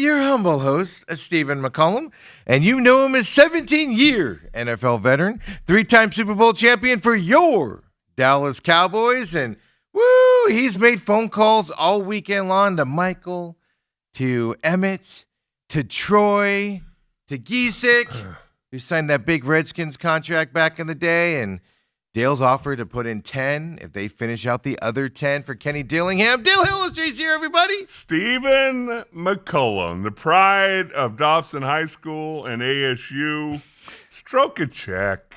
your humble host, Stephen McCollum, and you know him as 17-year NFL veteran, 3-time Super Bowl champion for your Dallas Cowboys, and woo, he's made phone calls all weekend long to Michael, to Emmett, to Troy, to Giesick, who signed that big Redskins contract back in the day, and Dale's offered to put in 10 if they finish out the other 10 for Kenny Dillingham. Dale Hillis here, everybody. Stephen McCollum, the pride of Dobson High School and ASU. Stroke a check.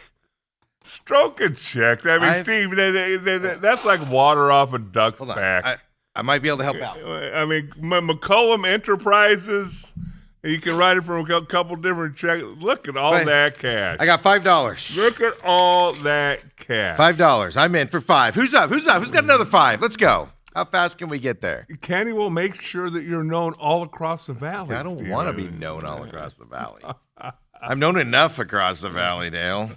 Stroke a check. I mean, Steve, that's like water off a duck's back. I might be able to help out. I mean, McCollum Enterprises. You can write it from a couple different checks. Look at all that cash. I got $5. Look at all that cash. $5. I'm in for 5. Who's up? Who's got another 5? Let's go. How fast can we get there? Kenny will make sure that you're known all across the valley. I don't want to be known all across the valley. I'm known enough across the valley, Dale.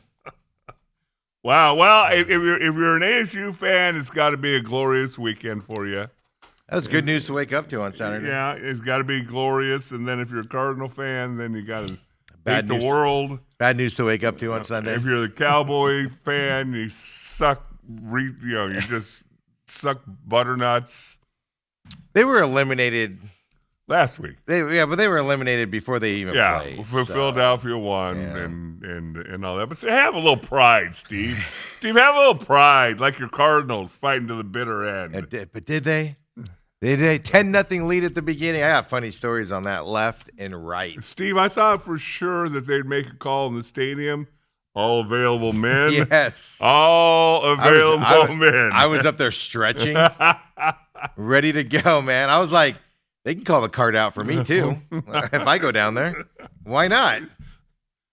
Wow. Well, if you're an ASU fan, it's got to be a glorious weekend for you. That was good news to wake up to on Saturday. Yeah, it's got to be glorious. And then if you're a Cardinal fan, then you got to Bad beat news. the world. Bad news to wake up to on Sunday. If you're the Cowboy fan, you suck. You just suck butternuts. They were eliminated last week. But they were eliminated before they even played. Yeah, Philadelphia won and all that. But have a little pride, Steve. Steve, have a little pride, like your Cardinals fighting to the bitter end. But did they? Did they 10-0 lead at the beginning? I got funny stories on that left and right. Steve, I thought for sure that they'd make a call in the stadium. All available men. Yes. All available men. I was up there stretching, ready to go, man. I was like, they can call the card out for me, too. If I go down there, why not?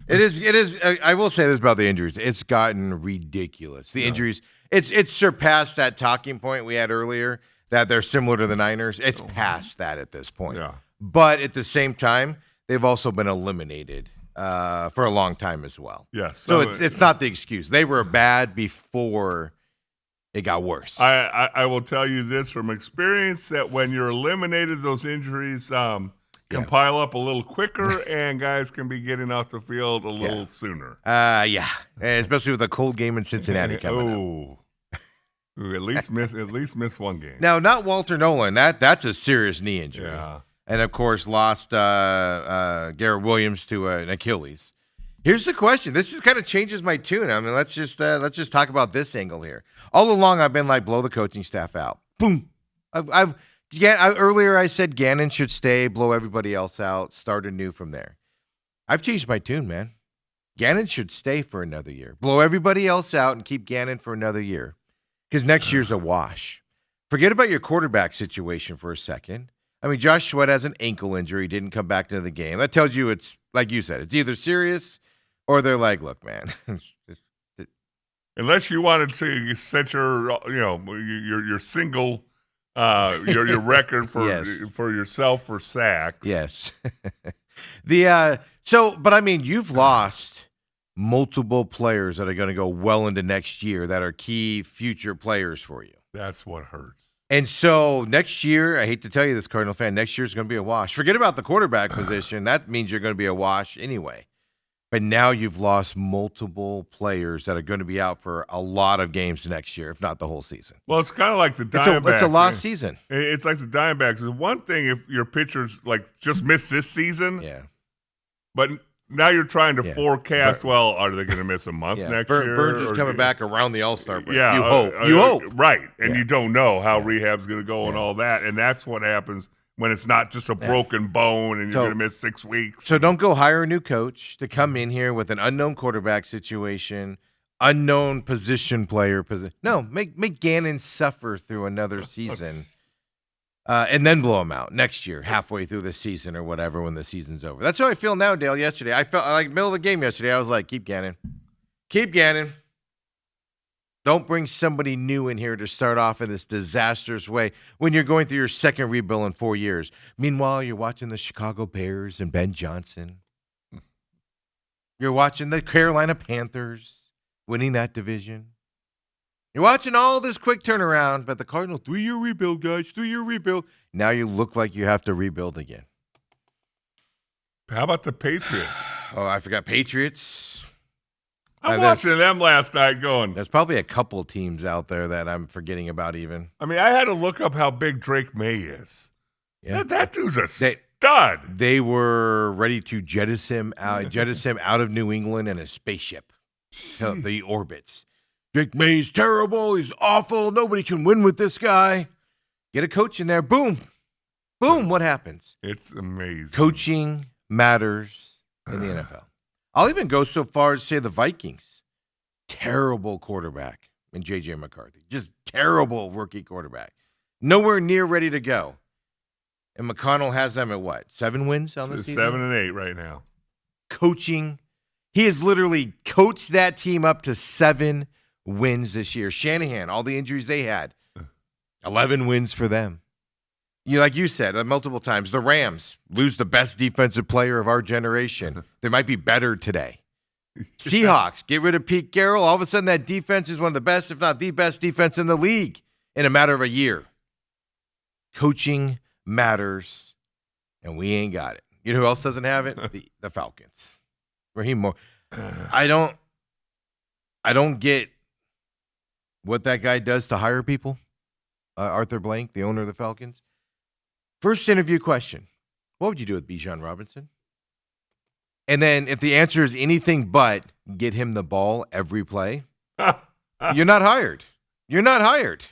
It is. I will say this about the injuries. It's gotten ridiculous. The injuries, it's surpassed that talking point we had earlier that they're similar to the Niners. It's past that at this point. Yeah. But at the same time, they've also been eliminated for a long time as well. Yes. So it's not the excuse. They were bad before it got worse. I will tell you this from experience that when you're eliminated, those injuries can pile up a little quicker and guys can be getting off the field a little sooner. And especially with a cold game in Cincinnati coming up. At least miss one game. Now, not Walter Nolan. That's a serious knee injury. Yeah. And of course, lost Garrett Williams to an Achilles. Here's the question. This is kind of changes my tune. I mean, let's just talk about this angle here. All along, I've been like, blow the coaching staff out. Boom. Earlier I said Gannon should stay, blow everybody else out, start anew from there. I've changed my tune, man. Gannon should stay for another year. Blow everybody else out and keep Gannon for another year. Because next year's a wash. Forget about your quarterback situation for a second. I mean, Josh Sweat has an ankle injury, didn't come back into the game. That tells you it's, like you said, it's either serious or they're like, look, man. Unless you wanted to set your single, your record for yourself for sacks. Yes. But I mean, you've lost multiple players that are going to go well into next year that are key future players for you. That's what hurts. And so next year, I hate to tell you this, Cardinal fan, next year is going to be a wash. Forget about the quarterback position. That means you're going to be a wash anyway. But now you've lost multiple players that are going to be out for a lot of games next year, if not the whole season. Well, it's kind of like the Diamondbacks. It's a lost season. It's like the Diamondbacks. It's one thing if your pitchers just miss this season. Yeah. But now you're trying to forecast, are they going to miss a month next year? Burns is coming back around the All-Star break. Yeah, you hope. Right, and you don't know how rehab's going to go and all that, and that's what happens when it's not just a broken bone and you're going to miss 6 weeks. So don't go hire a new coach to come in here with an unknown quarterback situation, unknown position player. No, make Gannon suffer through another season. And then blow them out next year, halfway through the season or whatever when the season's over. That's how I feel now, Dale, yesterday. I felt like middle of the game yesterday. I was like, keep Gannon. Keep Gannon. Don't bring somebody new in here to start off in this disastrous way when you're going through your second rebuild in 4 years. Meanwhile, you're watching the Chicago Bears and Ben Johnson. You're watching the Carolina Panthers winning that division. You're watching all this quick turnaround, but the Cardinals, 3-year rebuild, guys, 3-year rebuild. Now you look like you have to rebuild again. How about the Patriots? Oh, I forgot Patriots. I'm watching them last night going. There's probably a couple teams out there that I'm forgetting about even. I mean, I had to look up how big Drake May is. Yeah. That dude's a stud. They were ready to jettison him out of New England in a spaceship to the orbits. Drake May's terrible. He's awful. Nobody can win with this guy. Get a coach in there. Boom. Boom. What happens? It's amazing. Coaching matters in the NFL. I'll even go so far as to say the Vikings. Terrible quarterback in J.J. McCarthy. Just terrible rookie quarterback. Nowhere near ready to go. And McConnell has them at what? 7 wins on the season? 7 and 8 right now. Coaching. He has literally coached that team up to 7 wins this year. Shanahan, all the injuries they had, 11 wins for them. Like you said multiple times, the Rams lose the best defensive player of our generation. They might be better today. Seahawks, get rid of Pete Carroll. All of a sudden, that defense is one of the best, if not the best defense in the league in a matter of a year. Coaching matters, and we ain't got it. You know who else doesn't have it? The Falcons. Raheem Moore. I don't get what that guy does to hire people. Arthur Blank, the owner of the Falcons. First interview question: what would you do with Bijan Robinson? And then if the answer is anything but get him the ball every play, you're not hired. You're not hired.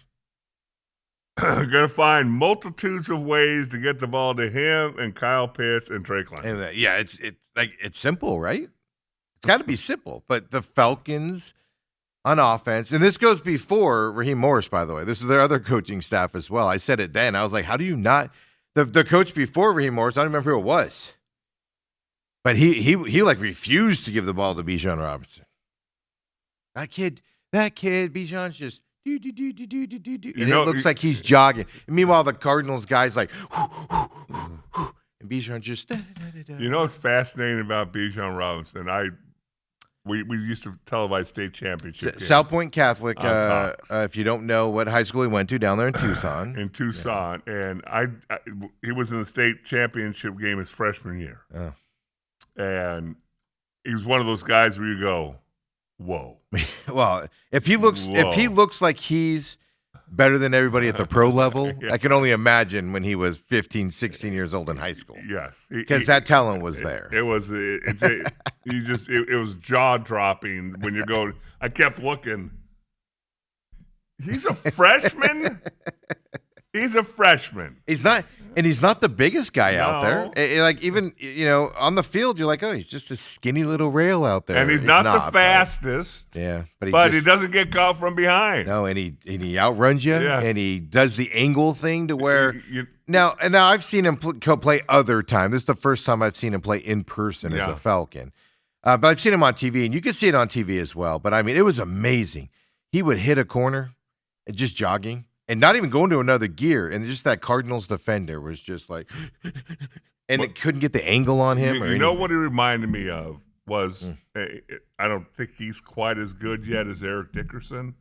Going to find multitudes of ways to get the ball to him and Kyle Pitts and Drake London. And it's simple, right? It's got to be simple. But the Falcons on offense, and this goes before Raheem Morris, by the way. This is their other coaching staff as well. I said it then. I was like, how do you not? The coach before Raheem Morris, I don't remember who it was. But he like refused to give the ball to Bijan Robinson. That kid, Bijan's just do. And it looks like he's jogging. And meanwhile, the Cardinals guy's like, and Bijan just. You know what's fascinating about Bijan Robinson? We used to televise state championship games. South Point Catholic. If you don't know what high school he went to, down there in Tucson. And he was in the state championship game his freshman year. Oh. And he was one of those guys where you go, whoa. Well, if he looks like he's better than everybody at the pro level, Yeah. I can only imagine when he was 15, 16 years old in high school. Yes, Because that talent was there. It was it was jaw dropping when you're going. I kept looking. He's a freshman. He's a freshman. He's not the biggest guy out No. there. Like even on the field, you're like, oh, he's just a skinny little rail out there. And he's not the fastest. But, yeah, but he doesn't get caught from behind. No, and he outruns you, Yeah. and he does the angle thing to where now I've seen him play other times. This is the first time I've seen him play in person as a Falcon. But I've seen him on TV, and you can see it on TV as well. But I mean, it was amazing. He would hit a corner, just jogging. And not even going to another gear, and just that Cardinals defender was just like, and it couldn't get the angle on him. You know what he reminded me of was, I don't think he's quite as good yet as Eric Dickerson,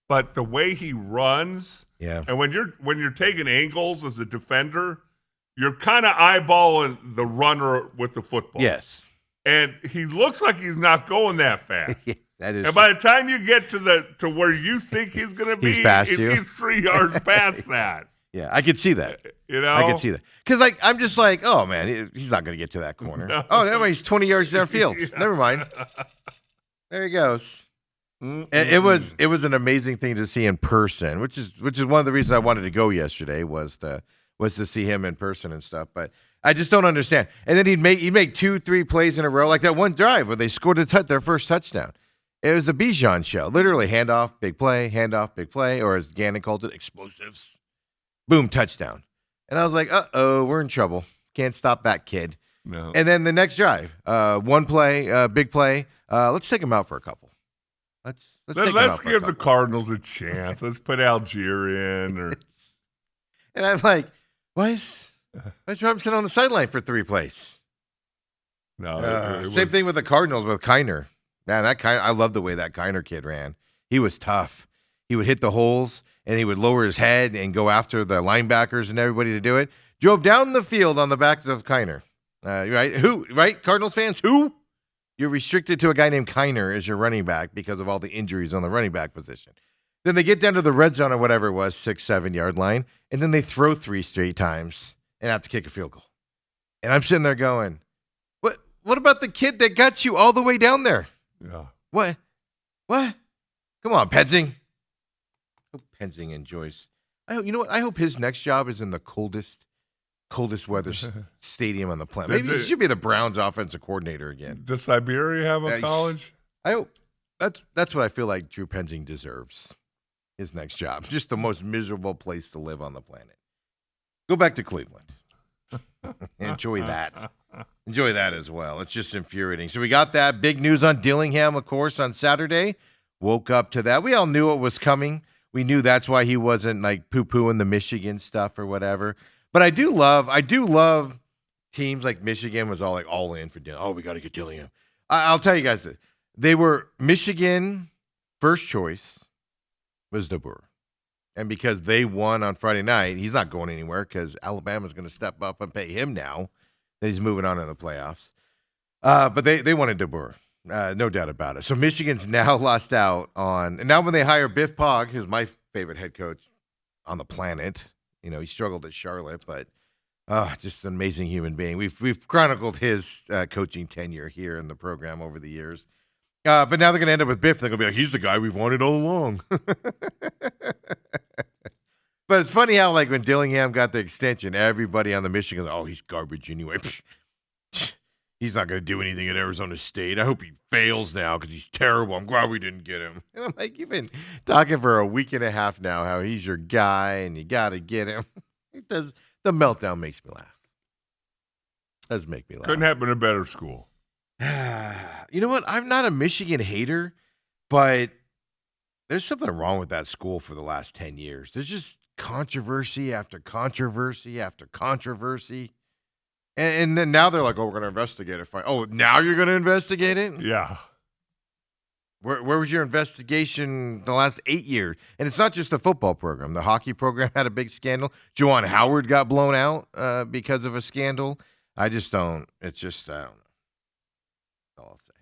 but the way he runs, and when you're taking angles as a defender, you're kind of eyeballing the runner with the football. Yes, and he looks like he's not going that fast. That is, and by the time you get to where you think he's going to be, he's 3 yards past that. Yeah, I could see that. I could see that because I'm just like, oh man, he's not going to get to that corner. No. Oh, no, he's 20 yards downfield. Yeah. Never mind. There he goes. It was an amazing thing to see in person, which is one of the reasons I wanted to go yesterday was to see him in person and stuff. But I just don't understand. And then he'd make 2-3 plays in a row, like that one drive where they scored their first touchdown. It was a Bijan show. Literally, handoff, big play, or as Gannon called it, explosives. Boom, touchdown. And I was like, uh-oh, we're in trouble. Can't stop that kid. No. And then the next drive, one play, big play. Let's take him out for a couple. Let's give the Cardinals a chance. Let's put Algier in. And I'm like, why is Robinson on the sideline for 3 plays? No. Same thing with the Cardinals with Kiner. Man, I love the way that Kiner kid ran. He was tough. He would hit the holes, and he would lower his head and go after the linebackers and everybody to do it. Drove down the field on the back of Kiner. Right? Who? Right? Cardinals fans? Who? You're restricted to a guy named Kiner as your running back because of all the injuries on the running back position. Then they get down to the red zone or whatever it was, 6-7 yard line, and then they throw 3 straight times and have to kick a field goal. And I'm sitting there going, What about the kid that got you all the way down there? Yeah. What? Come on, Penzing. I hope Penzing enjoys. You know what? I hope his next job is in the coldest weather stadium on the planet. Maybe he should be the Browns offensive coordinator again. Does Siberia have a college? I hope that's what I feel like Drew Penzing deserves. His next job. Just the most miserable place to live on the planet. Go back to Cleveland. Enjoy that. Enjoy that as well. It's just infuriating. So we got that big news on Dillingham, of course, on Saturday. Woke up to that. We all knew it was coming. We knew that's why he wasn't like poo-pooing the Michigan stuff or whatever. But I do love teams like Michigan was all in for Dillingham. Oh, we got to get Dillingham. I'll tell you guys that they were Michigan first choice was DeBoer. And because they won on Friday night, he's not going anywhere because Alabama's going to step up and pay him now that he's moving on in the playoffs. But they wanted DeBoer, no doubt about it. So Michigan's now lost out on, and now when they hire Biff Pog, who's my favorite head coach on the planet, he struggled at Charlotte, but just an amazing human being. We've chronicled his coaching tenure here in the program over the years. But now they're going to end up with Biff. They're going to be like, he's the guy we've wanted all along. But it's funny how, like, when Dillingham got the extension, everybody on the Michigan goes, oh, he's garbage anyway. He's not going to do anything at Arizona State. I hope he fails now because he's terrible. I'm glad we didn't get him. And I'm like, you've been talking for a week and a half now how he's your guy and you got to get him. The meltdown makes me laugh. Does make me laugh. Couldn't happen in a better school. You know what? I'm not a Michigan hater, but there's something wrong with that school for the last 10 years. There's just controversy after controversy after controversy. And then now they're like, oh, we're going to investigate it. Oh, now you're going to investigate it? Yeah. Where was your investigation the last 8 years? And it's not just the football program. The hockey program had a big scandal. Juwan Howard got blown out because of a scandal. I just don't. It's just, I don't know. That's all I'll say.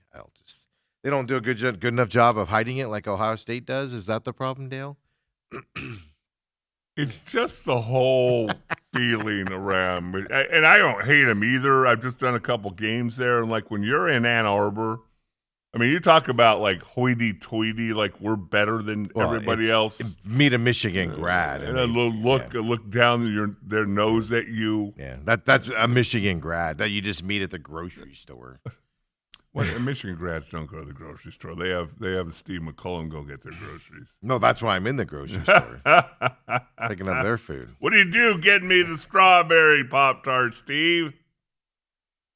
They don't do a good enough job of hiding it like Ohio State does. Is that the problem, Dale? It's just the whole feeling around. And I don't hate him either. I've just done a couple games there. And, like, when you're in Ann Arbor, I mean, you talk about, like, hoity-toity, like we're better than everybody else. Meet a Michigan grad. And then look down their nose at you. Yeah, that's a Michigan grad that you just meet at the grocery store. Well, Michigan grads don't go to the grocery store. They have Steve McCullum go get their groceries. No, that's why I'm in the grocery store. Picking up their food. What do you do getting me the strawberry Pop-Tart, Steve?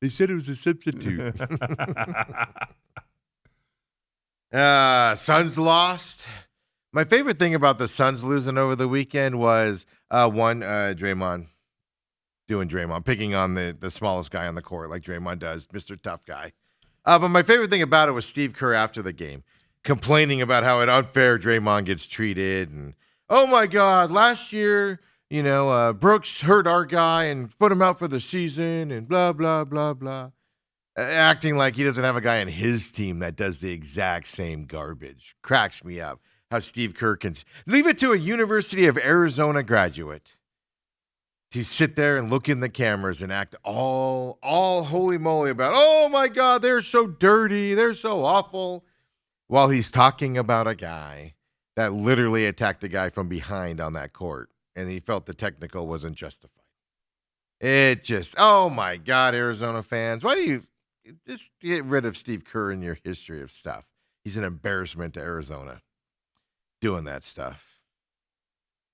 They said it was a substitute. Suns lost. My favorite thing about the Suns losing over the weekend was Draymond doing Draymond, picking on the smallest guy on the court like Draymond does, Mr. Tough Guy. But my favorite thing about it was Steve Kerr after the game, complaining about how unfair Draymond gets treated. And, oh, my God, last year, Brooks hurt our guy and put him out for the season and blah, blah, blah, blah. Acting like he doesn't have a guy on his team that does the exact same garbage. Cracks me up how Steve Kerr can leave it to a University of Arizona graduate to sit there and look in the cameras and act all holy moly about, oh, my God, they're so dirty, they're so awful, while he's talking about a guy that literally attacked a guy from behind on that court, and he felt the technical wasn't justified. It just, oh, my God, Arizona fans, why do you just get rid of Steve Kerr in your history of stuff? He's an embarrassment to Arizona doing that stuff.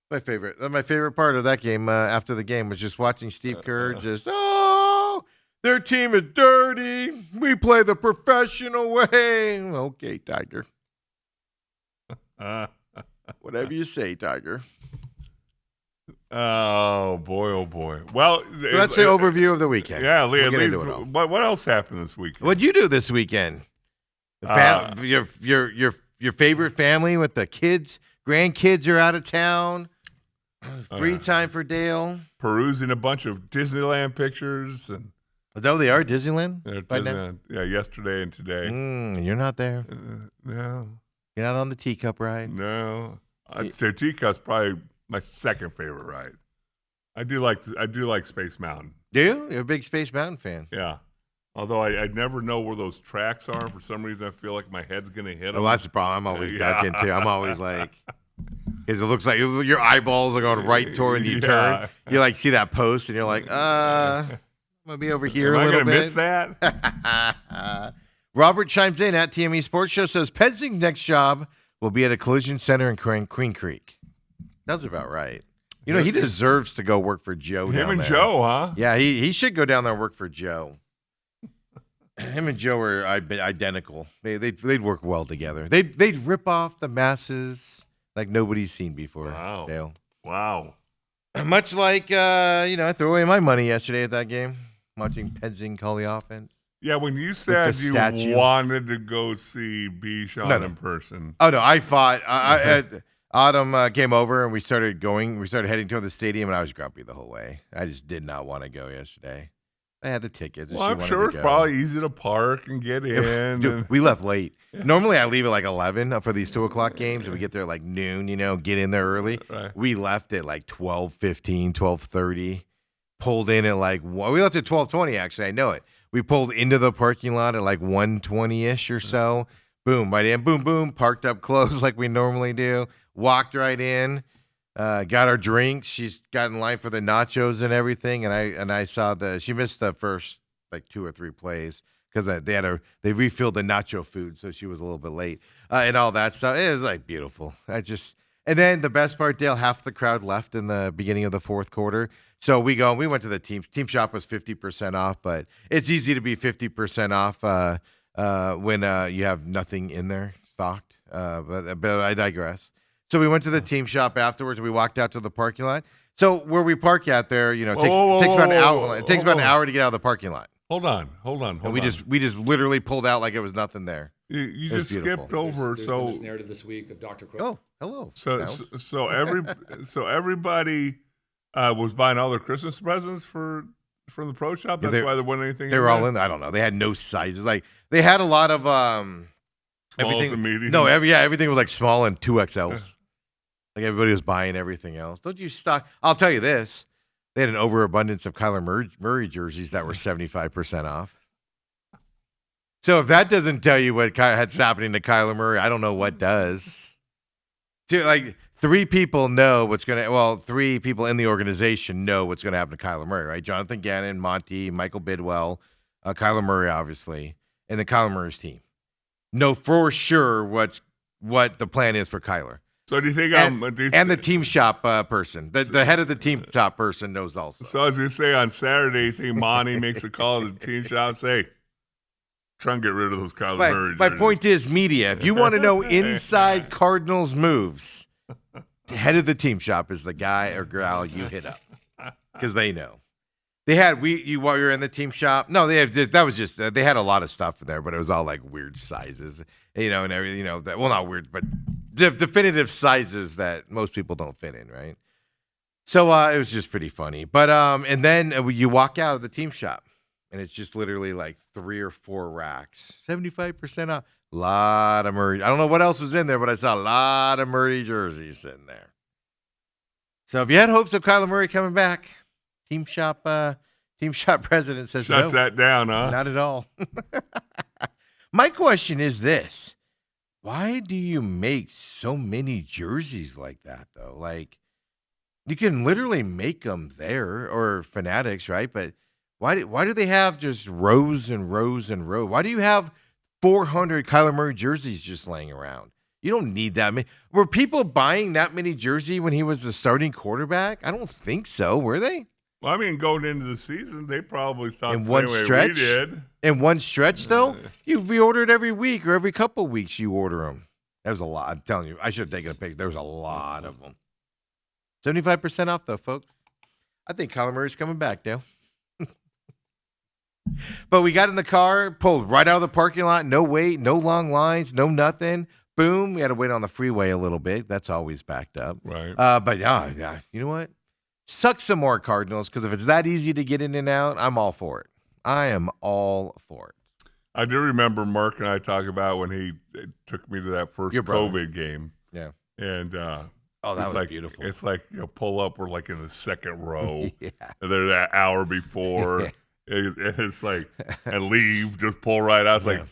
My favorite part of that game after the game was just watching Steve Kerr their team is dirty. We play the professional way. Okay, Tiger. Whatever you say, Tiger. Oh, boy. Well, so that's the overview of the weekend. Yeah, what else happened this weekend? What'd you do this weekend? Your favorite family with the kids, grandkids are out of town. Free time for Dale. Perusing a bunch of Disneyland pictures. And Oh, they are at Disneyland They're at right now? Disneyland. Yeah, yesterday and today. You're not there. No, You're not on the teacup ride. no. The Teacup's probably my second favorite ride. I do like Space Mountain. Do you? You're a big Space Mountain fan. Yeah. Although I never know where those tracks are. For some reason, I feel like my head's going to hit them. Oh, that's the problem. I'm always Yeah. ducking too. I'm always like, because it looks like your eyeballs are going right toward when you turn. You like see that post and you're like, I'm gonna be over here Am a I little going to bit. miss that? Robert chimes in at TME Sports Show, says Penzing's next job will be at a collision center in Queen Creek. Sounds about right. You know, he deserves to go work for Joe. Him down and there. Joe, huh? Yeah, he should go down there and work for Joe. Him and Joe are identical. They'd work well together. They'd rip off the masses like nobody's seen before. Wow. Dale. Wow. Much like I threw away my money yesterday at that game, watching Penzing call the offense. Yeah, when you said the you statue. wanted to go see Bichon No. in person. Oh no, I fought. Autumn came over and we started going. We started heading toward the stadium, and I was grumpy the whole way. I just did not want to go yesterday. I had the tickets. Well, I'm sure it's probably easy to park and get in. Dude, we left late. Normally, I leave at like 11 for these 2:00 games, and we get there at like noon. Get in there early. Right. We left at like 12:15, 12:30. Pulled in at like we left at 12:20. Actually, I know it. We pulled into the parking lot at like 1:20ish or so. Boom, right in. Boom, boom. Parked up close like we normally do. Walked right in. Got our drinks. She's got in line for the nachos and everything. And I saw she missed the first like 2 or 3 plays because they refilled the nacho food, so she was a little bit late and all that stuff. It was like beautiful. And then the best part, Dale, half the crowd left in the beginning of the fourth quarter. So we went to the team shop was 50% off, but it's easy to be 50% off when you have nothing in there stocked. But I digress. So we went to the team shop afterwards, and we walked out to the parking lot. So where we park out there, it takes about an hour. It takes about an hour to get out of the parking lot. Hold on. And we just literally pulled out like it was nothing there. You just skipped over. There's been this narrative this week of Dr. Crook. Oh, hello. So everybody was buying all their Christmas presents from the pro shop. That's why there wasn't anything. They were all in there. I don't know. They had no sizes. Like they had a lot of everything. And mediums. No, everything was like small and 2XLs. Like everybody was buying everything else. Don't you stock? I'll tell you this: they had an overabundance of Kyler Murray jerseys that were 75% off. So if that doesn't tell you what's happening to Kyler Murray, I don't know what does. Like 3 people know what's going to. Well, 3 people in the organization know what's going to happen to Kyler Murray, right? Jonathan Gannon, Monty, Michael Bidwell, Kyler Murray, obviously, and the Kyler Murray's team know for sure what the plan is for Kyler. So do you think and the team shop person, the head of the team shop person knows also. So I was going to say on Saturday, you think Monty makes a call to the team shop and say, try and get rid of those Kyler Murray. My point is media. If you want to know inside Cardinals moves, the head of the team shop is the guy or girl you hit up because they know. They had while you were in the team shop. No, they had a lot of stuff in there, but it was all like weird sizes, and everything. Not weird, but definitive sizes that most people don't fit in, right? So it was just pretty funny. But and then you walk out of the team shop, and it's just literally like 3 or 4 racks, 75% off. A lot of Murray. I don't know what else was in there, but I saw a lot of Murray jerseys sitting there. So if you had hopes of Kyler Murray coming back, team shop president says shuts no, that down, huh? not at all. My question is this. Why do you make so many jerseys like that, though? Like, you can literally make them there, or Fanatics, right? But why do they have just rows and rows and rows? Why do you have 400 Kyler Murray jerseys just laying around? You don't need that many. Were people buying that many jerseys when he was the starting quarterback? I don't think so. Were they? Well, I mean, going into the season, they probably thought In the one same way stretch? we did. In one stretch, though, you reordered every week or every couple of weeks. You order them. That was a lot. I'm telling you, I should have taken a picture. There was a lot of them. 75% off, though, folks. I think Kyler Murray's coming back, Dale. But we got in the car, pulled right out of the parking lot. No wait, no long lines, no nothing. Boom. We had to wait on the freeway a little bit. That's always backed up. Right. But yeah, you know what? Suck some more Cardinals, because if it's that easy to get in and out, I'm all for it. I am all for it. I do remember Mark and I talking about when he took me to that first Your brother. COVID game. Yeah. And Oh, that it's was like beautiful. It's like pull up. We're like in the second row. Yeah. And they're that hour before. and it's like and leave, just pull right out. It's like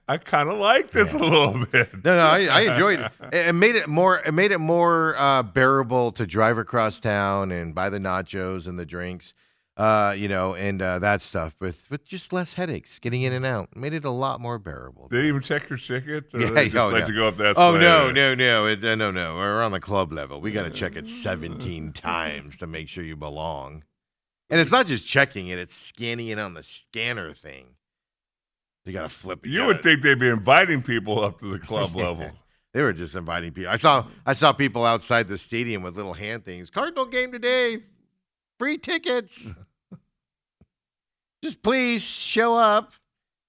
I kind of like this a little bit. No, I enjoyed it. It made it more. It made it more bearable to drive across town and buy the nachos and the drinks, and that stuff. With just less headaches getting in and out, made it a lot more bearable. Did they even check your tickets, or Yeah, they just let you go up the Oh escalator? no. We're on the club level. We got to check it 17 times to make sure you belong. And it's not just checking it; it's scanning it on the scanner thing. You got to flip it. You would think they'd be inviting people up to the club level. They were just inviting people. I saw people outside the stadium with little hand things. Cardinal game today, free tickets. Just please show up,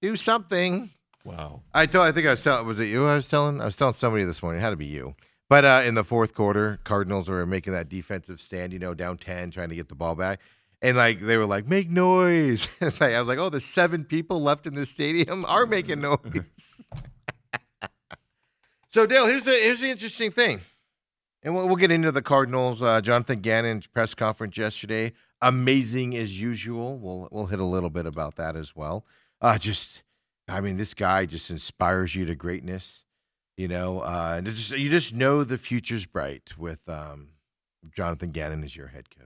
do something. Wow. I think I was telling. Was it you? I was telling somebody this morning. It had to be you. But in the fourth quarter, Cardinals were making that defensive stand. Down 10, trying to get the ball back. And they were like, make noise. I was like, oh, the 7 people left in the stadium are making noise. So Dale, here's the interesting thing, and we'll get into the Cardinals. Jonathan Gannon's press conference yesterday, amazing as usual. We'll hit a little bit about that as well. This guy just inspires you to greatness. And you just know the future's bright with Jonathan Gannon as your head coach.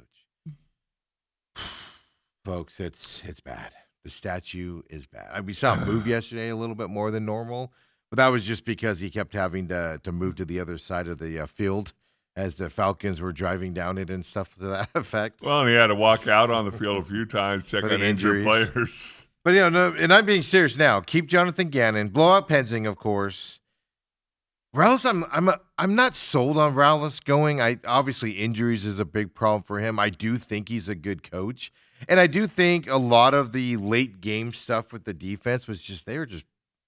Folks, it's bad. The statue is bad. We saw him move yesterday a little bit more than normal, but that was just because he kept having to move to the other side of the field as the Falcons were driving down it and stuff to that effect. Well, and he had to walk out on the field a few times, check on injured players. But and I'm being serious now. Keep Jonathan Gannon. Blow out Penzing, of course. Rallis, I'm not sold on Rallis going. Obviously injuries is a big problem for him. I do think he's a good coach, and I do think a lot of the late game stuff with the defense was just they were just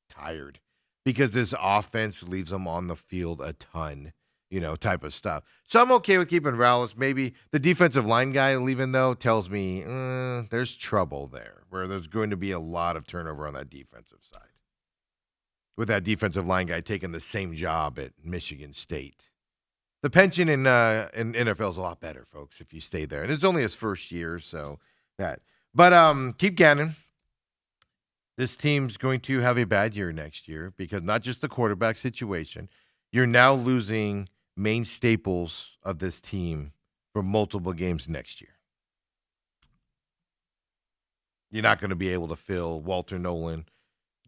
tired because this offense leaves them on the field a ton, type of stuff. So I'm okay with keeping Rallis. Maybe the defensive line guy leaving though tells me there's trouble there, where there's going to be a lot of turnover on that defensive side. With that defensive line guy taking the same job at Michigan State. The pension in NFL is a lot better, folks, if you stay there. And it's only his first year, so that. But keep Gannon. This team's going to have a bad year next year because not just the quarterback situation. You're now losing main staples of this team for multiple games next year. You're not going to be able to fill Walter Nolan.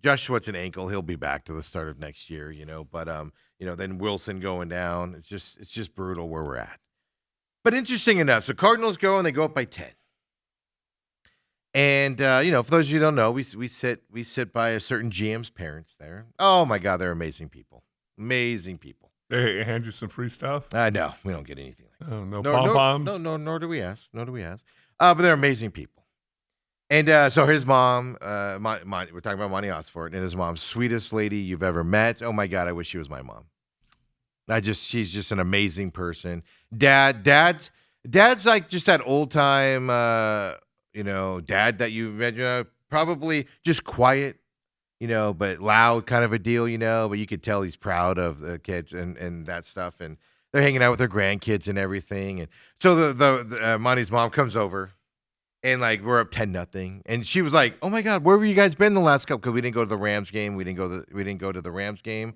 Josh Sweat's an ankle. He'll be back to the start of next year, But then Wilson going down. It's just brutal where we're at. But interesting enough, so Cardinals go and they go up by 10. And for those of you who don't know, we sit by a certain GM's parents there. Oh my God, they're amazing people. Amazing people. They hand you some free stuff? No, we don't get anything like that. Oh, no pom-poms? No, nor do we ask. But they're amazing people. And so his mom, we're talking about Monty Osford, and his mom's sweetest lady you've ever met. Oh my God, I wish she was my mom. She's just an amazing person. Dad's like just that old time, dad that you met, probably just quiet, but loud kind of a deal, but you could tell he's proud of the kids and that stuff. And they're hanging out with their grandkids and everything. And so the Monty's mom comes over. And we're up 10-0, and she was like, "Oh my God, where have you guys been the last couple? Because we didn't go to the Rams game. We didn't go to the Rams game.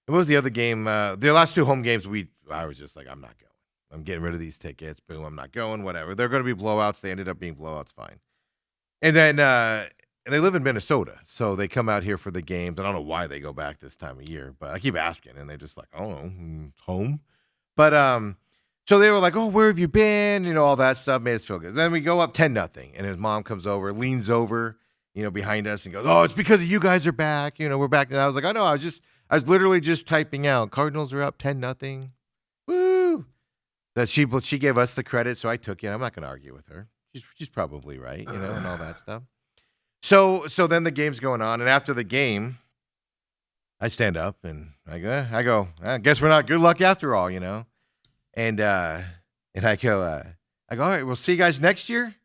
And what was the other game? The last 2 home games. I was just like, I'm not going. I'm getting rid of these tickets. Boom, I'm not going. Whatever. They're going to be blowouts. They ended up being blowouts. Fine. And then they live in Minnesota, so they come out here for the games. I don't know why they go back this time of year, but I keep asking, and they're just like, "Oh, home." But so they were like, "Oh, where have you been?" All that stuff made us feel good. Then we go up 10-0, and his mom comes over, leans over, behind us, and goes, "Oh, it's because you guys are back. We're back." And I was like, "I know. I was literally just typing out. Cardinals are up 10-0. Woo!" That she gave us the credit, so I took it. I'm not going to argue with her. She's probably right, and all that stuff. So then the game's going on, and after the game, I stand up and I go. I guess we're not good luck after all, And I go, all right, we'll see you guys next year.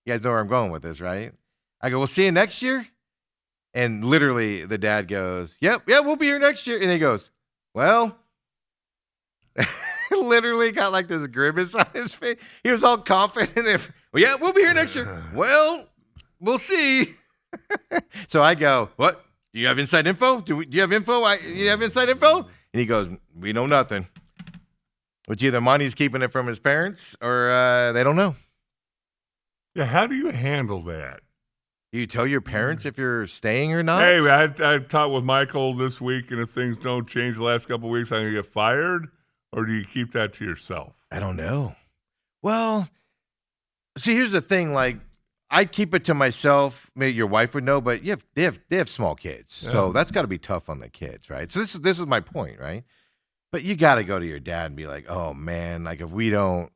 You guys know where I'm going with this, right? I go, we'll see you next year. And literally the dad goes, yep, we'll be here next year. And he goes, well, literally got like this grimace on his face. He was all confident. Yeah, we'll be here next year. Well, we'll see. So I go, what? Do you have inside info? Do you have info? You have inside info? And he goes, we know nothing. Which either Monty's keeping it from his parents or they don't know. Yeah, how do you handle that? Do you tell your parents if you're staying or not? Hey, I talked with Michael this week, and if things don't change the last couple of weeks, I'm going to get fired? Or do you keep that to yourself? I don't know. Well, see, here's the thing. Like, I keep it to myself. Maybe your wife would know, but they have small kids, so that's got to be tough on the kids, right? So this is my point, right? But you got to go to your dad and be like, oh man, like if we don't,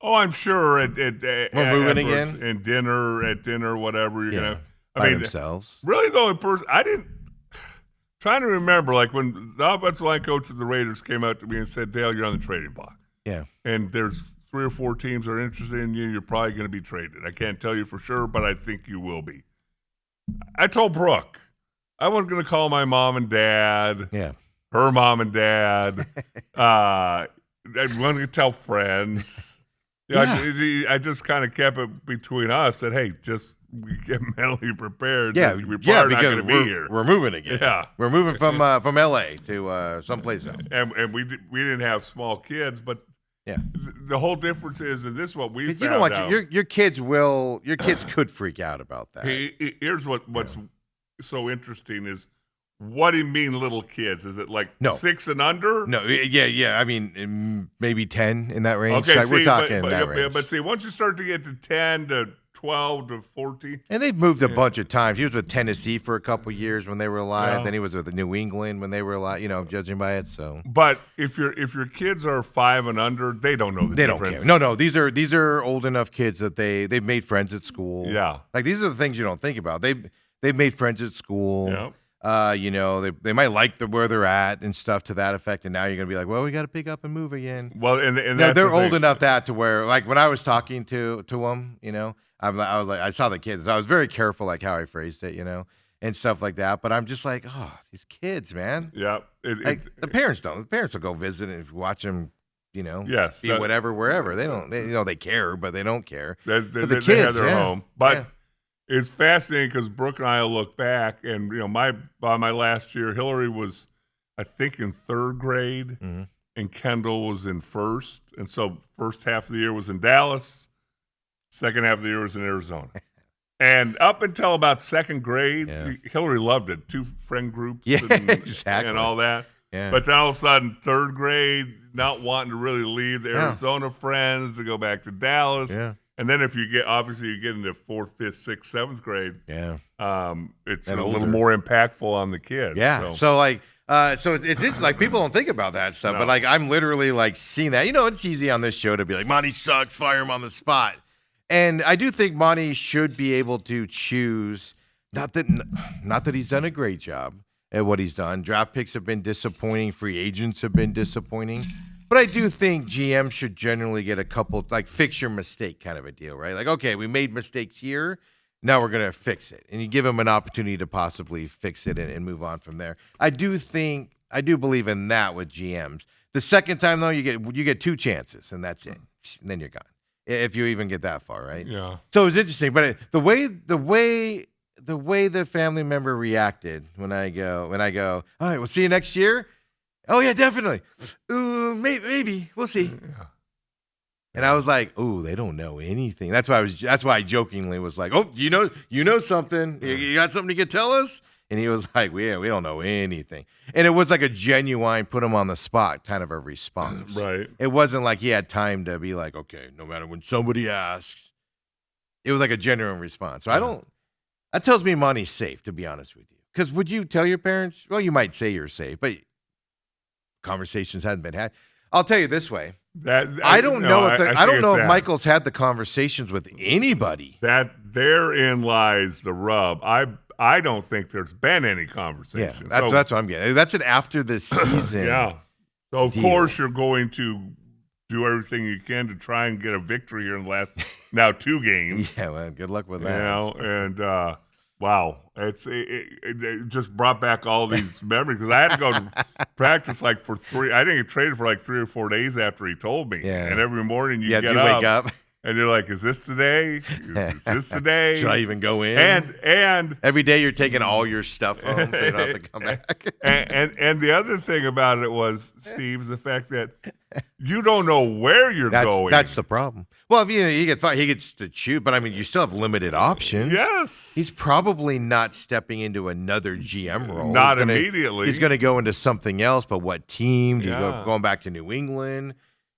Oh, I'm sure we're moving again at dinner, whatever you're gonna. By themselves. Really, the only person I didn't. Trying to remember, like when the offensive line coach of the Raiders came out to me and said, "Dale, you're on the trading block." Yeah. And there's 3 or 4 teams that are interested in you. You're probably going to be traded. I can't tell you for sure, but I think you will be. I told Brooke I was going to call my mom and dad. Yeah. Her mom and dad. I wanted to tell friends. I just kind of kept it between us. Said, hey, just get mentally prepared. Yeah, we're probably not going to be here. We're moving again. Yeah, we're moving from L.A. to someplace else. And we didn't have small kids, but the whole difference is, and this is what we found you don't want out. Your kids could freak out about that. Here's what's so interesting is. What do you mean, little kids? Is it like 6 and under? No, yeah. I mean, maybe 10 in that range. Okay, we're talking that range. But see, once you start to get to 10 to 12 to 14, and they've moved a bunch of times. He was with Tennessee for a couple years when they were alive. Yeah. Then he was with New England when they were alive. Judging by it. So, but if your kids are 5 and under, they don't know the difference. They don't care. No. These are old enough kids that they've made friends at school. Yeah, like these are the things you don't think about. They've made friends at school. Yeah. They might like where they're at and stuff to that effect, and now you're gonna be like, well, we got to pick up and move again. Well, and they're old enough to where, like, when I was talking to them, I was like, I saw the kids, so I was very careful, like how I phrased it, and stuff like that. But I'm just like, oh, these kids, man. Yeah, the parents don't. The parents will go visit and watch them. Yes, see whatever wherever they don't. They care, but they don't care. They have their home, but. Yeah. It's fascinating because Brooke and I will look back, and by my last year, Hillary was, I think, in 3rd grade, and Kendall was in 1st, and so first half of the year was in Dallas, second half of the year was in Arizona, and up until about 2nd grade, Hillary loved it. 2 friend groups, exactly, and all that. Yeah. But then all of a sudden, 3rd grade, not wanting to really leave the Arizona friends to go back to Dallas. Yeah. And then if you get into 4th, 5th, 6th, 7th grade, it's a little more impactful on the kids. Yeah. So like, it's like people don't think about that stuff, but like I'm literally like seeing that. It's easy on this show to be like, Monty sucks, fire him on the spot. And I do think Monty should be able to choose. Not that he's done a great job at what he's done. Draft picks have been disappointing. Free agents have been disappointing. But I do think GM should generally get a couple, like, fix your mistake kind of a deal, right? Like, okay, we made mistakes here. Now we're going to fix it. And you give them an opportunity to possibly fix it and move on from there. I do believe in that with GMs. The second time, though, you get 2 chances, and that's it. And then you're gone. If you even get that far, right? Yeah. So it was interesting. But the way the family member reacted when I go, all right, we'll see you next year. Oh yeah, definitely. Ooh, maybe we'll see. Yeah. And I was like, "Ooh, they don't know anything." That's why I jokingly was like, "Oh, you know something? You got something you can tell us?" And he was like, we don't know anything." And it was like a genuine put him on the spot kind of a response. Right. It wasn't like he had time to be like, "Okay, no matter when somebody asks." It was like a genuine response. So that tells me Monty's safe, to be honest with you. Because would you tell your parents? Well, you might say you're safe, but conversations hadn't been had. I'll tell you this way. I don't know if Michael's had the conversations with anybody. That therein lies the rub. I don't think there's been any conversation. Yeah, that's what I'm getting. That's an after the season. Yeah. So of course you're going to do everything you can to try and get a victory here in the last now 2 games. Yeah, well, good luck with You that. know, and wow, it just brought back all these memories because I had to go to practice like for 3. I didn't get traded for like 3 or 4 days after he told me. Yeah. And every morning you Yeah, get you wake up. and you're like, "Is this today? Is this today? Should I even go in? And Every day you're taking all your stuff home, so you don't have to come back. and the other thing about it was, Steve, is the fact that you don't know where you're going. That's the problem. Well, if he gets to choose, but I mean, you still have limited options. Yes. He's probably not stepping into another GM role. Not immediately. He's going to go into something else, but what team? Do you Yeah. going back to New England?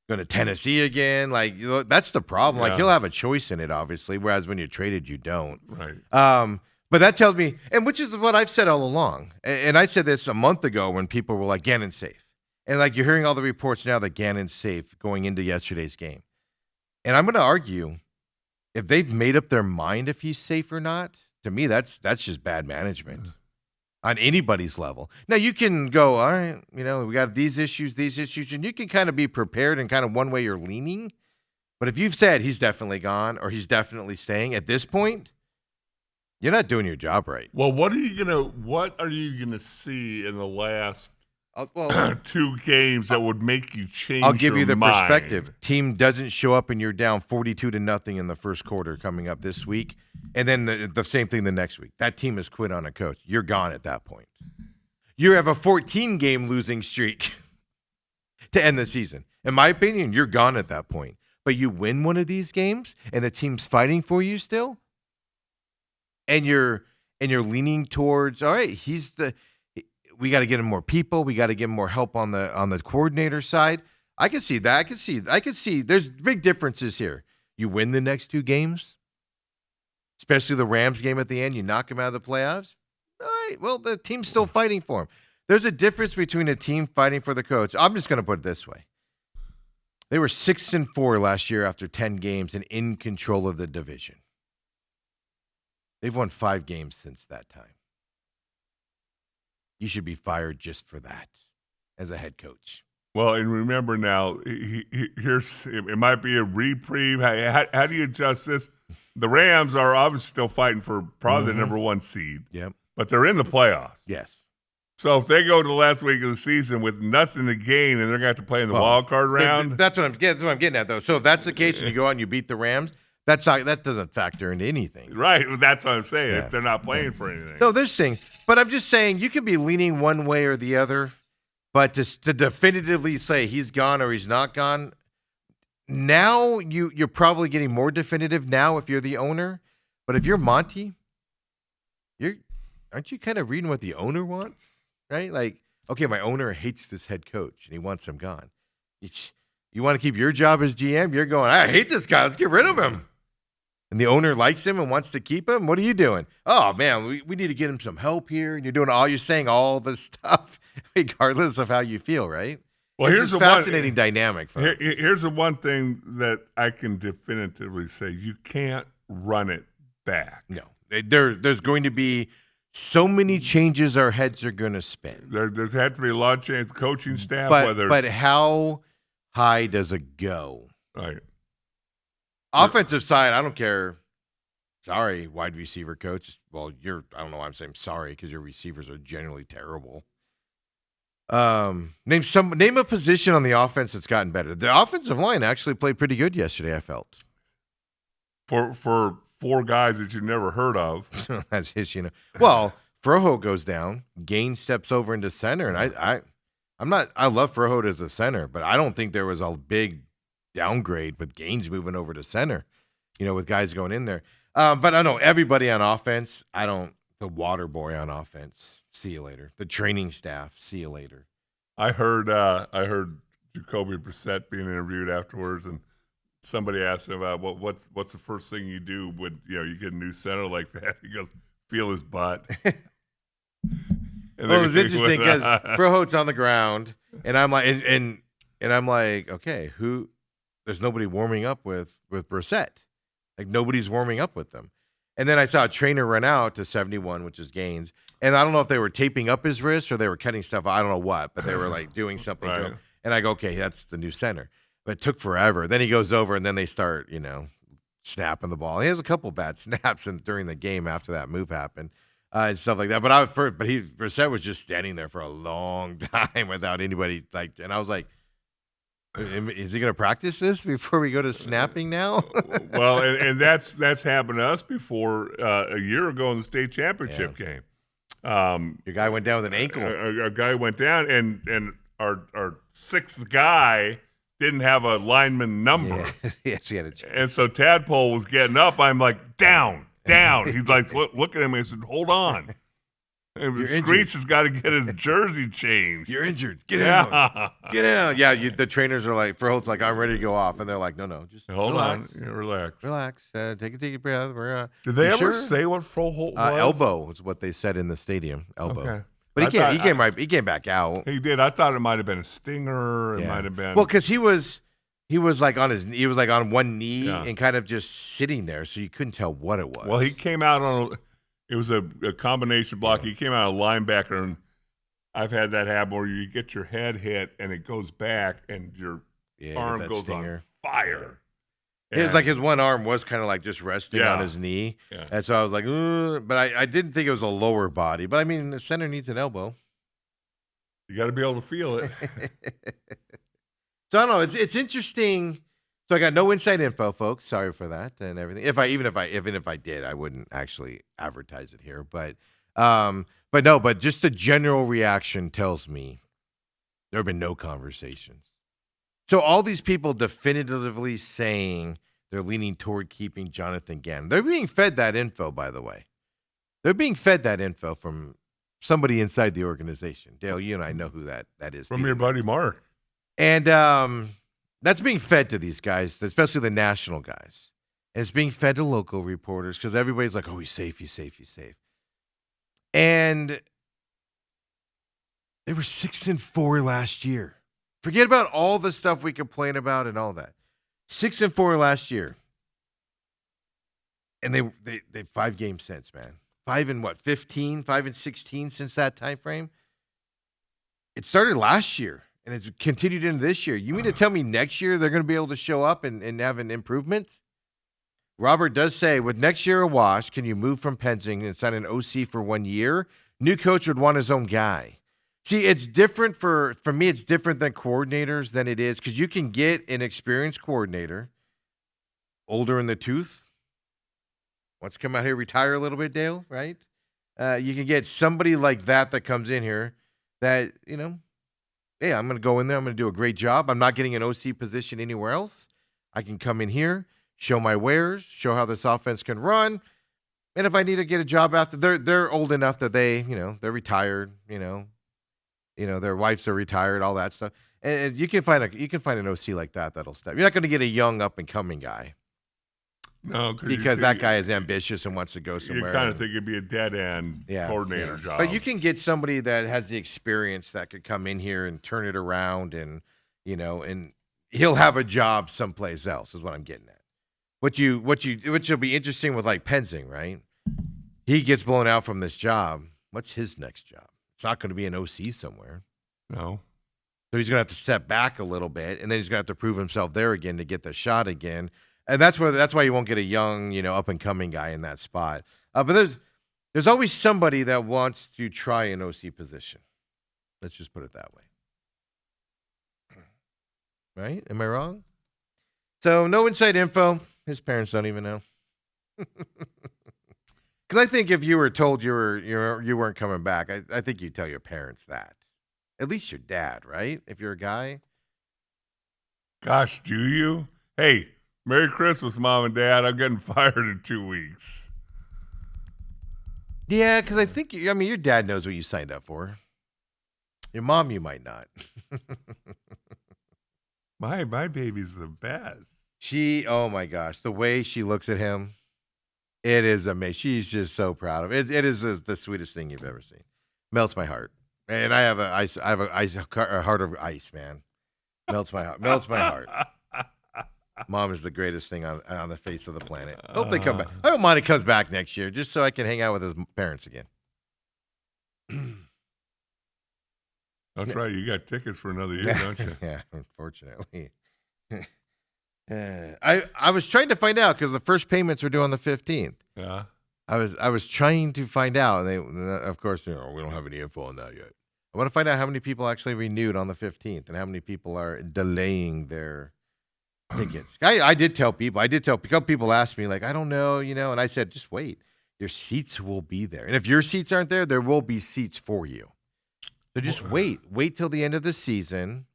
Going to Tennessee again? Like, that's the problem. Like, Yeah. he'll have a choice in it, obviously, whereas when you're traded, you don't. Right. But that tells me, and which is what I've said all along. And I said this a month ago when people were like, Gannon's safe. And like you're hearing all the reports now that Gannon's safe going into yesterday's game. And I'm going to argue if they've made up their mind if he's safe or not, to me, that's just bad management on anybody's level. Now, you can go, all right, we got these issues, and you can kind of be prepared and kind of one way you're leaning. But if you've said he's definitely gone or he's definitely staying at this point, you're not doing your job right. Well, what are you gonna see in the last 2 games that would make you change? I'll give you the mind? perspective. Team doesn't show up and you're down 42-0 in the first quarter coming up this week, and then the same thing the next week. That team has quit on a coach. You're gone at that point. You have a 14-game losing streak to end the season. In my opinion, you're gone at that point. But you win one of these games, and the team's fighting for you still, and you're leaning towards, all right, we got to get him more people. We got to get him more help on the coordinator side. I could see that. I could see there's big differences here. You win the next 2 games, especially the Rams game at the end. You knock him out of the playoffs. All right, well, the team's still fighting for him. There's a difference between a team fighting for the coach. I'm just going to put it this way. They were 6-4 last year after 10 games and in control of the division. They've won 5 games since that time. You should be fired just for that as a head coach. Well, and remember now, it might be a reprieve. How do you adjust this? The Rams are obviously still fighting for probably the number 1 seed. Yep. But they're in the playoffs. Yes. So if they go to the last week of the season with nothing to gain and they're going to have to play in the wild card round. That's what I'm getting at, though. So if that's the case and you go out and you beat the Rams, that doesn't factor into anything. Right. That's what I'm saying. Yeah. If they're not playing for anything. No, there's things. But I'm just saying you can be leaning one way or the other, but to definitively say he's gone or he's not gone, now you're probably getting more definitive now if you're the owner. But if you're Monty, aren't you kind of reading what the owner wants? Right? Like, okay, my owner hates this head coach and he wants him gone. You want to keep your job as GM? You're going, I hate this guy. Let's get rid of him. And the owner likes him and wants to keep him. What are you doing? Oh, man, we need to get him some help here. And you're saying all this stuff regardless of how you feel, right? Well, here's a fascinating dynamic. Here's the one thing that I can definitively say. You can't run it back. No. There's going to be so many changes our heads are going to spin. There's had to be a lot of change. Coaching staff, but how high does it go? Right. Offensive side, I don't care. Sorry, wide receiver coach. Well, I don't know why I'm saying sorry because your receivers are generally terrible. Name a position on the offense that's gotten better. The offensive line actually played pretty good yesterday, I felt. For 4 guys that you never heard of. That's his, Well, Froho goes down. Gaines steps over into center, and I love Froho as a center, but I don't think there was a big downgrade with Gaines moving over to center, with guys going in there. But I know everybody on offense. The water boy on offense. See you later. The training staff. See you later. I heard Jacoby Brissett being interviewed afterwards, and somebody asked him about what's the first thing you do when you get a new center like that. He goes, feel his butt. Well, it was interesting because Froho's on the ground, and I'm like, and I'm like, okay, who? There's nobody warming up with Brissett. Like nobody's warming up with them. And then I saw a trainer run out to 71, which is Gaines. And I don't know if they were taping up his wrist or they were cutting stuff. I don't know what, but they were like doing something to him. And I go, okay, that's the new center. but it took forever. Then he goes over, and then they start, snapping the ball. He has a couple bad snaps during the game after that move happened. And stuff like that. But Brissett was just standing there for a long time without anybody and I was like, is he going to practice this before we go to snapping now? Well, and that's happened to us before a year ago in the state championship game. Your guy went down with an ankle. Our guy went down, and our sixth guy didn't have a lineman number. Yeah. Yes, he had a chance. And so Tadpole was getting up. I'm like, down. He's like, look at him. I said, hold on. And Screech has got to get his jersey changed. You're injured. Get out. Get out. Yeah, the trainers are like, Verholt's like, I'm ready to go off. And they're like, no, just hold relax. on. Yeah, relax. Relax. Take a deep breath. Did they ever say what Froholt was? Elbow is what they said in the stadium. Elbow. Okay. But he came back out. He did. I thought it might have been a stinger. It might have been. Well, because he was like on one knee and kind of just sitting there, so you couldn't tell what it was. Well, he came out it was a combination block. He came out a linebacker, and I've had that happen where you get your head hit and it goes back and your arm goes on fire. It was like his one arm was kind of like just resting on his knee. Yeah. And so I was like, but I didn't think it was a lower body. But I mean, the center needs an elbow. You got to be able to feel it. So I don't know. It's interesting. So I got no inside info, folks. Sorry for that and everything. Even if I did, I wouldn't actually advertise it here. But just the general reaction tells me there have been no conversations. So all these people definitively saying they're leaning toward keeping Jonathan Gannon. They're being fed that info, by the way. They're being fed that info from somebody inside the organization. Dale, you and I know who that is. From your buddy Mark. And that's being fed to these guys, especially the national guys. And it's being fed to local reporters because everybody's like, oh, he's safe. And they were 6-4 last year. Forget about all the stuff we complain about and all that. 6-4 last year. And they 5 games since, man. 15? 5-16 since that time frame? It started last year. And it's continued into this year. You mean to tell me next year they're going to be able to show up and have an improvement? Robert does say, with next year a wash, can you move from Penzing and sign an OC for 1 year? New coach would want his own guy. See, it's different for me. It's different than coordinators than it is because you can get an experienced coordinator, older in the tooth, wants to come out here, retire a little bit, Dale, right? You can get somebody like that comes in here that, hey, I'm going to go in there. I'm going to do a great job. I'm not getting an OC position anywhere else. I can come in here, show my wares, show how this offense can run. And if I need to get a job after, they're old enough that they're retired, their wives are retired, all that stuff. And you can find an OC like that that'll step. You're not going to get a young up and coming guy. No, because that guy is ambitious and wants to go somewhere. You kind of think it'd be a dead end coordinator job. But you can get somebody that has the experience that could come in here and turn it around, and and he'll have a job someplace else. Is what I'm getting at. Which will be interesting with like Penzing, right? He gets blown out from this job. What's his next job? It's not going to be an OC somewhere. No. So he's going to have to step back a little bit, and then he's going to have to prove himself there again to get the shot again. And that's why you won't get a young, up and coming guy in that spot. But there's always somebody that wants to try an OC position. Let's just put it that way. Right? Am I wrong? So no inside info. His parents don't even know. Because I think if you were told you weren't coming back, I think you'd tell your parents that. At least your dad, right? If you're a guy. Gosh, do you? Hey. Merry Christmas, Mom and Dad. I'm getting fired in 2 weeks. Yeah, because I think, your dad knows what you signed up for. Your mom, you might not. My baby's the best. Oh my gosh, the way she looks at him, it is amazing. She's just so proud of it. It is the sweetest thing you've ever seen. Melts my heart. And I have a heart of ice, man. Melts my heart. Mom is the greatest thing on the face of the planet. Hope they come back. I hope Monty comes back next year just so I can hang out with his parents again. That's right. You got tickets for another year, don't you? Yeah, unfortunately. I was trying to find out because the first payments were due on the 15th. Yeah. I was trying to find out, and they, of course, we don't have any info on that yet. I want to find out how many people actually renewed on the 15th and how many people are delaying their tickets. I did tell people. A couple people asked me, like, I don't know, and I said, just wait. Your seats will be there. And if your seats aren't there, there will be seats for you. So just wait. Wait till the end of the season.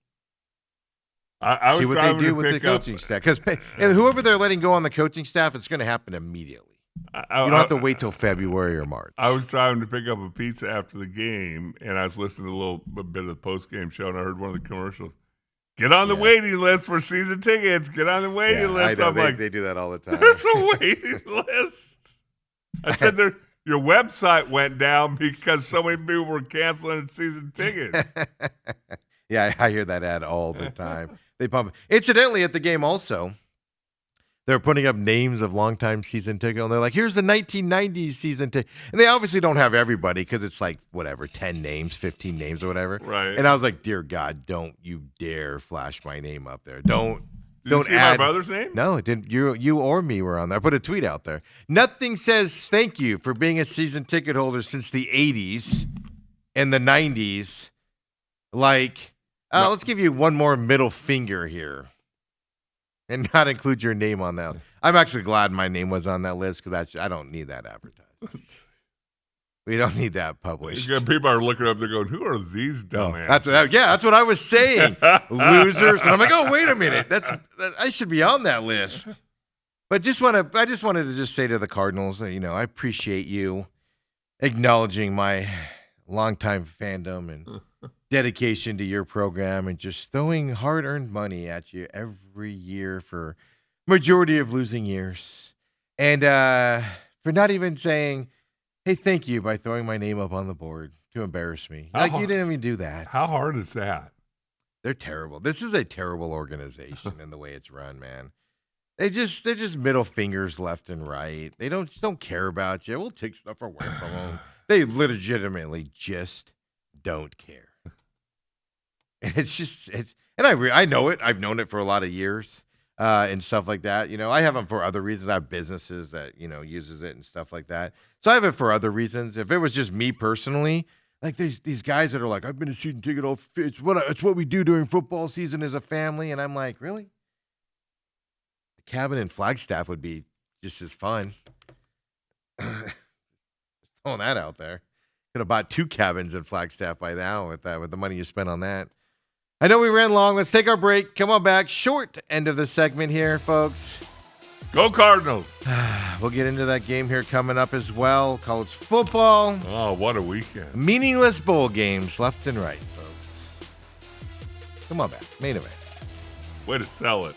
I was see what they driving do to with the pick up. coaching staff. Because whoever they're letting go on the coaching staff, it's going to happen immediately. You don't have to wait till February or March. I was driving to pick up a pizza after the game, and I was listening to a bit of the post-game show, and I heard one of the commercials. Get on the waiting list for season tickets. Get on the waiting list. I know, they do that all the time. There's a waiting list. I said, your website went down because so many people were canceling season tickets. Yeah, I hear that ad all the time. They pump. Incidentally, at the game also, they're putting up names of longtime season ticket, and they're like, here's the 1990s season ticket. And they obviously don't have everybody because it's like, 10 names, 15 names or whatever. Right. And I was like, dear God, don't you dare flash my name up there. Don't Did you see add my brother's name? No, it didn't. You or me were on there. I put a tweet out there. Nothing says thank you for being a season ticket holder since the 80s and the 90s. Like, let's give you one more middle finger here and not include your name on that. I'm actually glad my name was on that list because I don't need that advertised. We don't need that published. People are looking up, they're going, who are these dumbasses? That's what I was saying. Losers. And I'm like, oh, wait a minute. I should be on that list. But I just wanted to just say to the Cardinals, I appreciate you acknowledging my longtime fandom and dedication to your program and just throwing hard-earned money at you every year for majority of losing years. And for not even saying, hey, thank you by throwing my name up on the board to embarrass me. You didn't even do that. How hard is that? They're terrible. This is a terrible organization in the way it's run, man. They're just middle fingers left and right. They don't care about you. We'll take stuff away from them. They legitimately just don't care. I know it. I've known it for a lot of years and stuff like that. I have them for other reasons. I have businesses that, uses it and stuff like that. So I have it for other reasons. If it was just me personally, like these guys that are like, I've been a season ticket, it's what we do during football season as a family. And I'm like, really? The cabin in Flagstaff would be just as fun. Throwing that out there. Could have bought 2 cabins in Flagstaff by now with the money you spent on that. I know we ran long. Let's take our break. Come on back. Short end of the segment here, folks. Go Cardinals. We'll get into that game here coming up as well. College football. Oh, what a weekend. Meaningless bowl games left and right, folks. Come on back. Main event. Way to sell it.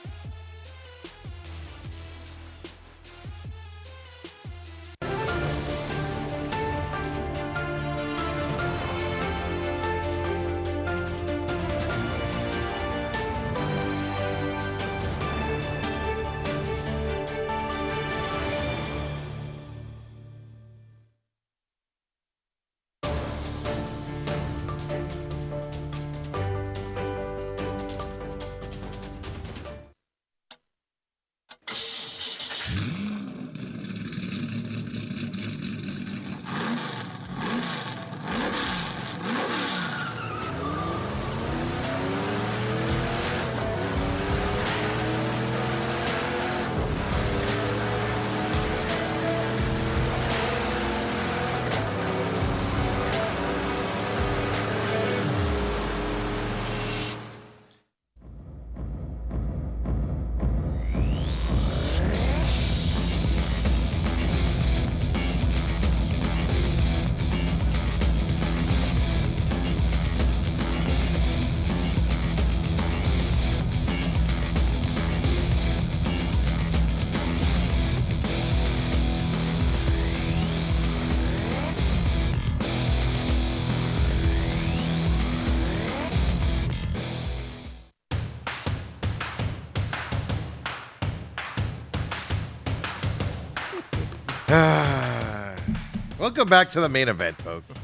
Welcome back to the main event, folks.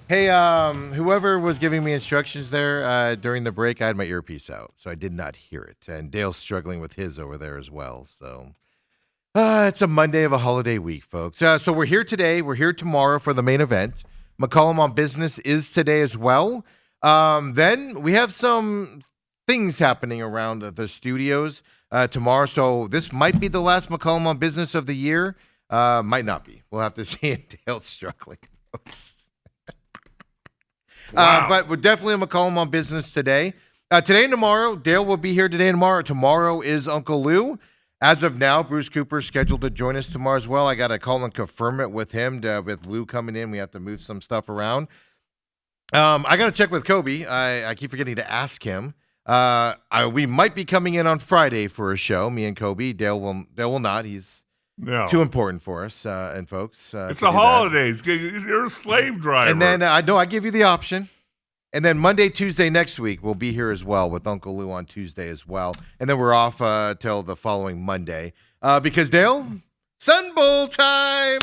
Hey, whoever was giving me instructions there during the break, I had my earpiece out, so I did not hear it. And Dale's struggling with his over there as well. So it's a Monday of a holiday week, folks. So we're here today. We're here tomorrow for the main event. McCollum on Business is today as well. Then we have some things happening around the studios tomorrow. So this might be the last McCollum on Business of the year. Might not be. We'll have to see. Dale's struggling, folks. Wow. But we're definitely a McCollum on Business today. Today and tomorrow, Dale will be here today and tomorrow. Tomorrow is Uncle Lou. As of now, Bruce Cooper is scheduled to join us tomorrow as well. I got to call and confirm it with him. With Lou coming in, we have to move some stuff around. I got to check with Kobe. I keep forgetting to ask him. We might be coming in on Friday for a show, me and Kobe. Dale will not. He's too important for us and folks. It's to the do that. holidays. You're a slave driver. And then I give you the option. And then Monday, Tuesday next week, we'll be here as well with Uncle Lou on Tuesday as well. And then we're off till the following Monday. Because, Dale, Sun Bowl time.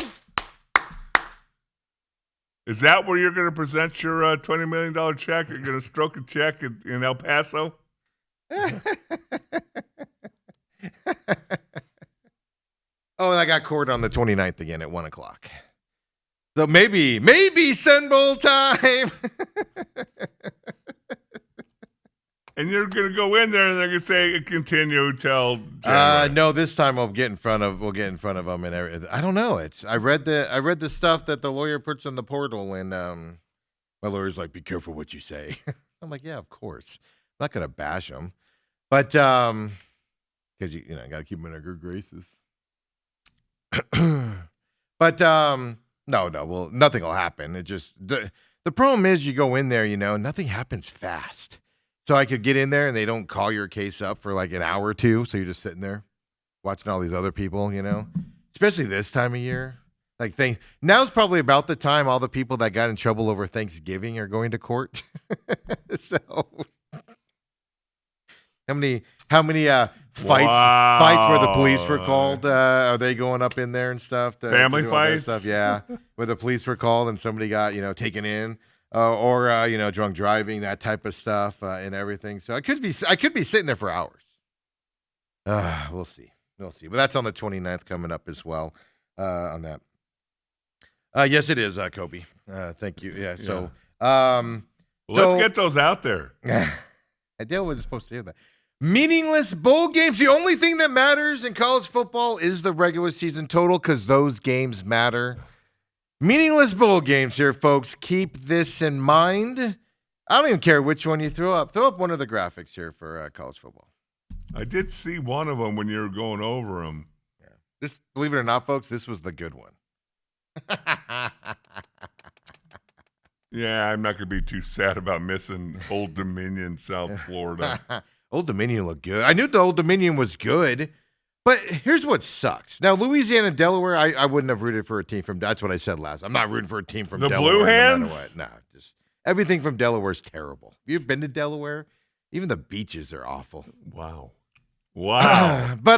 Is that where you're going to present your $20 million check? You're going to stroke a check in El Paso? Oh, and I got court on the 29th again at 1 o'clock. So maybe Sun Bowl time. And you're going to go in there and they're going to say continue till January. No, this time we'll get in front of them and everything. I don't know. I read the stuff that the lawyer puts in the portal, and my lawyer's like, "Be careful what you say." I'm like, "Yeah, of course. I'm not gonna bash them, but because you got to keep them in their good graces." But no, well, nothing will happen. It just the problem is you go in there, nothing happens fast. So I could get in there and they don't call your case up for like an hour or two. So you're just sitting there watching all these other people, especially this time of year. Like now's probably about the time all the people that got in trouble over Thanksgiving are going to court. So how many fights where the police were called? Are they going up in there and stuff? Family to do all that fights? stuff? Yeah, where the police were called and somebody got taken in. Or drunk driving, that type of stuff, and everything. So I could be sitting there for hours. We'll see. But that's on the 29th coming up as well. On that. Yes, it is, Kobe. Thank you. Yeah. So, let's get those out there. Adele wasn't supposed to hear that. Meaningless bowl games. The only thing that matters in college football is the regular season total, because those games matter. Meaningless bowl games here, folks. Keep this in mind. I don't even care which one you throw up. Throw up one of the graphics here for college football. I did see one of them when you were going over them. Yeah. This, believe it or not, folks, this was the good one. Yeah, I'm not going to be too sad about missing Old Dominion, South Florida. Old Dominion looked good. I knew the Old Dominion was good. But here's what sucks. Now, Louisiana and Delaware, I wouldn't have rooted for a team from. That's what I said last. I'm not rooting for a team from the Delaware. Blue Hands? No, just everything from Delaware is terrible. You've been to Delaware? Even the beaches are awful. Wow. But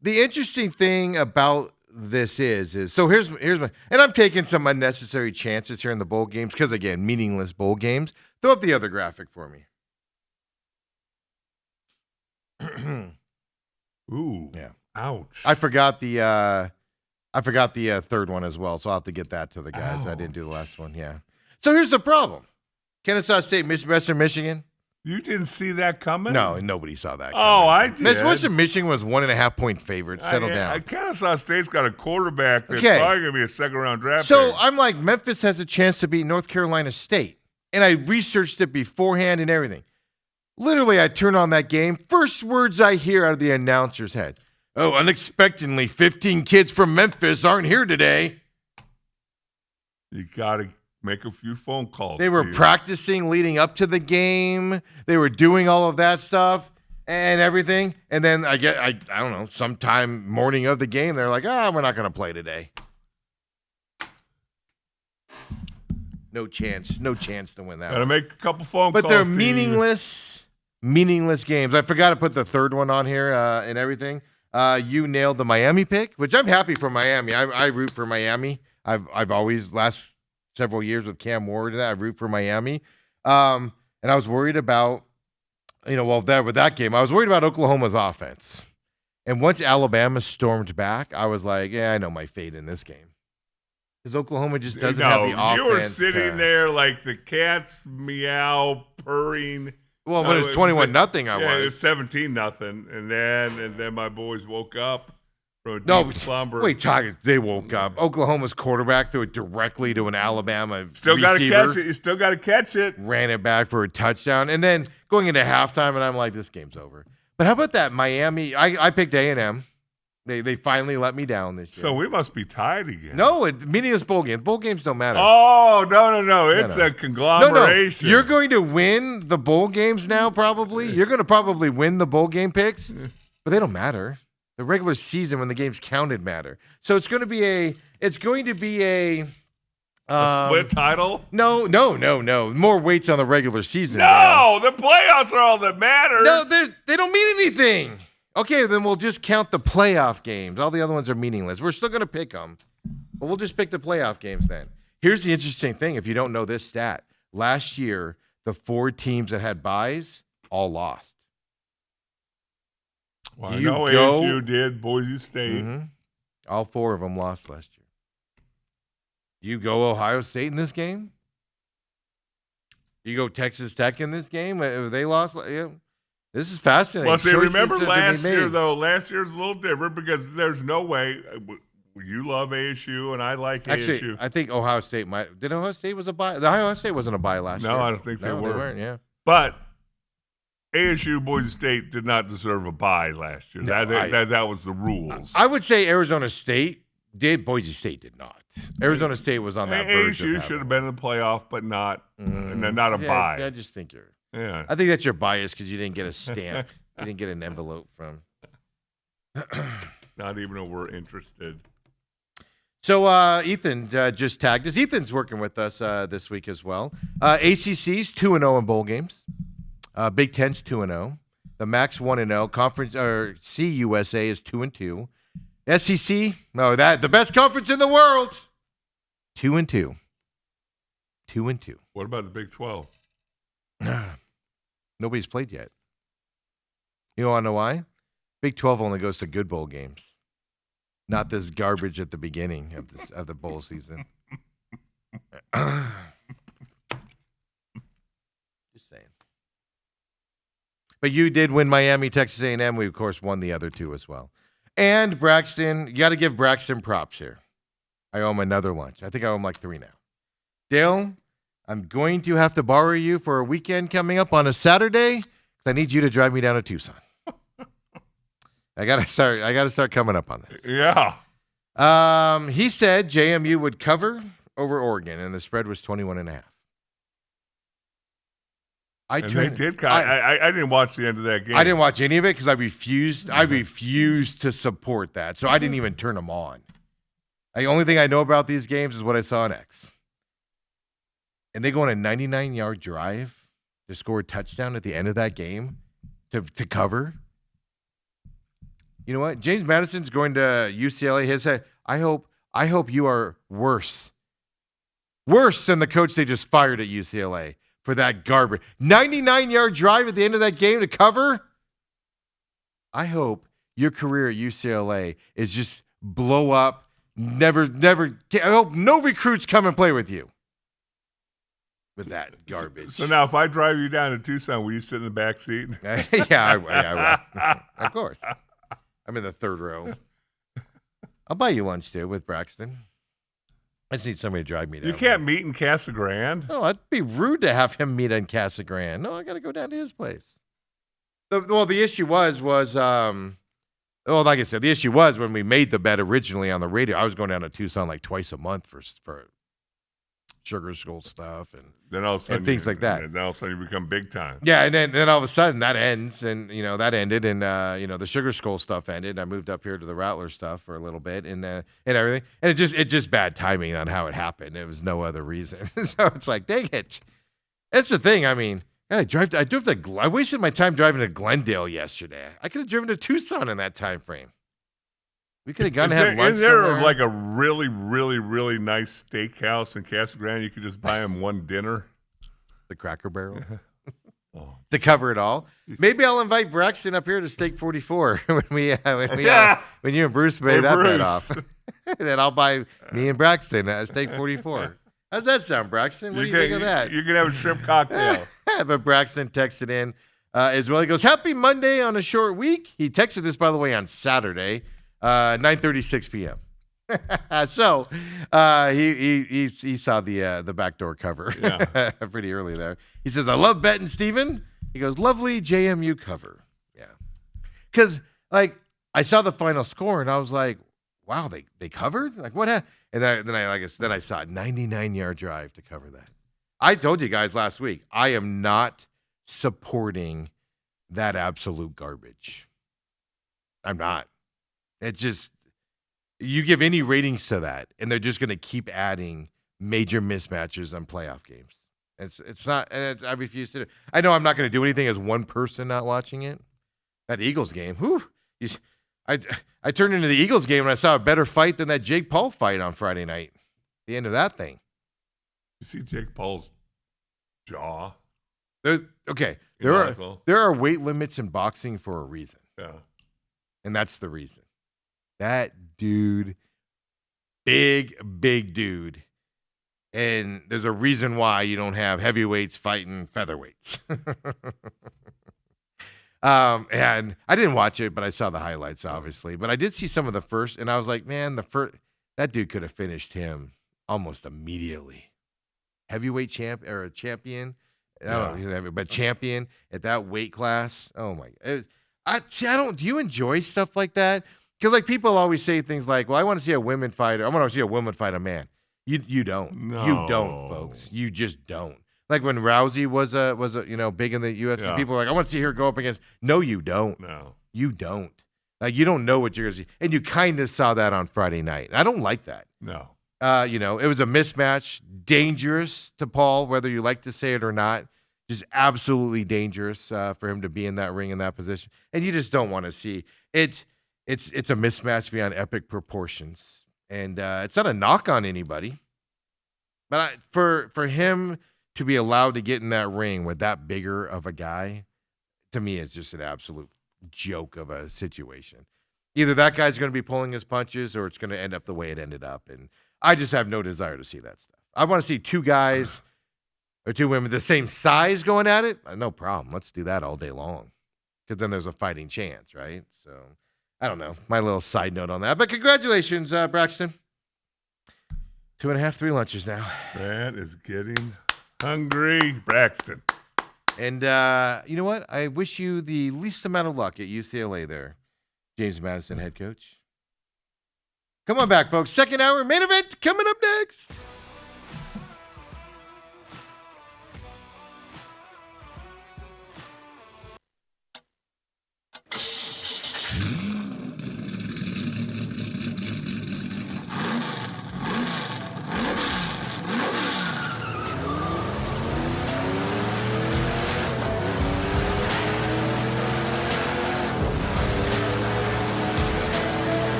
the interesting thing about this is so here's my, and I'm taking some unnecessary chances here in the bowl games because again, meaningless bowl games. Throw up the other graphic for me. Ooh. Yeah. Ouch. I forgot the third one as well, so I'll have to get that to the guys. Ouch. I didn't do the last one. Yeah. So here's the problem: Kennesaw State, Western Michigan. You didn't see that coming? No, nobody saw that coming. Oh, I did. Western Michigan was 1.5 point favorite. Settle down. Kennesaw State's got a quarterback that's probably going to be a second-round draft So pick. I'm like, Memphis has a chance to beat North Carolina State, and I researched it beforehand and everything. Literally, I turn on that game. First words I hear out of the announcer's head: "Oh, unexpectedly, 15 kids from Memphis aren't here today." You got to make a few phone calls. They were practicing leading up to the game. They were doing all of that stuff and everything. And then I don't know, sometime morning of the game, they're like, we're not going to play today. No chance to win that. Got to make a couple phone calls. But they're meaningless games. I forgot to put the third one on here and everything. You nailed the Miami pick, which I'm happy for Miami. I root for Miami. I've always several years with Cam Ward. And I root for Miami. And I was worried about, with that game, I was worried about Oklahoma's offense. And once Alabama stormed back, I was like, yeah, I know my fate in this game. Because Oklahoma just doesn't have the offense. You were sitting there like the cat's meow, purring. Well, when it was 21-0, I was. It was 17-0, and then my boys woke up from a deep slumber. Wait, they woke up. Oklahoma's quarterback threw it directly to an Alabama still got to receiver. catch it. You still got to catch it. Ran it back for a touchdown, and then going into halftime, and I'm like, this game's over. But how about that Miami? I picked A&M. They finally let me down this year. So we must be tied again. No, it's meaningless bowl games. Bowl games don't matter. Oh, no. It's a conglomeration. No. You're going to win the bowl games now, probably. You're going to probably win the bowl game picks, but they don't matter. The regular season when the games counted matter. So it's going to be a split title? No. More weights on the regular season. No, the playoffs are all that matters. No, they don't mean anything. Okay, then we'll just count the playoff games. All the other ones are meaningless. We're still going to pick them, but we'll just pick the playoff games then. Here's the interesting thing. If you don't know this stat, last year, the 4 teams that had byes all lost. Well, I know ASU did, Boise State. Mm-hmm. All 4 of them lost last year. You go Ohio State in this game? You go Texas Tech in this game? They lost? Yeah. This is fascinating. Well, see, remember last year, though? Last year's a little different because there's no way. You love ASU, and I like Actually, ASU. I think Ohio State might. Did Ohio State was a bye? The Ohio State wasn't a bye last year. No, I don't think they were. They weren't, yeah. But ASU, Boise State did not deserve a bye last year. No, that was the rules. I would say Arizona State did. Boise State did not. Arizona State was on that verge. ASU should have been in the playoff, but not a bye. I just think you're. Yeah. I think that's your bias because you didn't get a stamp. You didn't get an envelope from. Not even though we're interested. So Ethan just tagged us. Ethan's working with us this week as well. ACC's 2-0 in bowl games. Big Ten's 2-0. The MAC's 1-0. Conference or CUSA is 2-2. SEC, the best conference in the world. 2-2. 2-2. What about the Big 12? Nobody's played yet. You want to know why? Big 12 only goes to good bowl games, not this garbage at the beginning of the bowl season. Just saying. But you did win Miami, Texas A&M. We, of course, won the other 2 as well. And Braxton, you got to give Braxton props here. I owe him another lunch. I think I owe him like 3 now. Dale, I'm going to have to borrow you for a weekend coming up on a Saturday because I need you to drive me down to Tucson. I gotta start coming up on this. Yeah. He said JMU would cover over Oregon, and the spread was 21.5. They did. I didn't watch the end of that game. I didn't watch any of it because I refused. I refused to support that, so I didn't even turn them on. The only thing I know about these games is what I saw on X. And they go on a 99-yard drive to score a touchdown at the end of that game to cover. You know what? James Madison's going to UCLA. His head. I hope you are worse than the coach they just fired at UCLA for that garbage. 99-yard drive at the end of that game to cover. I hope your career at UCLA is just blow up. Never. I hope no recruits come and play with you. With that garbage. So now, if I drive you down to Tucson, will you sit in the back seat? Yeah, I will. Of course. I'm in the 3rd row. I'll buy you lunch, too, with Braxton. I just need somebody to drive me down. You can't meet in Casa Grande? No, it'd be rude to have him meet in Casa Grande. No, I got to go down to his place. The issue was like I said, the issue was when we made the bet originally on the radio, I was going down to Tucson like twice a month for sugar school stuff and then all of a sudden things like that. And then all of a sudden you become big time. Yeah, and then all of a sudden that ends, and that ended, and the sugar skull stuff ended. I moved up here to the Rattler stuff for a little bit, and everything, and it just bad timing on how it happened. It was no other reason. So it's like, dang it. That's the thing. I mean, I wasted my time driving to Glendale yesterday. I could have driven to Tucson in that time frame. We could have gone and had lunch Is there somewhere. like a really, really, really nice steakhouse in Casa Grande? You could just buy him one dinner. The Cracker Barrel. Oh. To cover it all. Maybe I'll invite Braxton up here to Steak 44 when you and Bruce made Hey, that bet Bruce. off. Then I'll buy me and Braxton at Steak 44. How's that sound, Braxton? What do you think of that? You can have a shrimp cocktail. But Braxton texted in as well. He goes, "Happy Monday on a short week." He texted this, by the way, on Saturday, 9:36 p.m. So he saw the backdoor cover pretty early there. He says, "I love betting, Steven." He goes, "Lovely JMU cover." Yeah, because like I saw the final score and I was like, "Wow, they covered? Like what happened?" And then I saw a 99-yard drive to cover that. I told you guys last week, I am not supporting that absolute garbage. I'm not. It's just, you give any ratings to that, and they're just going to keep adding major mismatches on playoff games. It's not, and I refuse to do. I know I'm not going to do anything as one person not watching it. That Eagles game, whew, I turned into the Eagles game and I saw a better fight than that Jake Paul fight on Friday night. The end of that thing. You see Jake Paul's jaw? There might as well. are weight limits in boxing for a reason. Yeah. And that's the reason. That dude, big dude. And there's a reason why you don't have heavyweights fighting featherweights. And I didn't watch it, but I saw the highlights, obviously. But I did see some of the first, and I was like, man, that dude could have finished him almost immediately. Heavyweight champion. I don't know, but champion at that weight class. Oh my! Do you enjoy stuff like that? Because like people always say things like, "Well, I want to see a women fighter. I want to see a woman fight a man." You don't. No. You don't, folks. You just don't. Like when Rousey was big in the UFC, people were like, "I want to see her go up against." No, you don't. No, you don't. Like you don't know what you're gonna see, and you kind of saw that on Friday night. I don't like that. No. It was a mismatch, dangerous to Paul, whether you like to say it or not. Just absolutely dangerous for him to be in that ring in that position, and you just don't want to see it. It's a mismatch beyond epic proportions, and it's not a knock on anybody, but for him to be allowed to get in that ring with that bigger of a guy, to me, it's just an absolute joke of a situation. Either that guy's going to be pulling his punches, or it's going to end up the way it ended up, and I just have no desire to see that stuff. I want to see two guys or two women the same size going at it. No problem. Let's do that all day long, because then there's a fighting chance, right? So I don't know. My little side note on that. But congratulations, Braxton. 2.5, 3 lunches now. That is getting hungry, Braxton. And you know what? I wish you the least amount of luck at UCLA there, James Madison head coach. Come on back, folks. Second hour main event coming up next.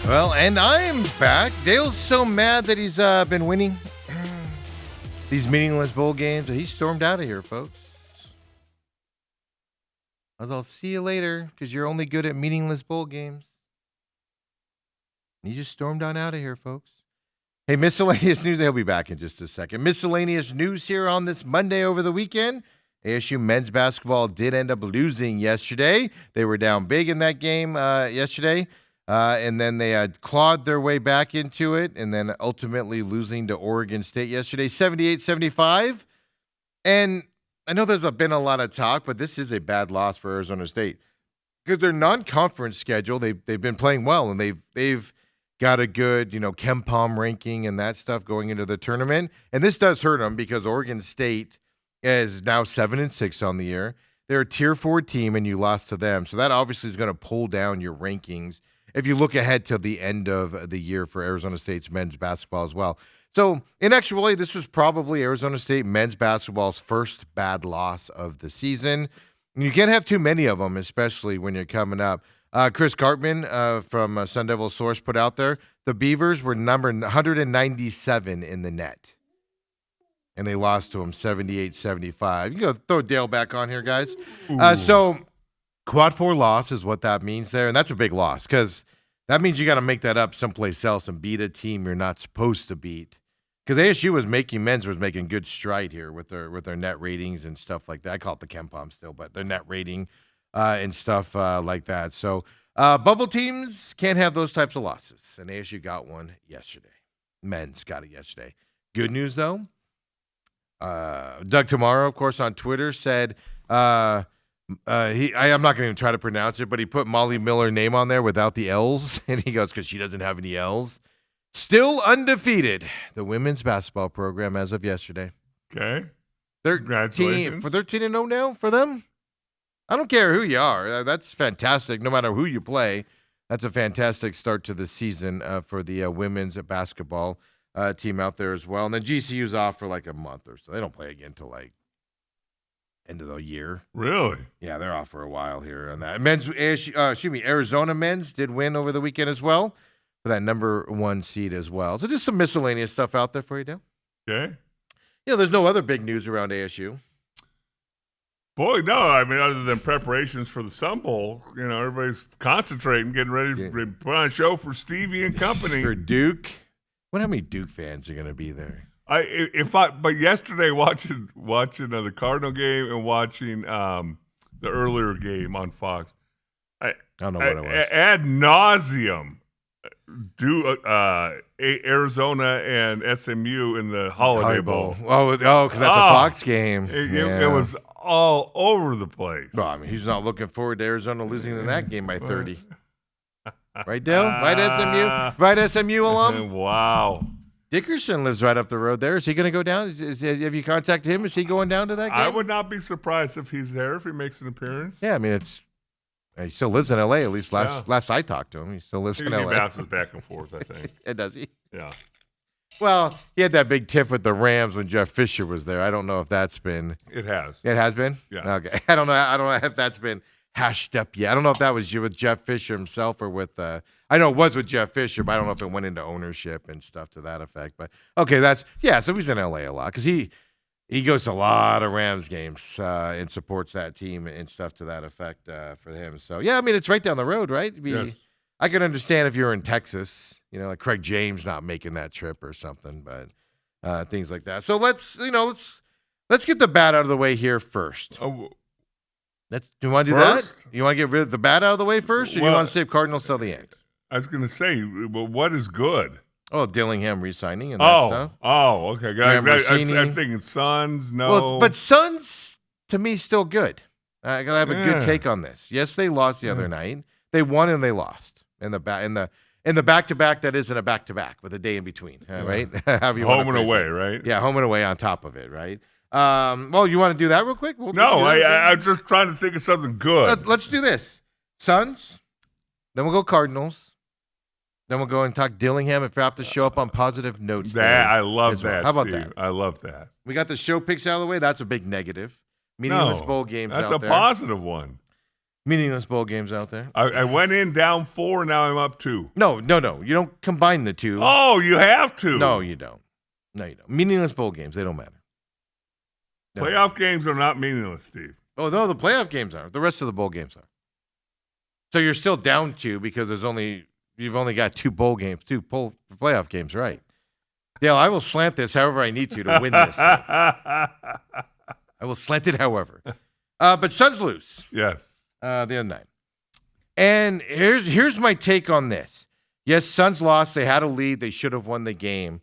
Well, and I'm back. Dale's so mad that he's been winning these meaningless bowl games. He stormed out of here, folks. I'll see you later because you're only good at meaningless bowl games. He just stormed on out of here, folks. Hey, miscellaneous news. They'll be back in just a second. Miscellaneous news here on this Monday over the weekend. ASU men's basketball did end up losing yesterday. They were down big in that game yesterday, and then they clawed their way back into it, and then ultimately losing to Oregon State yesterday, 78-75. And I know there's been a lot of talk, but this is a bad loss for Arizona State because their non-conference schedule, they've been playing well, and they've got a good, KenPom ranking and that stuff going into the tournament. And this does hurt them because Oregon State is now 7-6 on the year. They're a Tier 4 team, and you lost to them. So that obviously is going to pull down your rankings if you look ahead to the end of the year for Arizona State's men's basketball as well. So, in actuality, this was probably Arizona State men's basketball's first bad loss of the season. And you can't have too many of them, especially when you're coming up. Chris Cartman from Sun Devil Source put out there, the Beavers were number 197 in the net. And they lost to them 78-75. You can throw Dale back on here, guys. So, quad 4 loss is what that means there. And that's a big loss because that means you got to make that up someplace else and beat a team you're not supposed to beat. Because ASU was making good stride here with their net ratings and stuff like that. I call it the KenPom still, but their net rating and stuff like that. So bubble teams can't have those types of losses, and ASU got one yesterday. Men's got it yesterday. Good news though. Doug Tomorrow, of course, on Twitter said I'm not going to try to pronounce it, but he put Molly Miller name on there without the L's, and he goes because she doesn't have any L's. Still undefeated, the women's basketball program as of yesterday. Okay. Congratulations. 13-0 now for them. I don't care who you are. That's fantastic. No matter who you play, that's a fantastic start to the season for the women's basketball team out there as well. And then GCU's off for like a month or so. They don't play again until like end of the year. Really? Yeah, they're off for a while here on that. Arizona men's did win over the weekend as well for that number 1 seed as well. So just some miscellaneous stuff out there for you, Dale. Okay. There's no other big news around ASU. Boy, no. I mean, other than preparations for the Sun Bowl, everybody's concentrating, getting ready to put on a show for Stevie and company. For Duke. How many Duke fans are going to be there? But yesterday watching the Cardinal game and watching the earlier game on Fox, I don't know what it was. Ad nauseum, Arizona and SMU in the Holiday Bowl. Oh, because that's the Fox game. It was all over the place. Well, I mean, he's not looking forward to Arizona losing in that game by 30. Right, Dale? Right, SMU? Right, SMU alum? Wow. Dickerson lives right up the road there. Is he going to go down? Have you contacted him? Is he going down to that game? I would not be surprised if he's there, if he makes an appearance. Yeah, I mean, he still lives in L.A., at least last I talked to him. He still lives in L.A. He bounces back and forth, I think. Does he? Yeah. Well, he had that big tiff with the Rams when Jeff Fisher was there. I don't know if that's been. It has. It has been? Yeah. Okay. I don't know if that's been hashed up yet. I don't know if that was you with Jeff Fisher himself or with I know it was with Jeff Fisher, but I don't know if it went into ownership and stuff to that effect. But okay, so he's in LA a lot because he goes to a lot of Rams games and supports that team and stuff to that effect for him. So yeah, I mean it's right down the road, right? Yes. I can understand if you're in Texas, like Craig James not making that trip or something, but things like that. So let's get the bad out of the way here first. Oh. Do you want to do that? You want to get rid of the bad out of the way first, or you want to save Cardinals till the end? I was going to say, well, what is good? Oh, Dillingham re-signing and that stuff. Oh, okay, guys. I'm thinking Suns. No, well, but Suns to me still good. I gotta have a good take on this. Yes, they lost the other night. They won and they lost in the back-to-back that isn't a back-to-back with a day in between. Right? Home and away, right? Yeah, home and away on top of it, right? Well, you want to do that real quick? I'm just trying to think of something good. Let's do this. Suns, then we'll go Cardinals, then we'll go and talk Dillingham if we have to show up on positive notes. I love that. How about Steve? that? I love that. We got the show picks out of the way. That's a big negative. Meaningless bowl games out there. That's a positive one. Meaningless bowl games out there. I went in down 4, now I'm up 2. No. You don't combine the two. Oh, you have to. No, you don't. Meaningless bowl games, they don't matter. No. Playoff games are not meaningless, Steve. Oh, no, the playoff games are. The rest of the bowl games are. So you're still down 2 because you've only got 2 bowl games, 2 playoff games, right? Dale, I will slant this however I need to win this thing. I will slant it however. But Suns lose. Yes. The other night. And here's my take on this. Yes, Suns lost. They had a lead. They should have won the game.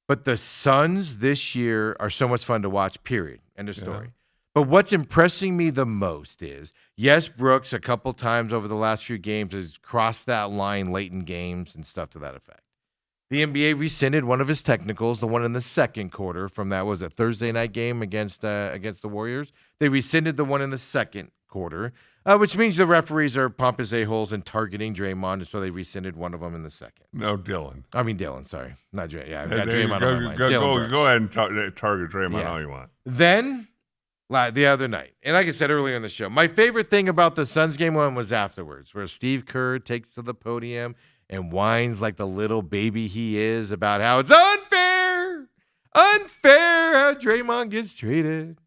But the Suns this year are so much fun to watch, period. End of story. Yeah. But what's impressing me the most is, yes, Brooks a couple times over the last few games has crossed that line late in games and stuff to that effect. The NBA rescinded one of his technicals, the one in the second quarter from that was a Thursday night game against the Warriors. They rescinded the one in the second quarter, which means the referees are pompous a-holes and targeting Draymond, so they rescinded one of them in the second. No, Dylan. I mean Dylan, sorry. Not Draymond. Yeah, I've got Draymond on my mind. Go ahead and target Draymond all you want. Then, the other night, and like I said earlier in the show, my favorite thing about the Suns game one was afterwards, where Steve Kerr takes to the podium and whines like the little baby he is about how it's unfair how Draymond gets treated.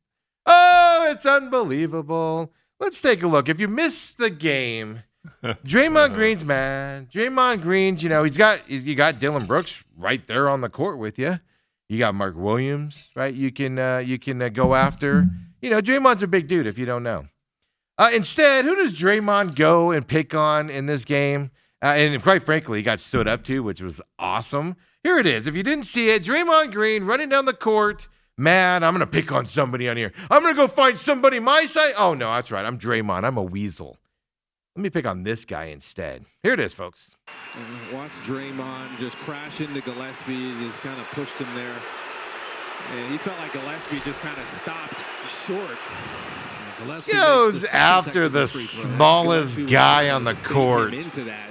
Oh, it's unbelievable. Let's take a look. If you missed the game, Draymond Green's mad. Draymond Green's, you got Dylan Brooks right there on the court with you. You got Mark Williams, right? You can go after. Draymond's a big dude if you don't know. Instead, who does Draymond go and pick on in this game? And quite frankly, he got stood up to, which was awesome. Here it is. If you didn't see it, Draymond Green running down the court, mad. I'm going to pick on somebody on here. I'm going to go find somebody my side. Oh, no, that's right. I'm Draymond. I'm a weasel. Let me pick on this guy instead. Here it is, folks. Watch Draymond just crash into Gillespie, just kind of pushed him there. And he felt like Gillespie just kind of stopped short. Goes after the smallest guy on the court.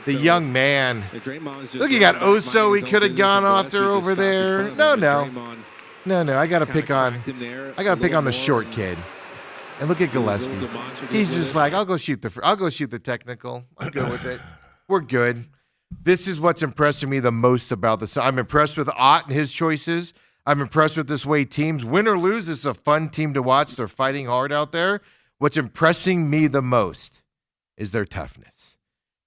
The young man. Look, you got Oso. He could have gone after over there. No. I got to pick on the short kid. And look at Gillespie. He's just like, I'll go shoot the technical. I'm good with it. We're good. This is what's impressing me the most about this. I'm impressed with Ott and his choices. I'm impressed with this way teams, win or lose, this is a fun team to watch. They're fighting hard out there. What's impressing me the most is their toughness.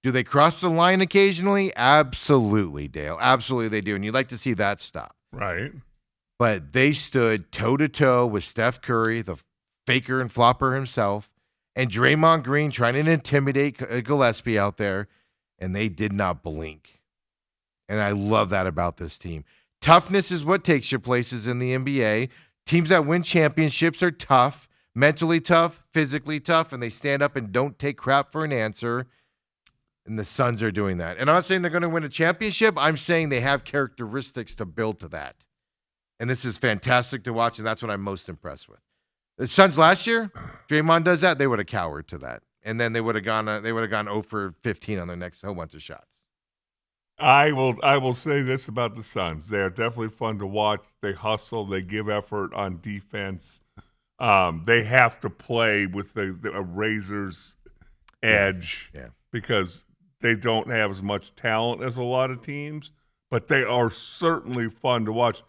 Do they cross the line occasionally? Absolutely, Dale. Absolutely they do. And you'd like to see that stop. Right. But they stood toe-to-toe with Steph Curry, the faker and flopper himself, and Draymond Green trying to intimidate Gillespie out there, and they did not blink. And I love that about this team. Toughness is what takes you places in the NBA. Teams that win championships are tough, mentally tough, physically tough, and they stand up and don't take crap for an answer. And the Suns are doing that. And I'm not saying they're going to win a championship. I'm saying they have characteristics to build to that. And this is fantastic to watch, and that's what I'm most impressed with. The Suns last year, Draymond does that, they would have cowered to that. And then they would have gone 0 for 15 on their next whole bunch of shots. I will say this about the Suns. They are definitely fun to watch. They hustle. They give effort on defense. They have to play with a razor's edge because they don't have as much talent as a lot of teams, but they are certainly fun to watch.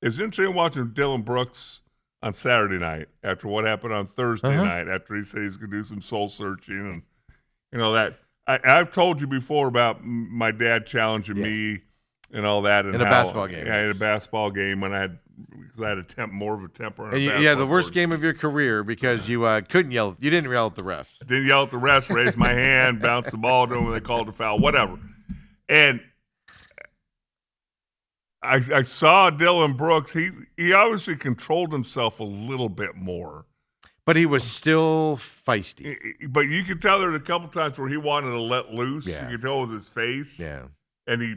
It's interesting watching Dylan Brooks on Saturday night after what happened on Thursday night after he said he's going to do some soul searching and that. I've told you before about my dad challenging me and all that. And in a basketball game. Yeah, in a basketball game because I had more of a temper. The worst game of your career because you couldn't yell. You didn't yell at the refs. I didn't yell at the refs, raise my hand, bounce the ball to them when they called the foul, whatever. And I saw Dylan Brooks. He obviously controlled himself a little bit more. But he was still feisty. But you could tell there were a couple times where he wanted to let loose. Yeah. You could tell with his face. Yeah. And he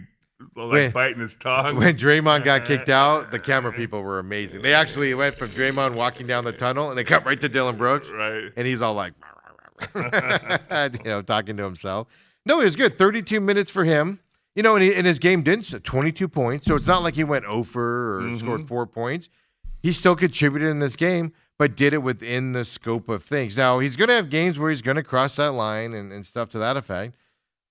biting his tongue. When Draymond got kicked out, the camera people were amazing. They actually went from Draymond walking down the tunnel, and they cut right to Dylan Brooks. Right. And he's all like, talking to himself. No, it was good. 32 minutes for him. And his game didn't 22 points. So it's not like he went 0 for or scored 4 points. He still contributed in this game, but did it within the scope of things. Now, he's going to have games where he's going to cross that line and stuff to that effect.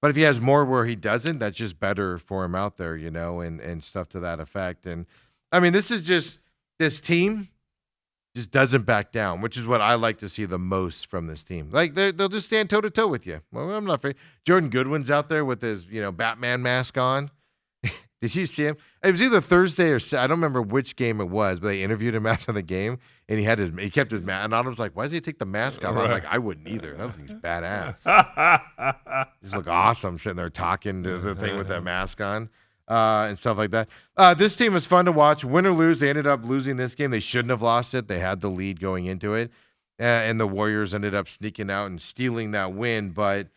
But if he has more where he doesn't, that's just better for him out there, and stuff to that effect. And, I mean, this is just this team just doesn't back down, which is what I like to see the most from this team. Like they'll just stand toe to toe with you. Well, I'm not afraid. Jordan Goodwin's out there with his Batman mask on. Did you see him? It was either Thursday or I don't remember which game it was, but they interviewed him after the game, and he kept his mask. And I was like, "Why does he take the mask off?" I'm like, "I wouldn't either. That thing's badass. Just look awesome sitting there talking to the thing with that mask on." And stuff like that. This team was fun to watch. Win or lose, they ended up losing this game. They shouldn't have lost it. They had the lead going into it, and the Warriors ended up sneaking out and stealing that win. But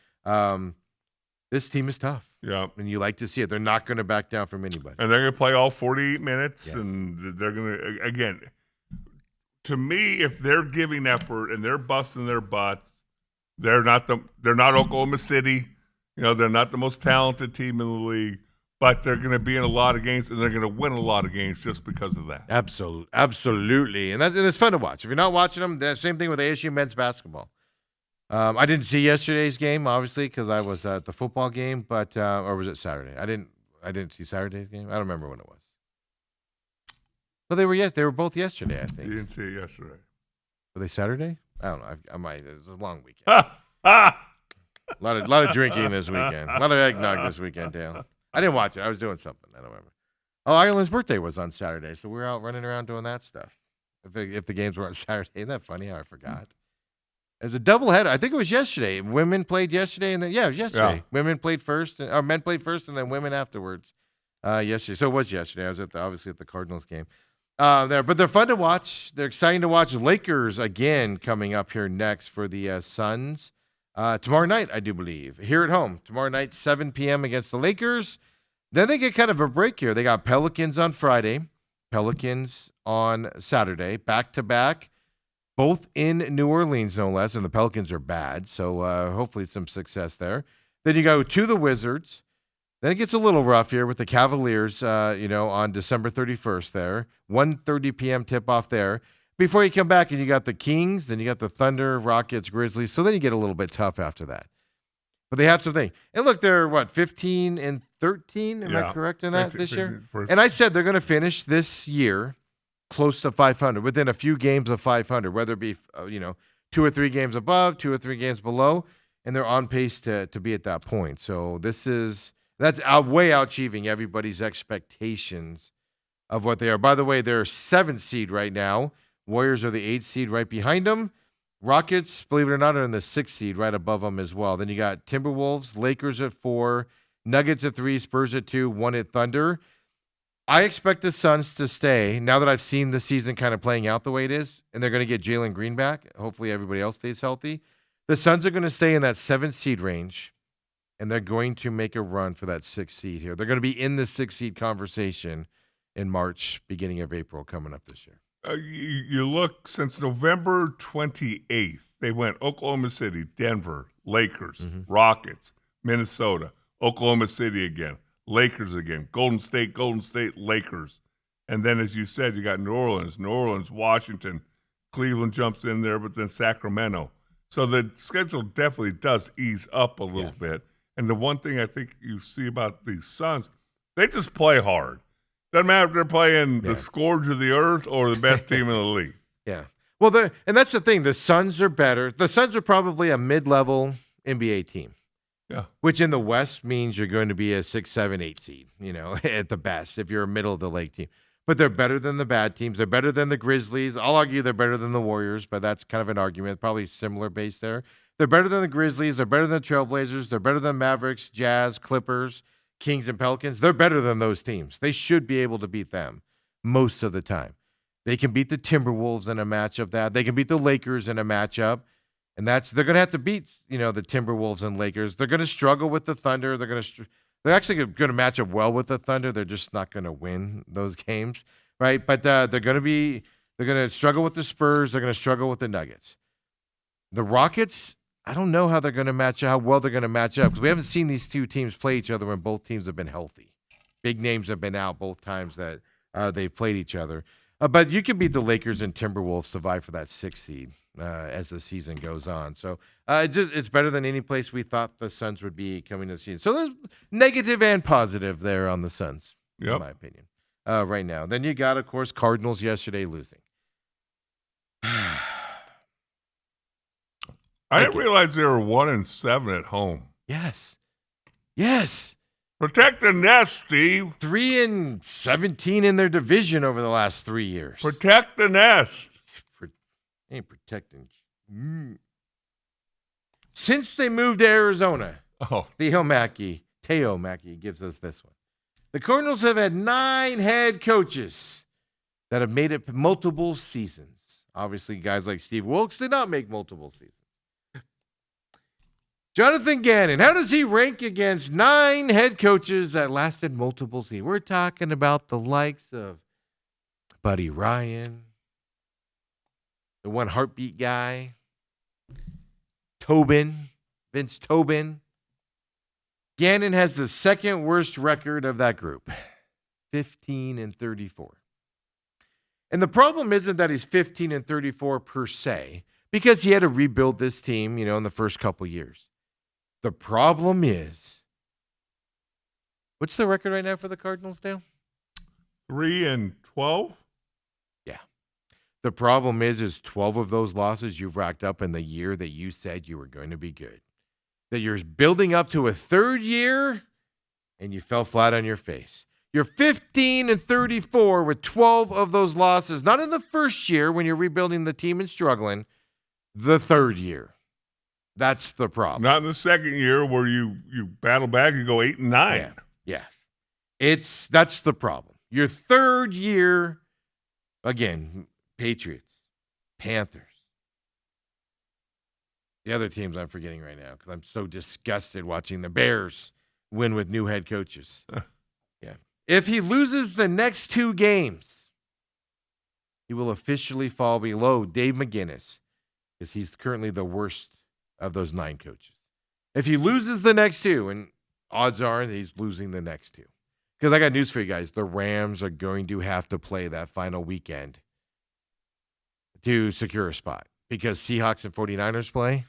this team is tough. Yeah, and you like to see it. They're not going to back down from anybody. And they're going to play all 48 minutes, Yes. and they're going to, again, to me, if they're giving effort and they're busting their butts, they're not Oklahoma City. They're not the most talented team in the league, but they're going to be in a lot of games, and they're going to win a lot of games just because of that. Absolutely. And it's fun to watch. If you're not watching them, the same thing with ASU men's basketball. I didn't see yesterday's game, obviously, because I was at the football game, but or was it Saturday? I didn't see Saturday's game. I don't remember when it was. Well, they were both yesterday, I think. You didn't see it yesterday. Were they Saturday? I don't know. I might. It was a long weekend. A lot of drinking this weekend. A lot of eggnog this weekend, Dale. I didn't watch it. I was doing something. I don't remember. Oh, Ireland's birthday was on Saturday, so we were out running around doing that stuff. If the games were on Saturday, isn't that funny how I forgot? It was a doubleheader. I think it was yesterday. Women played yesterday, and then it was yesterday. Yeah. Women played first, or men played first, and then women afterwards. Yesterday, so it was yesterday. I was obviously at the Cardinals game. But they're fun to watch. They're exciting to watch. Lakers again coming up here next for the Suns tomorrow night, I do believe, here at home. Tomorrow night, 7 p.m. against the Lakers. Then they get kind of a break here. They got Pelicans on Friday, Pelicans on Saturday, back to back. Both in New Orleans, no less, and the Pelicans are bad, so hopefully some success there. Then you go to the Wizards. Then it gets a little rough here with the Cavaliers, on December 31st there. 1:30 p.m. tip-off there. Before you come back and you got the Kings, then you got the Thunder, Rockets, Grizzlies, so then you get a little bit tough after that. But they have something. And look, they're, 15 and 13? Am I correct in that this year? And I said they're going to finish this year close to 500, within a few games of 500, whether it be, 2 or 3 games above, 2 or 3 games below, and they're on pace to be at that point. So that's way achieving everybody's expectations of what they are. By the way, they're 7th seed right now. Warriors are the 8th seed right behind them. Rockets, believe it or not, are in the 6th seed right above them as well. Then you got Timberwolves, Lakers at 4, Nuggets at 3, Spurs at 2, 1 at Thunder. I expect the Suns to stay, now that I've seen the season kind of playing out the way it is, and they're going to get Jalen Green back. Hopefully everybody else stays healthy. The Suns are going to stay in that 7th seed range, and they're going to make a run for that 6th seed here. They're going to be in the 6th seed conversation in March, beginning of April, coming up this year. You look, since November 28th, they went Oklahoma City, Denver, Lakers, Rockets, Minnesota, Oklahoma City again, Lakers again, Golden State, Lakers. And then, as you said, you got New Orleans, Washington, Cleveland jumps in there, but then Sacramento. So the schedule definitely does ease up a little bit. And the one thing I think you see about these Suns, they just play hard. Doesn't matter if they're playing the scourge of the earth or the best team in the league. Yeah. Well, and that's the thing. The Suns are better. The Suns are probably a mid-level NBA team. Yeah. Which in the West means you're going to be a 6, 7, 8 seed, at the best, if you're a middle of the lake team. But they're better than the bad teams. They're better than the Grizzlies. I'll argue they're better than the Warriors, but that's kind of an argument. Probably similar base there. They're better than the Grizzlies. They're better than the Trailblazers. They're better than Mavericks, Jazz, Clippers, Kings, and Pelicans. They're better than those teams. They should be able to beat them most of the time. They can beat the Timberwolves in a matchup. They can beat the Lakers in a matchup. And they're going to have to beat, the Timberwolves and Lakers. They're going to struggle with the Thunder. They're actually going to match up well with the Thunder. They're just not going to win those games, right? But they're going to struggle with the Spurs. They're going to struggle with the Nuggets. The Rockets, I don't know how well they're going to match up, because we haven't seen these two teams play each other when both teams have been healthy. Big names have been out both times that they've played each other. But you can beat the Lakers and Timberwolves to vie for that 6th seed as the season goes on. So it's better than any place we thought the Suns would be coming to the season. So there's negative and positive there on the Suns, in my opinion, right now. Then you got, of course, Cardinals yesterday losing. I didn't realize they were 1-7 at home. Yes. Protect the nest, Steve. 3-17 in their division over the last 3 years. Protect the nest. Ain't protecting. Since they moved to Arizona, Teo Mackey gives us this one. The Cardinals have had 9 head coaches that have made it multiple seasons. Obviously, guys like Steve Wilkes did not make multiple seasons. Jonathan Gannon, how does he rank against 9 head coaches that lasted multiple seasons? We're talking about the likes of Buddy Ryan, the one heartbeat guy, Vince Tobin. Gannon has the second worst record of that group, 15-34. And the problem isn't that he's 15-34 per se, because he had to rebuild this team, in the first couple years. The problem is, what's the record right now for the Cardinals, Dale? 3-12. Yeah. The problem is 12 of those losses you've racked up in the year that you said you were going to be good. That you're building up to a third year, and you fell flat on your face. You're 15-34 with 12 of those losses, not in the first year when you're rebuilding the team and struggling, the third year. That's the problem. Not in the second year where you battle back and go 8-9. Yeah. That's the problem. Your third year, again, Patriots, Panthers. The other teams I'm forgetting right now because I'm so disgusted watching the Bears win with new head coaches. Yeah. If he loses the next 2 games, he will officially fall below Dave McGinnis because he's currently the worst of those 9 coaches. If he loses the next 2, and odds are that he's losing the next 2. Because I got news for you guys. The Rams are going to have to play that final weekend to secure a spot. Because Seahawks and 49ers play.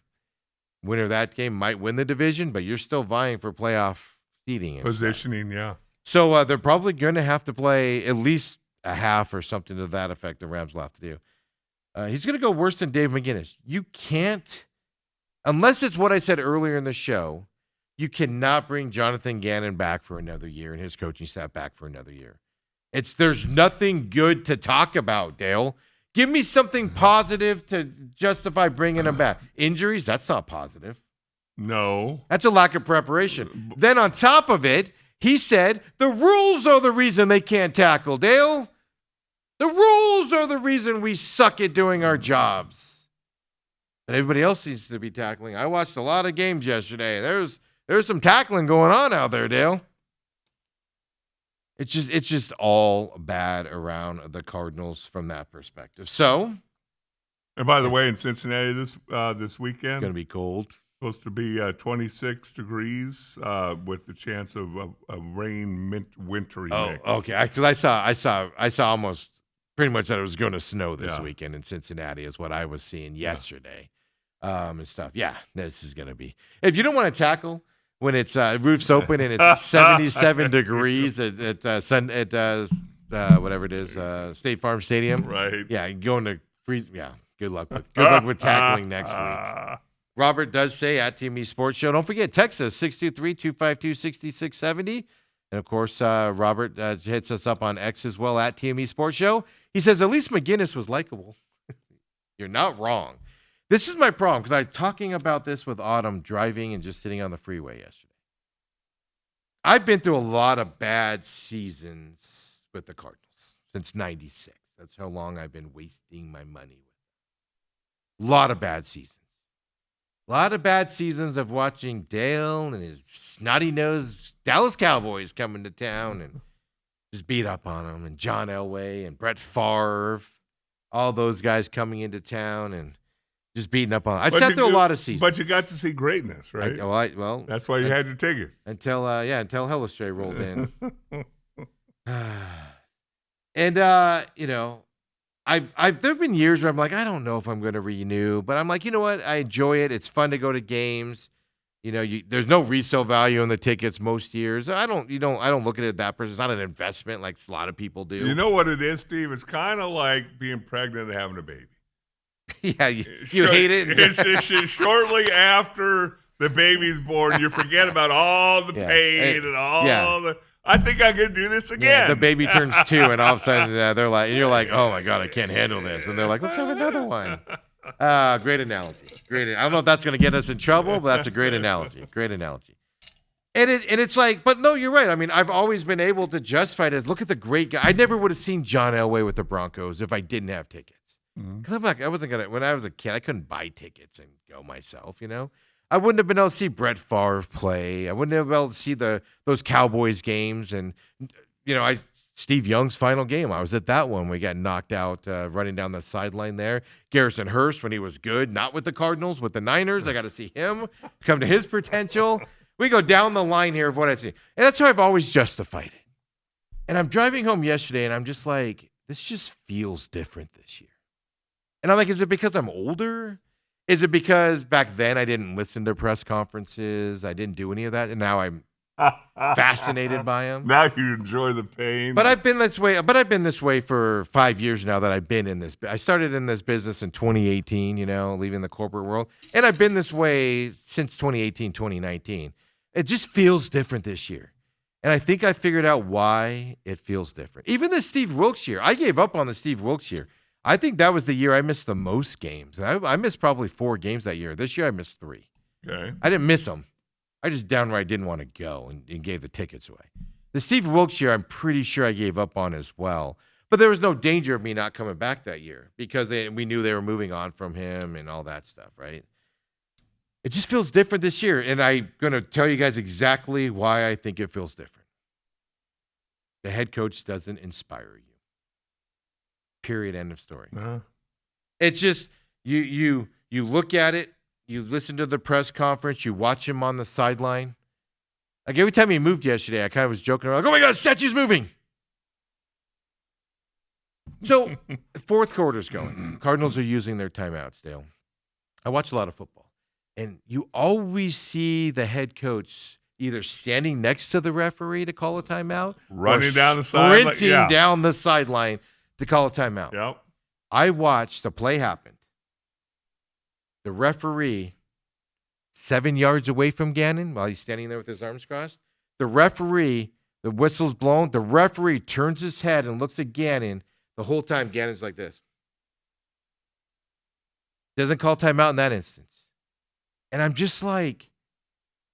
Winner of that game might win the division, but you're still vying for playoff seeding. And positioning, stuff. yeah. So they're probably going to have to play at least a half or something to that effect the Rams will have to do. He's going to go worse than Dave McGinnis. You can't, unless it's what I said earlier in the show, you cannot bring Jonathan Gannon back for another year and his coaching staff back for another year. There's nothing good to talk about, Dale. Give me something positive to justify bringing him back. Injuries, that's not positive. No. That's a lack of preparation. Then on top of it, he said the rules are the reason they can't tackle, Dale. The rules are the reason we suck at doing our jobs. And everybody else seems to be tackling. I watched a lot of games yesterday. There's some tackling going on out there, Dale. It's just all bad around the Cardinals from that perspective. So, and by the way, in Cincinnati this weekend, it's going to be cold. Supposed to be 26 degrees with the chance of a rain wintry mix. Oh, okay. Because I saw almost pretty much that it was going to snow this weekend in Cincinnati is what I was seeing yesterday, and stuff. Yeah, this is going to be. If you don't want to tackle when it's roof's open and it's 77 degrees at whatever it is, State Farm Stadium. Right. Yeah, going to freeze. Yeah. Good luck with tackling next week. Robert does say at TME Sports Show. Don't forget, text us 623-252-6670. And, of course, Robert hits us up on X as well at TME Sports Show. He says, at least McGinnis was likable. You're not wrong. This is my problem because I was talking about this with Autumn driving and just sitting on the freeway yesterday. I've been through a lot of bad seasons with the Cardinals since 96. That's how long I've been wasting my money with them. A lot of bad seasons. A lot of bad seasons of watching Dale and his snotty-nosed Dallas Cowboys coming to town and just beat up on them, and John Elway and Brett Favre, all those guys coming into town and just beating up on them. I sat through a lot of seasons. But you got to see greatness, right? Well, that's why you had your ticket. Until Hellestray rolled in. And, there've been years where I'm like, I don't know if I'm going to renew, but I'm like, you know what? I enjoy it. It's fun to go to games. There's no resale value on the tickets most years. I don't look at it that person. It's not an investment like a lot of people do. You know what it is, Steve? It's kind of like being pregnant and having a baby. Yeah, you hate it. It's shortly after the baby's born, you forget about all the pain and all the. I think I can do this again. Yeah, the baby turns 2, and all of a sudden they're like, and you're like, oh my God, I can't handle this, and they're like, let's have another one. Great analogy. Great. I don't know if that's going to get us in trouble, but that's a great analogy. Great analogy. And it's like, but no, you're right. I mean, I've always been able to justify it as, look at the great guy. I never would have seen John Elway with the Broncos if I didn't have tickets. Because I'm like, I wasn't going to, when I was a kid, I couldn't buy tickets and go myself, you know? I wouldn't have been able to see Brett Favre play. I wouldn't have been able to see those Cowboys games. And, you know, Steve Young's final game, I was at that one. We got knocked out running down the sideline there. Garrison Hurst, when he was good, not with the Cardinals, with the Niners. I got to see him come to his potential. We go down the line here of what I see. And that's how I've always justified it. And I'm driving home yesterday, and I'm just like, this just feels different this year. And I'm like, is it because I'm older? Is it because back then I didn't listen to press conferences? I didn't do any of that, and now I'm fascinated by them. Now you enjoy the pain. But I've been this way. But I've been this way for 5 years now that I've been in this. I started in this business in 2018, you know, leaving the corporate world. And I've been this way since 2018, 2019. It just feels different this year. And I think I figured out why it feels different. Even the Steve Wilks year. I gave up on the Steve Wilks year. I think that was the year I missed the most games. I missed probably 4 games that year. This year I missed 3. Okay. I didn't miss them. I just downright didn't want to go and gave the tickets away. The Steve Wilks year, I'm pretty sure I gave up on as well. But there was no danger of me not coming back that year because we knew they were moving on from him and all that stuff, right? It just feels different this year. And I'm going to tell you guys exactly why I think it feels different. The head coach doesn't inspire you. Period. End of story. It's just you look at it, you listen to the press conference, you watch him on the sideline. Like every time he moved yesterday, I kind of was joking around, like, oh my God, statue's moving. So fourth quarter's going. Cardinals are using their timeouts, Dale. I watch a lot of football, and you always see the head coach either standing next to the referee to call a timeout, running down the sideline, sprinting down the sideline to call a timeout. Yep. I watched the play happen. The referee, 7 yards away from Gannon while he's standing there with his arms crossed. The referee, the whistle's blown. The referee turns his head and looks at Gannon. The whole time, Gannon's like this. Doesn't call timeout in that instance. And I'm just like,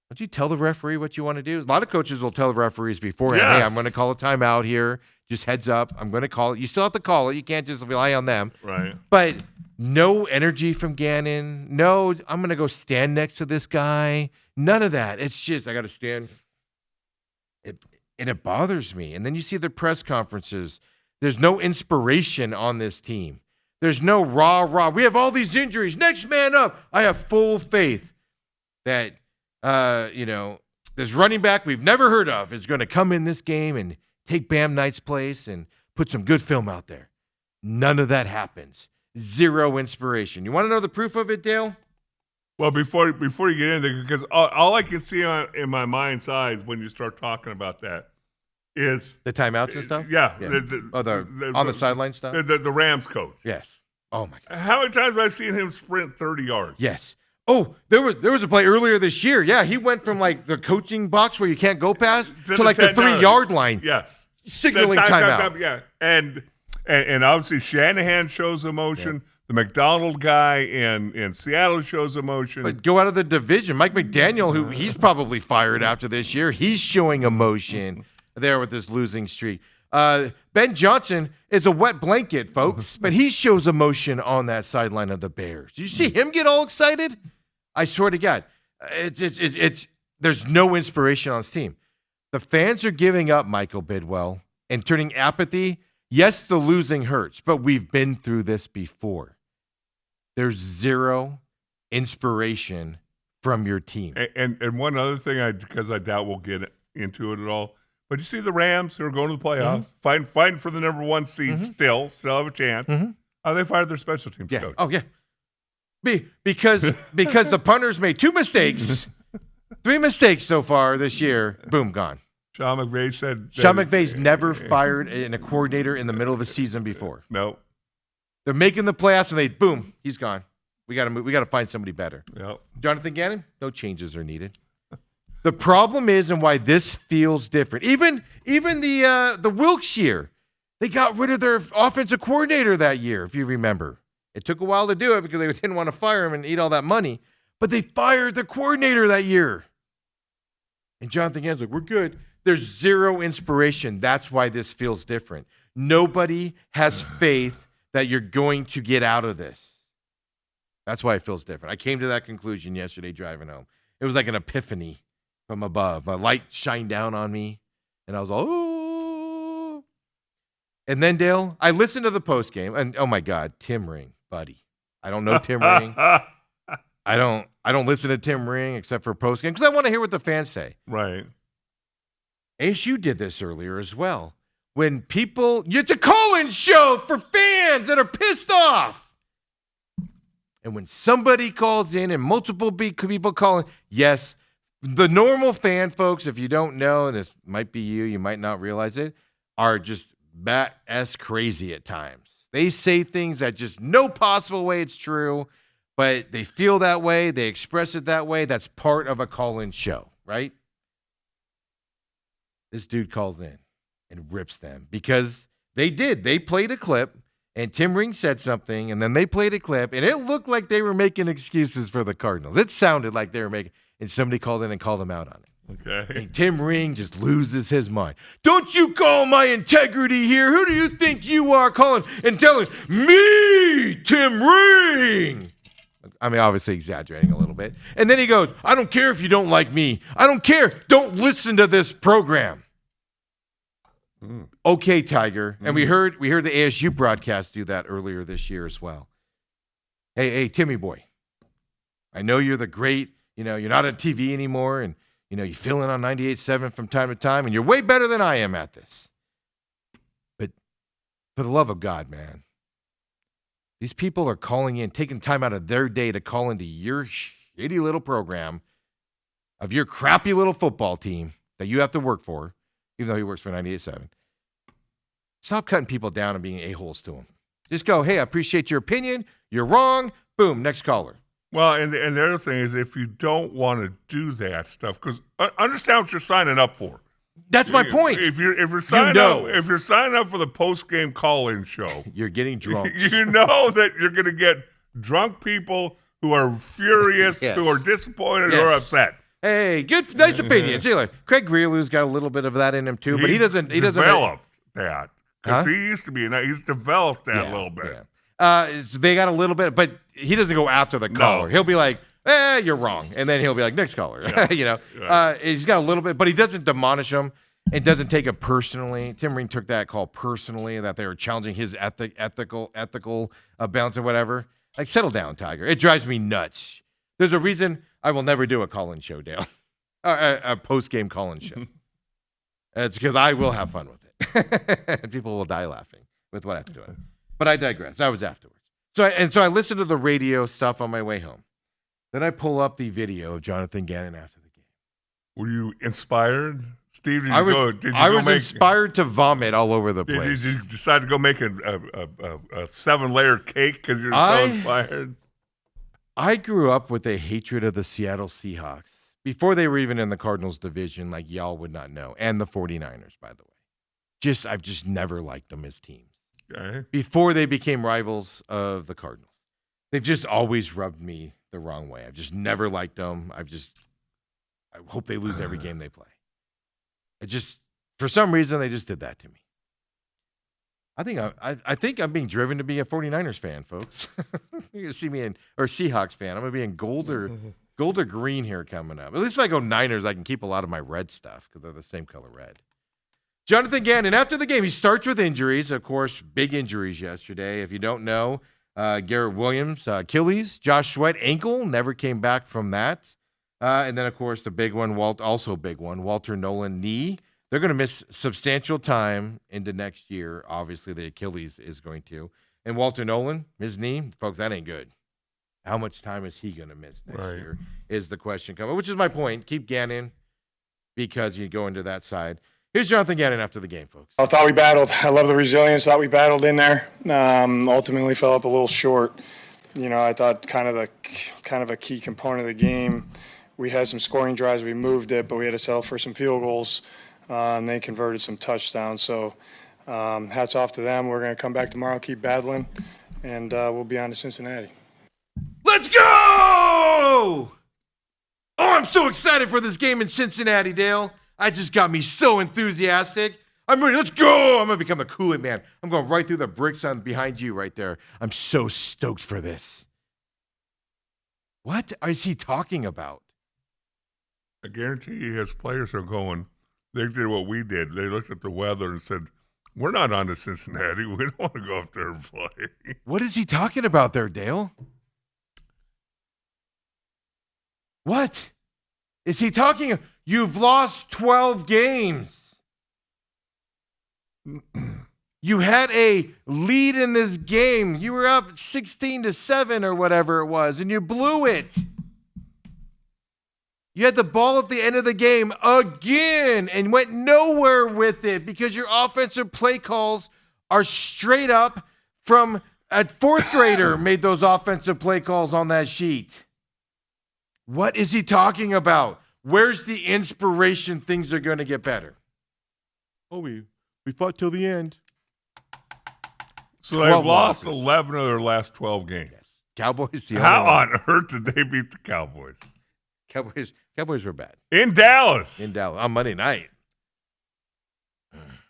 don't you tell the referee what you want to do? A lot of coaches will tell the referees beforehand, hey, I'm going to call a timeout here. Just heads up. I'm going to call it. You still have to call it. You can't just rely on them. Right. But no energy from Gannon. No, I'm going to go stand next to this guy. None of that. It's just, I got to stand. It bothers me. And then you see the press conferences. There's no inspiration on this team. There's no rah. We have all these injuries. Next man up. I have full faith that, this running back we've never heard of is going to come in this game and take Bam Knight's place and put some good film out there. None of that happens. Zero inspiration. You want to know the proof of it, Dale? Well, before you get in there, because all I can see in my mind's eye when you start talking about that is the timeouts and stuff. Yeah. On the sideline stuff. The Rams coach. Yes. Oh my God. How many times have I seen him sprint 30 yards? Yes. Oh, there was a play earlier this year. Yeah, he went from like the coaching box where you can't go past to like the 3-yard line. Yes. Signaling timeout. Yeah. And obviously Shanahan shows emotion. Yeah. The McDonald guy in Seattle shows emotion. But go out of the division. Mike McDaniel, he's probably fired after this year. He's showing emotion there with this losing streak. Ben Johnson is a wet blanket, folks, but he shows emotion on that sideline of the Bears. You see him get all excited? I swear to God, there's no inspiration on this team. The fans are giving up, Michael Bidwell, and turning apathy. Yes, the losing hurts, but we've been through this before. There's zero inspiration from your team. And one other thing, because I doubt we'll get into it at all, but you see the Rams who are going to the playoffs, fighting for the number 1 seed still have a chance. They fired their special teams coach. Oh, yeah. Because the punters made 2 mistakes, 3 mistakes so far this year. Boom, gone. Sean McVay said. Sean McVay's never fired a coordinator in the middle of a season before. No. They're making the playoffs, and boom, he's gone. We got to move. We got to find somebody better. Yep. Jonathan Gannon, no changes are needed. The problem is, and why this feels different. Even the Wilkshire, they got rid of their offensive coordinator that year, if you remember. It took a while to do it because they didn't want to fire him and eat all that money. But they fired the coordinator that year. And Jonathan Gannon's like, we're good. There's zero inspiration. That's why this feels different. Nobody has faith that you're going to get out of this. That's why it feels different. I came to that conclusion yesterday driving home. It was like an epiphany from above. My light shined down on me, and I was all, oh. And then, Dale, I listened to the post game, and oh my God, Tim Ring, buddy. I don't know Tim Ring. I don't listen to Tim Ring except for post game because I want to hear what the fans say. Right. ASU did this earlier as well. When it's a call-in show for fans that are pissed off. And when somebody calls in and multiple people call in, yes, the normal fan folks, if you don't know, and this might be you might not realize it, are just bat-ass crazy at times. They say things that just no possible way it's true, but they feel that way. They express it that way. That's part of a call-in show, right? This dude calls in and rips them because they did. They played a clip, and Tim Ring said something, and then they played a clip, and it looked like they were making excuses for the Cardinals. It sounded like they were making, and somebody called in and called them out on it. Okay. And Tim Ring just loses his mind. Don't you call my integrity here. Who do you think you are calling and telling me, Tim Ring? I mean, obviously exaggerating a little bit. And then he goes, I don't care if you don't like me. I don't care. Don't listen to this program. Okay, Tiger. And we heard the ASU broadcast do that earlier this year as well. Hey, Timmy boy. I know you're the great, you're not on TV anymore, and you fill in on 98.7 from time to time, and you're way better than I am at this. But for the love of God, man, these people are calling in, taking time out of their day to call into your shitty little program of your crappy little football team that you have to work for, even though he works for 98.7. Stop cutting people down and being a-holes to them. Just go, hey, I appreciate your opinion. You're wrong. Boom, next caller. Well, and the other thing is if you don't want to do that stuff, because understand what you're signing up for. That's my point. If you're signing up for the post game call-in show, you're getting drunk. You know that you're going to get drunk people who are furious, Yes. who are disappointed, Yes. who are upset. Hey, nice opinion. See, like Craig Greeley's got a little bit of that in him too, but he doesn't. Developed that because Huh? he used to be. He's developed that a little bit. Yeah. They got a little bit, but he doesn't go after the caller. He'll be like, you're wrong. And then he'll be like, next caller. Yeah. He's got a little bit, but he doesn't demolish them and doesn't take it personally. Tim Ring took that call personally, that they were challenging his ethical balance or whatever. Like, settle down, Tiger. It drives me nuts. There's a reason I will never do a call-in show, Dale. A post-game call-in show. It's because I will have fun with it. And people will die laughing with what I have to do. But I digress. That was afterwards. So I listened to the radio stuff on my way home. Then I pull up the video of Jonathan Gannon after the game. Were you inspired, Steve? Did I you was inspired to vomit all over the Did place. you decide to go make a 7-layer cake because you're so inspired? I grew up with a hatred of the Seattle Seahawks before they were even in the Cardinals division, like y'all would not know, and the 49ers, by the way. I've just never liked them as teams. Okay. Before they became rivals of the Cardinals. They've just always rubbed me the wrong way. I've just never liked them. I hope they lose every game they play. For some reason, they just did that to me. I think I'm being driven to be a 49ers fan, folks. You're going to see me or Seahawks fan. I'm going to be in gold or green here coming up. At least if I go Niners, I can keep a lot of my red stuff because they're the same color red. Jonathan Gannon, after the game, he starts with injuries. Of course, big injuries yesterday. If you don't know, Garrett Williams, Achilles, Josh Sweat, ankle, never came back from that. And then, of course, the big one, also big one, Walter Nolan, knee. They're going to miss substantial time into next year. Obviously, the Achilles is going to. And Walter Nolan, his knee, folks, that ain't good. How much time is he going to miss next year is the question coming, which is my point. Keep Gannon because you go into that side. Here's Jonathan Gannon after the game, folks. I thought we battled. I love the resilience. Thought we battled in there. Ultimately fell up a little short. I thought kind of a key component of the game. We had some scoring drives. We moved it, but we had to settle for some field goals, and they converted some touchdowns. So hats off to them. We're going to come back tomorrow, keep battling, and we'll be on to Cincinnati. Let's go! Oh, I'm so excited for this game in Cincinnati, Dale. I just got me so enthusiastic. I'm ready. Let's go. I'm going to become the Kool-Aid man. I'm going right through the bricks on behind you right there. I'm so stoked for this. What is he talking about? I guarantee you his players are going, they did what we did. They looked at the weather and said, we're not on to Cincinnati. We don't want to go up there and play. What is he talking about there, Dale? What is he talking? You've lost 12 games. You had a lead in this game. You were up 16-7 or whatever it was, and you blew it. You had the ball at the end of the game again and went nowhere with it because your offensive play calls are straight up from a fourth grader made those offensive play calls on that sheet. What is he talking about? Where's the inspiration things are going to get better? Oh, we fought till the end. So they've lost 11 of their last 12 games. Yes. Cowboys. How on earth did they beat the Cowboys? Cowboys were bad. In Dallas. On Monday night.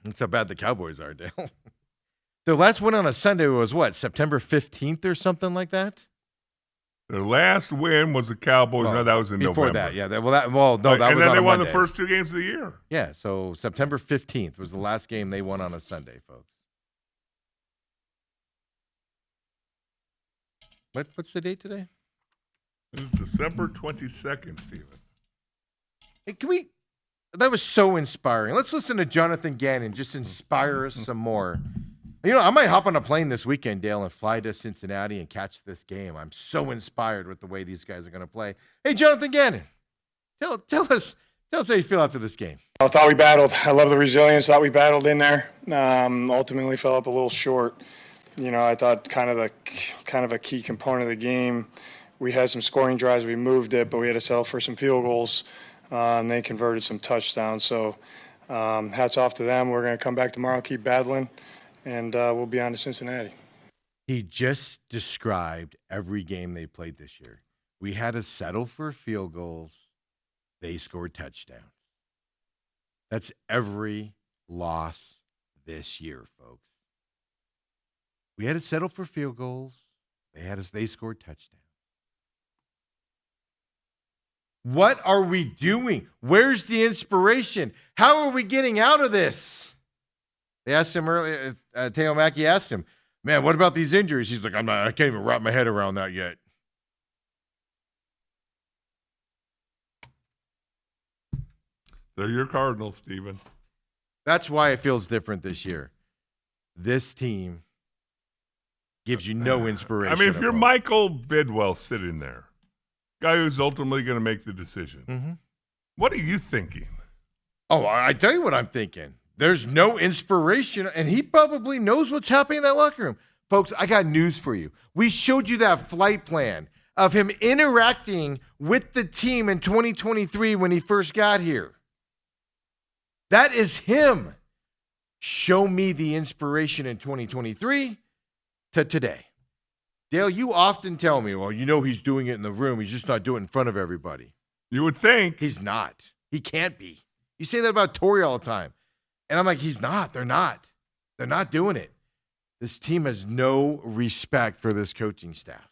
That's how bad the Cowboys are, Dale. Their last win on a Sunday was what, September 15th or something like that? Their last win was the Cowboys. No, that was in before November. That, yeah. That was and on then they won Monday. the first 2 games of the year. Yeah, so September 15th was the last game they won on a Sunday, folks. What's the date today? It was December 22nd, Stephen. Hey, that was so inspiring. Let's listen to Jonathan Gannon just inspire us some more. I might hop on a plane this weekend, Dale, and fly to Cincinnati and catch this game. I'm so inspired with the way these guys are going to play. Hey, Jonathan Gannon, tell us how you feel after this game. I thought we battled. I love the resilience. Thought we battled in there. Ultimately fell up a little short. I thought kind of a key component of the game. We had some scoring drives. We moved it, but we had to settle for some field goals, and they converted some touchdowns. So hats off to them. We're going to come back tomorrow, keep battling, and we'll be on to Cincinnati. He just described every game they played this year. We had to settle for field goals. They scored touchdowns. That's every loss this year, folks. We had to settle for field goals. They scored touchdowns. What are we doing? Where's the inspiration? How are we getting out of this? They asked him earlier, Teo Mackey asked him, man, what about these injuries? He's like, I can't even wrap my head around that yet. They're your Cardinals, Stephen. That's why it feels different this year. This team gives you no inspiration. I mean, if you're Michael Bidwell sitting there, guy who's ultimately going to make the decision, what are you thinking? Oh, I tell you what I'm thinking. There's no inspiration, and he probably knows what's happening in that locker room. Folks, I got news for you. We showed you that flight plan of him interacting with the team in 2023 when he first got here. That is him. Show me the inspiration in 2023 to today. Dale, you often tell me, well, he's doing it in the room. He's just not doing it in front of everybody. You would think. He's not. He can't be. You say that about Torrey all the time. And I'm like, he's not. They're not. They're not doing it. This team has no respect for this coaching staff.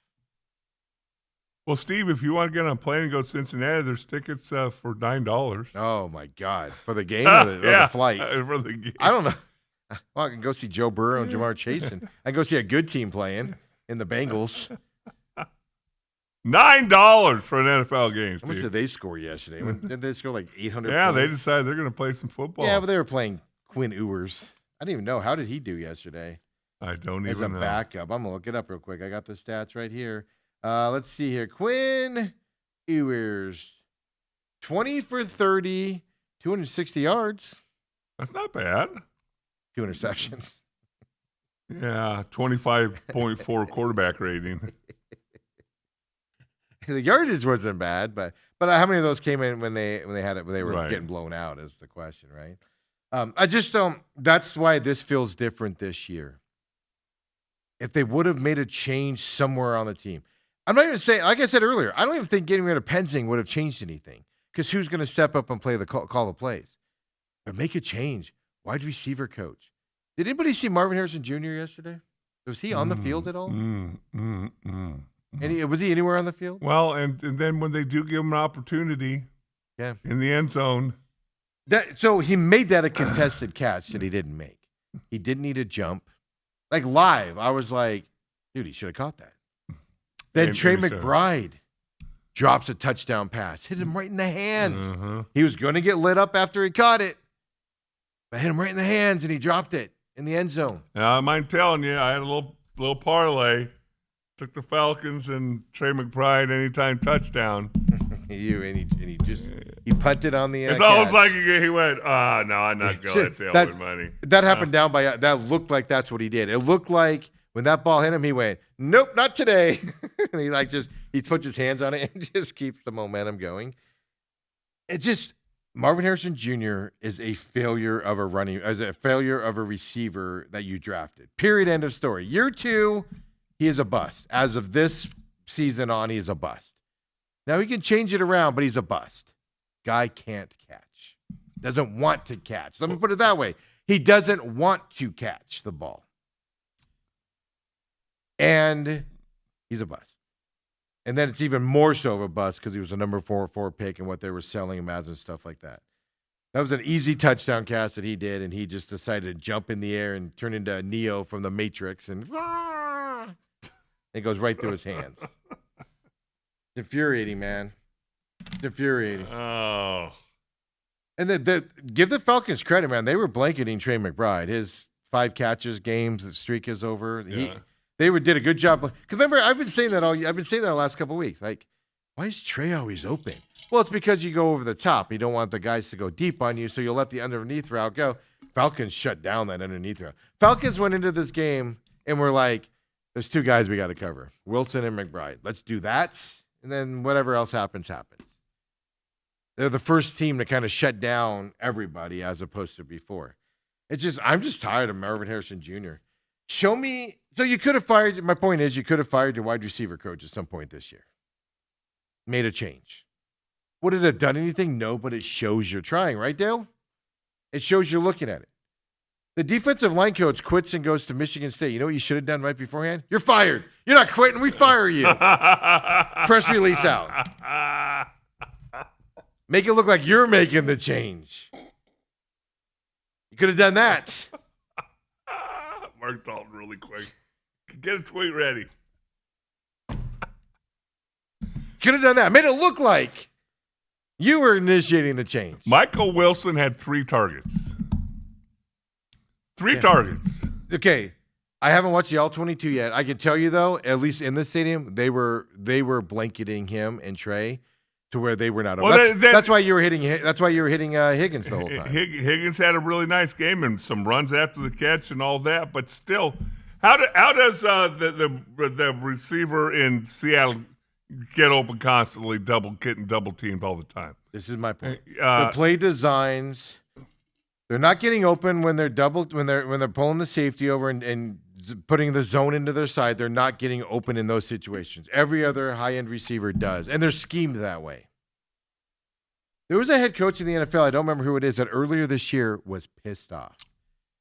Well, Steve, if you want to get on a plane and go to Cincinnati, there's tickets for $9. Oh, my God. For the game or the flight? For the game. I don't know. Well, I can go see Joe Burrow and Jamar Chase, and I can go see a good team playing in the Bengals. $9 for an NFL game, Steve. How much did they score yesterday? Did they score like 800 Yeah, points? they decided they're going to play some football. Yeah, but they were playing Quinn Ewers. I didn't even know. How did he do yesterday? I don't As even know. As a backup. I'm going to look it up real quick. I got the stats right here. Let's see here. Quinn Ewers, 20 for 30, 260 yards. That's not bad. 2 interceptions. Yeah, 25.4 quarterback rating. The yardage wasn't bad, but how many of those came in when they had it when they were Right. getting blown out is the question, right? I just don't. That's why this feels different this year. If they would have made a change somewhere on the team, I'm not even saying. Like I said earlier, I don't even think getting rid of Penzing would have changed anything because who's going to step up and play the call the plays? But make a change. Wide receiver coach. Did anybody see Marvin Harrison Jr. yesterday? Was he on the field at all? Was he anywhere on the field? Well, and then when they do give him an opportunity Yeah. in the end zone. So he made that a contested catch that he didn't make. He didn't need a jump. Like live, I was like, dude, he should have caught that. Then Maybe Trey so. McBride drops a touchdown pass. Hit him right in the hands. Uh-huh. He was going to get lit up after he caught it. But hit him right in the hands, and he dropped it in the end zone. Now, I mind telling you, I had a little parlay. Took the Falcons and Trey McBride anytime touchdown. He punted on the It's catch. almost like he went, no, I'm not going to That- with money. That happened down by that looked like that's what he did. It looked like when that ball hit him, he went, nope, not today. And he puts his hands on it and just keeps the momentum going. It just Marvin Harrison Jr. is a failure of a receiver that you drafted. Period. End of story. Year 2, he is a bust. As of this season on, he is a bust. Now he can change it around, but he's a bust. Guy can't catch. Doesn't want to catch. Let me put it that way. He doesn't want to catch the ball. And he's a bust. And then it's even more so of a bust because he was a number 4 pick and what they were selling him as and stuff like that. That was an easy touchdown catch that he did, and he just decided to jump in the air and turn into Neo from the Matrix, and it goes right through his hands. It's infuriating, man. It's infuriating. Oh. And give the Falcons credit, man. They were blanketing Trey McBride. His 5 catches, games, the streak is over. Yeah. They did a good job. Because remember, I've been saying that the last couple of weeks. Like, why is Trey always open? Well, it's because you go over the top. You don't want the guys to go deep on you, so you'll let the underneath route go. Falcons shut down that underneath route. Falcons went into this game and were like, there's 2 guys we got to cover, Wilson and McBride. Let's do that, and then whatever else happens. They're the first team to kind of shut down everybody as opposed to before. I'm just tired of Marvin Harrison Jr. Show me. So you could have fired. My point is, you could have fired your wide receiver coach at some point this year. Made a change. Would it have done anything? No, but it shows you're trying, right, Dale? It shows you're looking at it. The defensive line coach quits and goes to Michigan State. You know what you should have done right beforehand? You're fired. You're not quitting. We fire you. Press release out. Make it look like you're making the change. You could have done that. Mark Dalton really quick. Get a tweet ready. Could have done that. Made it look like you were initiating the change. Michael Wilson had 3 targets. 3 targets. Okay. I haven't watched the All-22 yet. I can tell you, though, at least in this stadium, they were blanketing him and Trey to where they were not. Well, that's why you were hitting. That's why you were hitting Higgins the whole time. Higgins had a really nice game and some runs after the catch and all that, but still, how does the receiver in Seattle get open constantly, getting double teamed all the time? This is my point. The play designs, they're not getting open when they're when they're pulling the safety over and putting the zone into their side. They're not getting open in those situations. Every other high-end receiver does, and they're schemed that way. There was a head coach in the NFL, I don't remember who it is, that earlier this year was pissed off.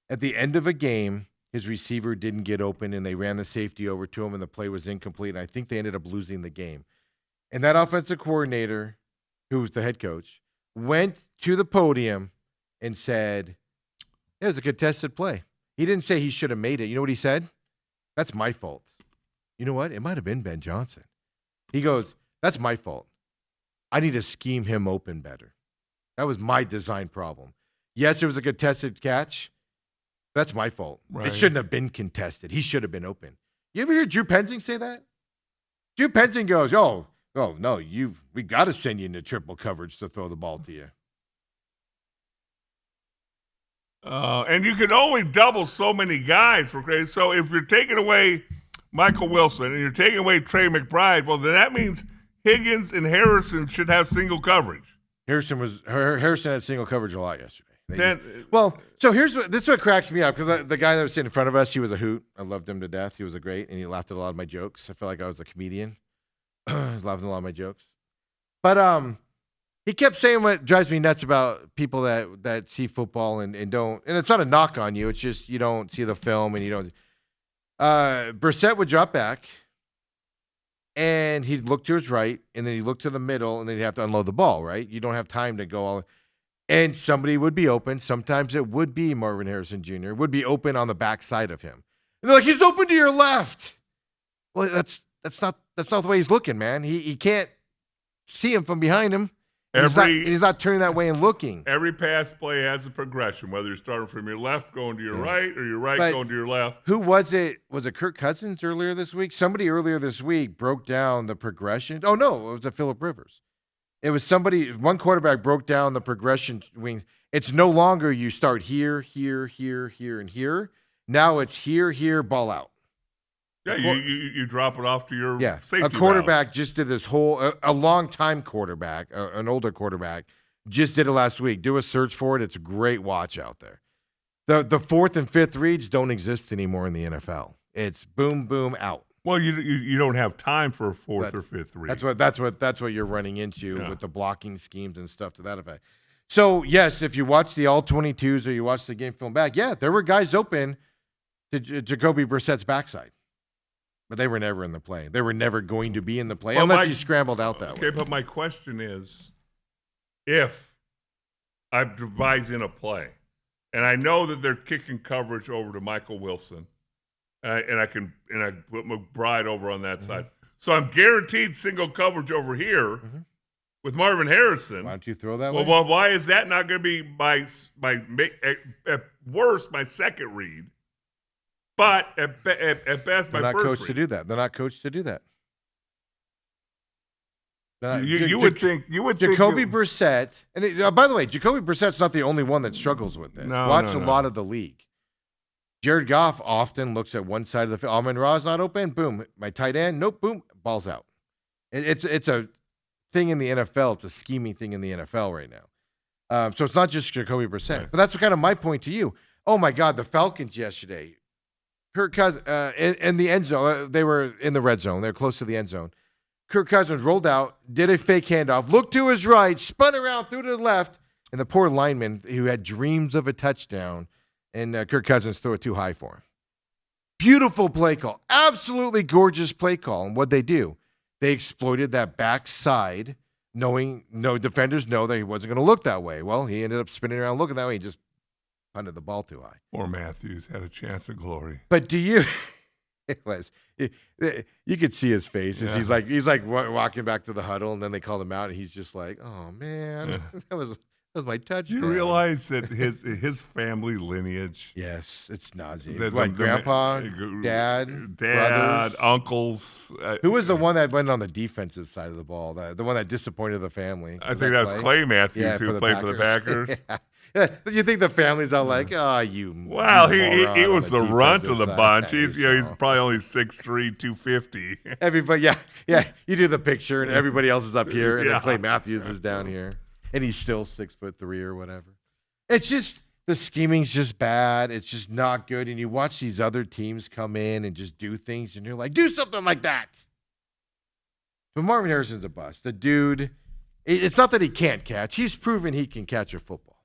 At the end of a game, his receiver didn't get open, and they ran the safety over to him, and the play was incomplete, and I think they ended up losing the game. And that offensive coordinator, who was the head coach, went to the podium and said, it was a contested play. He didn't say he should have made it. You know what he said? That's my fault. You know what? It might have been Ben Johnson. He goes, that's my fault. I need to scheme him open better. That was my design problem. Yes, it was a contested catch. That's my fault. Right. It shouldn't have been contested. He should have been open. You ever hear Drew Penzing say that? Drew Penzing goes, oh no, we got to send you into triple coverage to throw the ball to you. And you can only double so many guys for crazy. So if you're taking away Michael Wilson and you're taking away Trey McBride, well, then that means Higgins and Harrison should have single coverage. Harrison had single coverage a lot yesterday. So this is what cracks me up, because the guy that was sitting in front of us, he was a hoot. I loved him to death. He was great, and he laughed at a lot of my jokes. I felt like I was a comedian. He was laughing at a lot of my jokes. But he kept saying what drives me nuts about people that see football and don't. And it's not a knock on you. It's just you don't see the film and you don't. Brissett would drop back, and he'd look to his right, and then he'd look to the middle, and then he'd have to unload the ball, right? You don't have time to go all. And somebody would be open. Sometimes it would be Marvin Harrison Jr. would be open on the backside of him. And they're like, he's open to your left. Well, that's not the way he's looking, man. He can't see him from behind him. He's not turning that way and looking. Every pass play has a progression, whether you're starting from your left going to your right or your right going to your left. Who was it? Was it Kirk Cousins earlier this week? Somebody earlier this week broke down the progression. Oh, no, it was a Phillip Rivers. It was one quarterback broke down the progression wing. It's no longer you start here, here, here, here, and here. Now it's here, ball out. Yeah, you drop it off to your safety. A quarterback just did this a long-time quarterback, an older quarterback, just did it last week. Do a search for it. It's a great watch out there. The fourth and fifth reads don't exist anymore in the NFL. It's boom, boom, out. Well, you don't have time for a fourth or fifth read. That's what you're running into with the blocking schemes and stuff to that effect. So yes, if you watch the all 22s or you watch the game film back, there were guys open to Jacoby Brissett's backside, but they were never in the play. They were never going to be in the play unless he scrambled out that way. Okay, but my question is, if I'm devising a play, and I know that they're kicking coverage over to Michael Wilson. And I put McBride over on that side. So I'm guaranteed single coverage over here with Marvin Harrison. Why don't you throw that way? Well, why is that not going to be at worst my second read, but at best my first read? They're not coached to do that. They're not coached to do that. You would think Jacoby Brissett, and by the way, Jacoby Brissett's not the only one that struggles with this. Watch a lot of the league. Jared Goff often looks at one side of the field. Amon-Ra's not open. Boom. My tight end. Nope. Boom. Ball's out. It's a thing in the NFL. It's a scheming thing in the NFL right now. So it's not just Jacoby Brissett. Right. But that's kind of my point to you. Oh, my God. The Falcons yesterday. Kirk Cousins in the end zone. They were in the red zone. They were close to the end zone. Kirk Cousins rolled out, did a fake handoff, looked to his right, spun around, threw to the left, and the poor lineman who had dreams of a touchdown, and Kirk Cousins threw it too high for him. Beautiful play call. Absolutely gorgeous play call. And what'd they do? They exploited that backside, knowing no defenders know that he wasn't going to look that way. Well, he ended up spinning around looking that way. He just punted the ball too high. Or Matthews had a chance of glory. But do you – you could see his face. Yeah. He's like walking back to the huddle, and then they called him out, and he's just like, oh, man, that was my touchdown. You realize that his family lineage. Yes, it's nauseating. Grandpa, dad, brothers, uncles. Who was the one that went on the defensive side of the ball? The one that disappointed the family? I think that was Clay Matthews, who played for the Packers. Yeah. You think the family's all like, you. Well, he was the runt of the bunch. He's probably only 6'3", 250. Everybody, yeah. You do the picture, and everybody else is up here, and then Clay Matthews is down here. And he's still 6'3" or whatever. It's just the scheming's just bad. It's just not good. And you watch these other teams come in and just do things, and you're like, do something like that. But Marvin Harrison's a bust. The dude, it's not that he can't catch. He's proven he can catch a football.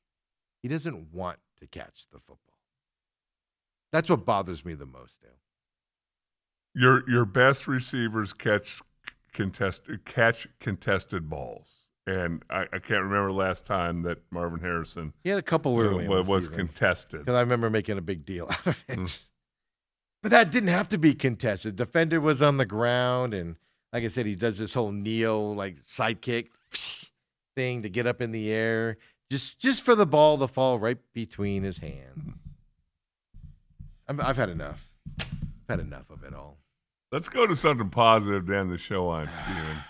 He doesn't want to catch the football. That's what bothers me the most, Dale. Your best receivers catch contested balls. And I can't remember last time that Marvin Harrison he had a couple early was contested. Because I remember making a big deal out of it. But that didn't have to be contested. Defender was on the ground, and like I said, he does this whole Neo sidekick thing to get up in the air, just for the ball to fall right between his hands. I've had enough. I've had enough of it all. Let's go to something positive to end the show on, Steven.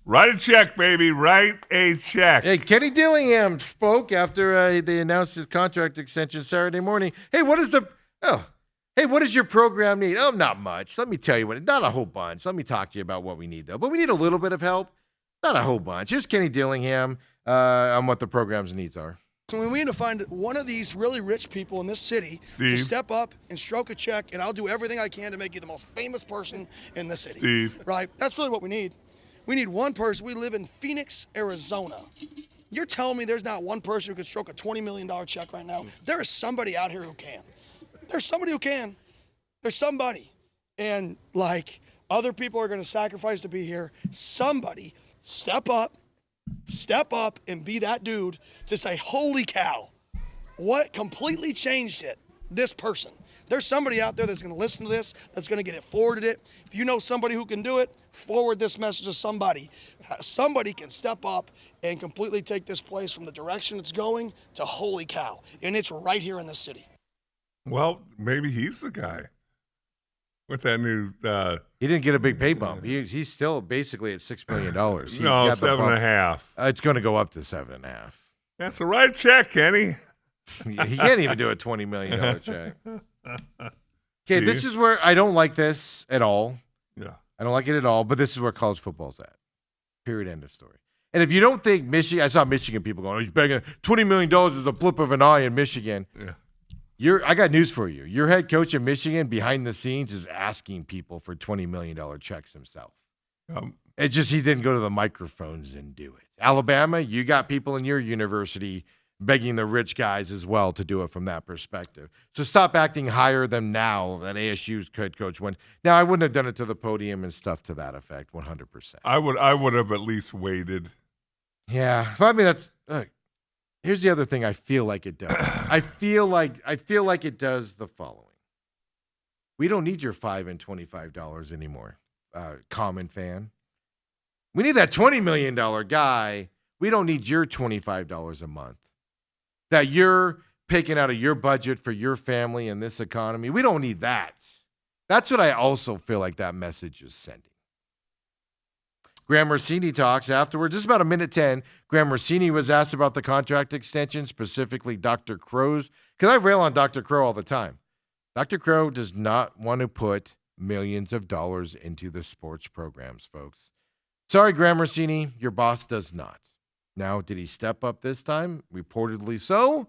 Write a check, baby. Write a check. Hey, Kenny Dillingham spoke after they announced his contract extension Saturday morning. Hey, what does your program need? Oh, not much. Let me tell you not a whole bunch. Let me talk to you about what we need, though. But we need a little bit of help. Not a whole bunch. Here's Kenny Dillingham on what the program's needs are. We need to find one of these really rich people in this city to step up and stroke a check, and I'll do everything I can to make you the most famous person in the city. Steve. Right? That's really what we need. We need one person. We live in Phoenix, Arizona. You're telling me there's not one person who could stroke a $20 million check right now? There is somebody out here who can. There's somebody who can. There's somebody. And like other people are going to sacrifice to be here, somebody step up and be that dude to say, holy cow, what completely changed it? This person. There's somebody out there that's going to listen to this, that's going to get it forwarded it. If you know somebody who can do it, forward this message to somebody. Somebody can step up and completely take this place from the direction it's going to holy cow. And it's right here in the city. Well, maybe he's the guy with that new. He didn't get a big pay bump. He's still basically at $6 million. He No, got the bump. 7.5. It's going to go up to 7.5. That's the right check, Kenny. He can't even do a $20 million check. Okay, See? this is where I don't like this at all. Yeah. I don't like it at all, but this is where college football's at. Period, end of story. And if you don't think Michigan, I saw Michigan people going, oh, he's begging, $20 million is a flip of an eye in Michigan. Yeah. I got news for you. Your head coach in Michigan behind the scenes is asking people for $20 million checks himself. It just, he didn't go to the microphones and do it. Alabama, you got people in your university begging the rich guys as well to do it from that perspective. So stop acting higher than now that ASU's head coach went. Now, I wouldn't have done it to the podium and stuff to that effect, 100%. I would have at least waited. Yeah. I mean, here's the other thing I feel like it does. I feel like it does the following. We don't need your $5 and $25 anymore, common fan. We need that $20 million guy. We don't need your $25 a month that you're picking out of your budget for your family in this economy. We don't need that. That's what I also feel like that message is sending. Graham Rossini talks afterwards. This is about a minute 10. Graham Rossini was asked about the contract extension, specifically Dr. Crow's, because I rail on Dr. Crow all the time. Dr. Crow does not want to put millions of dollars into the sports programs, folks. Sorry, Graham Rossini, your boss does not. Now, did he step up this time? Reportedly so.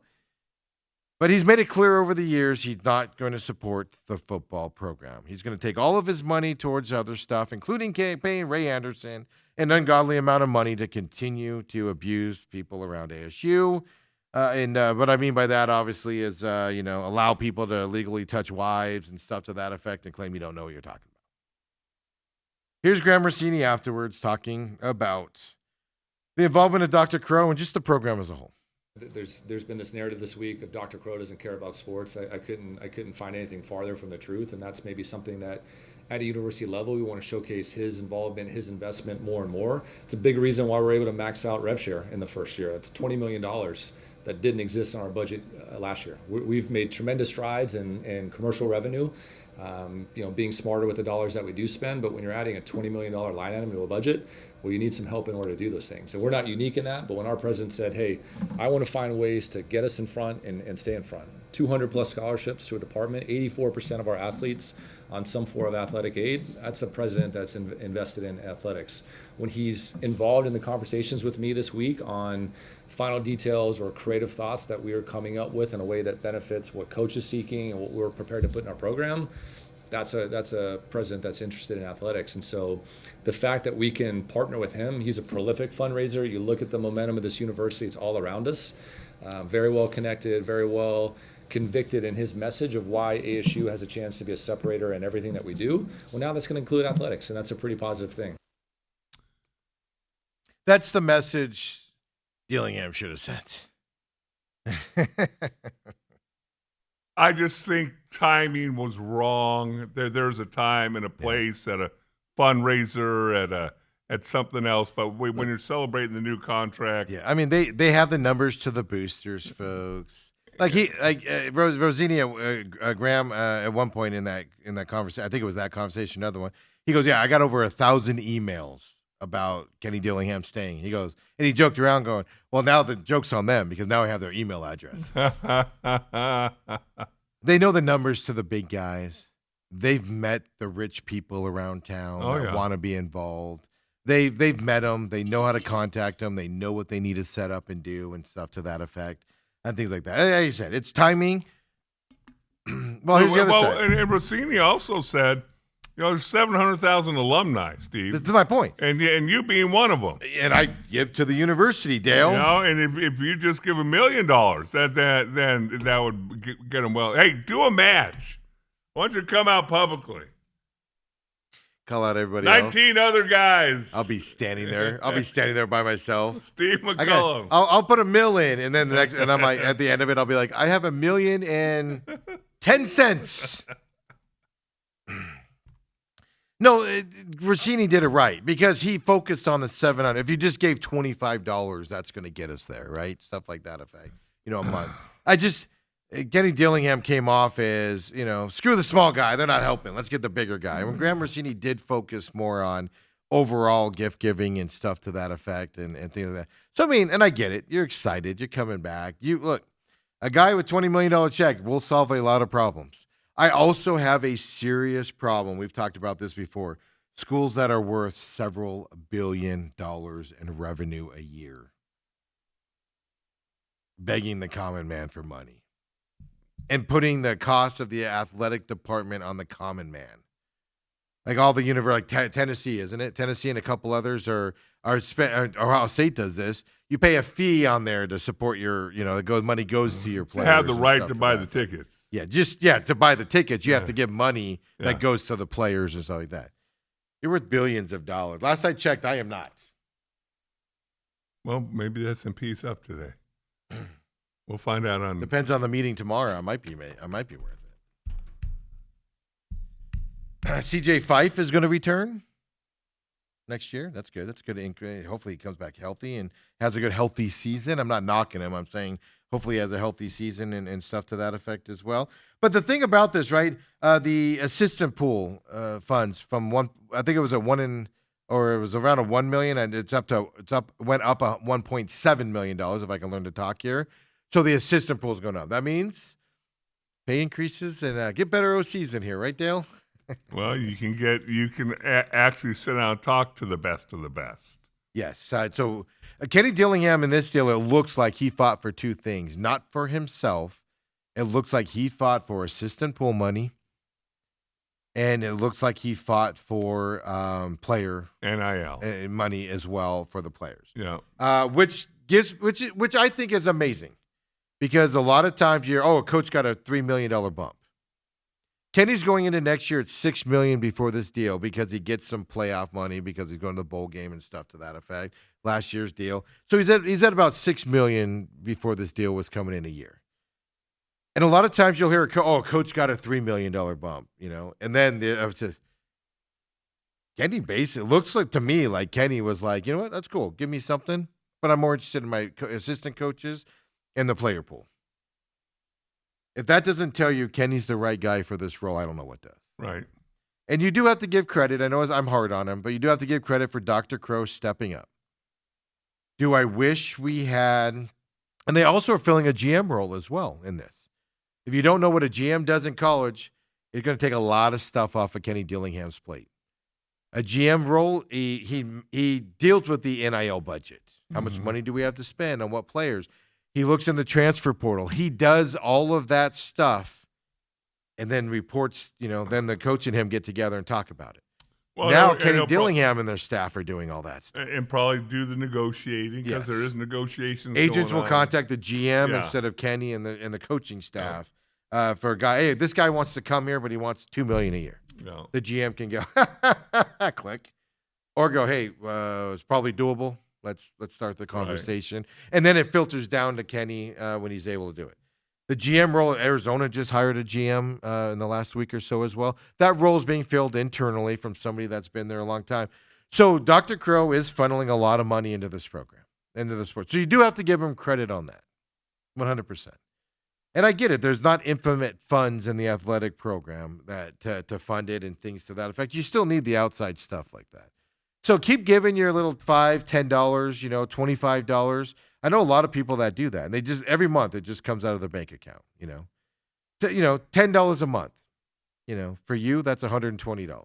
But he's made it clear over the years he's not going to support the football program. He's going to take all of his money towards other stuff, including paying Ray Anderson an ungodly amount of money to continue to abuse people around ASU. What I mean by that, obviously, is allow people to illegally touch wives and stuff to that effect and claim you don't know what you're talking about. Here's Graham Rossini afterwards talking about the involvement of Dr. Crow and just the program as a whole. There's been this narrative this week of Dr. Crow doesn't care about sports. I couldn't find anything farther from the truth, and that's maybe something that at a university level we want to showcase his involvement, his investment more and more. It's a big reason why we're able to max out rev share in the first year. That's $20 million that didn't exist in our budget last year. We've made tremendous strides in commercial revenue. Being smarter with the dollars that we do spend, but when you're adding a $20 million line item to a budget, well, you need some help in order to do those things. And we're not unique in that, but when our president said, hey, I want to find ways to get us in front and stay in front. 200 plus scholarships to a department, 84% of our athletes on some form of athletic aid. That's a president that's invested in athletics. When he's involved in the conversations with me this week on final details or creative thoughts that we are coming up with in a way that benefits what coach is seeking and what we're prepared to put in our program, that's a president that's interested in athletics. And so the fact that we can partner with him, he's a prolific fundraiser. You look at the momentum of this university, it's all around us. Very well connected, very well convicted in his message of why ASU has a chance to be a separator in everything that we do. Well, now that's going to include athletics, and that's a pretty positive thing. That's the message Dillingham should have sent. I just think timing was wrong. There's a time and a place at a fundraiser, at something else. But when you're celebrating the new contract, Yeah, I mean they have the numbers to the boosters, folks. Rossini, Graham, at one point in that conversation, I think it was that conversation, another one. He goes, "Yeah, I got over 1,000 emails about Kenny Dillingham staying. He goes, and he joked around going, well, now the joke's on them because now I have their email address. They know the numbers to the big guys. They've met the rich people around town that want to be involved. They've met them. They know how to contact them. They know what they need to set up and do and stuff to that effect and things like that. Like I said, it's timing. Well, here's the other side. And Rossini also said, there's 700,000 alumni, Steve. That's my point. And you being one of them. And I give to the university, Dale. And if you just give $1 million, then that would get them well. Hey, do a match. Why don't you come out publicly? Call out everybody 19 else. other guys. I'll be standing there. I'll be standing there by myself. Steve McCullum. I'll put $1 million, and then the next, and I'm like, at the end of it, I'll be like, I have $1,000,010. No, Rossini did it right because he focused on the 700. If you just gave $25, that's going to get us there, right? Stuff like that effect, a month. Kenny Dillingham came off as, screw the small guy. They're not helping. Let's get the bigger guy. When Graham Rossini did focus more on overall gift giving and stuff to that effect and things like that. So, and I get it. You're excited. You're coming back. Look, a guy with $20 million check will solve a lot of problems. I also have a serious problem. We've talked about this before. Schools that are worth several $1 billion in revenue a year. Begging the common man for money. And putting the cost of the athletic department on the common man. Like all the like Tennessee, isn't it? Tennessee and a couple others are Ohio State does this. You pay a fee on there to support your, money goes to your players. You have the right to buy the tickets. Yeah, to buy the tickets, you have to give money that goes to the players and stuff like that. You're worth billions of dollars. Last I checked, I am not. Well, maybe that's in piece up today. We'll find out on. Depends on the meeting tomorrow. I might be worth it. CJ Fife is going to return next year. That's good. That's good. Hopefully he comes back healthy and has a good healthy season. I'm not knocking him. I'm saying hopefully he has a healthy season and stuff to that effect as well. But the thing about this, right? The assistant pool funds from I think it was it was around a $1 million, and went up $1.7 million if I can learn to talk here. So the assistant pool is going up. That means pay increases and get better OCs in here, right, Dale? Well, you can actually sit down and talk to the best of the best. Yes. So Kenny Dillingham in this deal, it looks like he fought for two things. Not for himself. It looks like he fought for assistant pool money. And it looks like he fought for player NIL money as well for the players. Yeah. Which I think is amazing. Because a lot of times a coach got a $3 million bump. Kenny's going into next year at $6 million before this deal because he gets some playoff money because he's going to the bowl game and stuff to that effect. Last year's deal, so he's at about $6 million before this deal was coming in a year. And a lot of times you'll hear, coach got a $3 million bump, and then it says Kenny basically looks like to me like Kenny was like, you know what, that's cool, give me something, but I'm more interested in my assistant coaches and the player pool. If that doesn't tell you Kenny's the right guy for this role, I don't know what does. Right. And you do have to give credit. I know I'm hard on him, but you do have to give credit for Dr. Crow stepping up. Do I wish we had, and they also are filling a GM role as well in this. If you don't know what a GM does in college, it's going to take a lot of stuff off of Kenny Dillingham's plate. A GM role, he deals with the NIL budget. How much money do we have to spend on what players? He looks in the transfer portal. He does all of that stuff and then reports, then the coach and him get together and talk about it. Well, now Kenny Dillingham and their staff are doing all that stuff. And probably do the negotiating because there is negotiations Agents will on. contact the GM instead of Kenny and the coaching staff for a guy. Hey, this guy wants to come here, but he wants $2 million a year. No. The GM can go, click. Or go, hey, it's probably doable. Let's start the conversation. Right. And then it filters down to Kenny when he's able to do it. The GM role, Arizona just hired a GM in the last week or so as well. That role is being filled internally from somebody that's been there a long time. So Dr. Crow is funneling a lot of money into this program, into the sport. So you do have to give him credit on that, 100%. And I get it. There's not infinite funds in the athletic program that to fund it and things to that effect. You still need the outside stuff like that. So keep giving your little $5, $10, $25. I know a lot of people that do that, and they just every month it just comes out of their bank account. $10 a month. For you that's $120.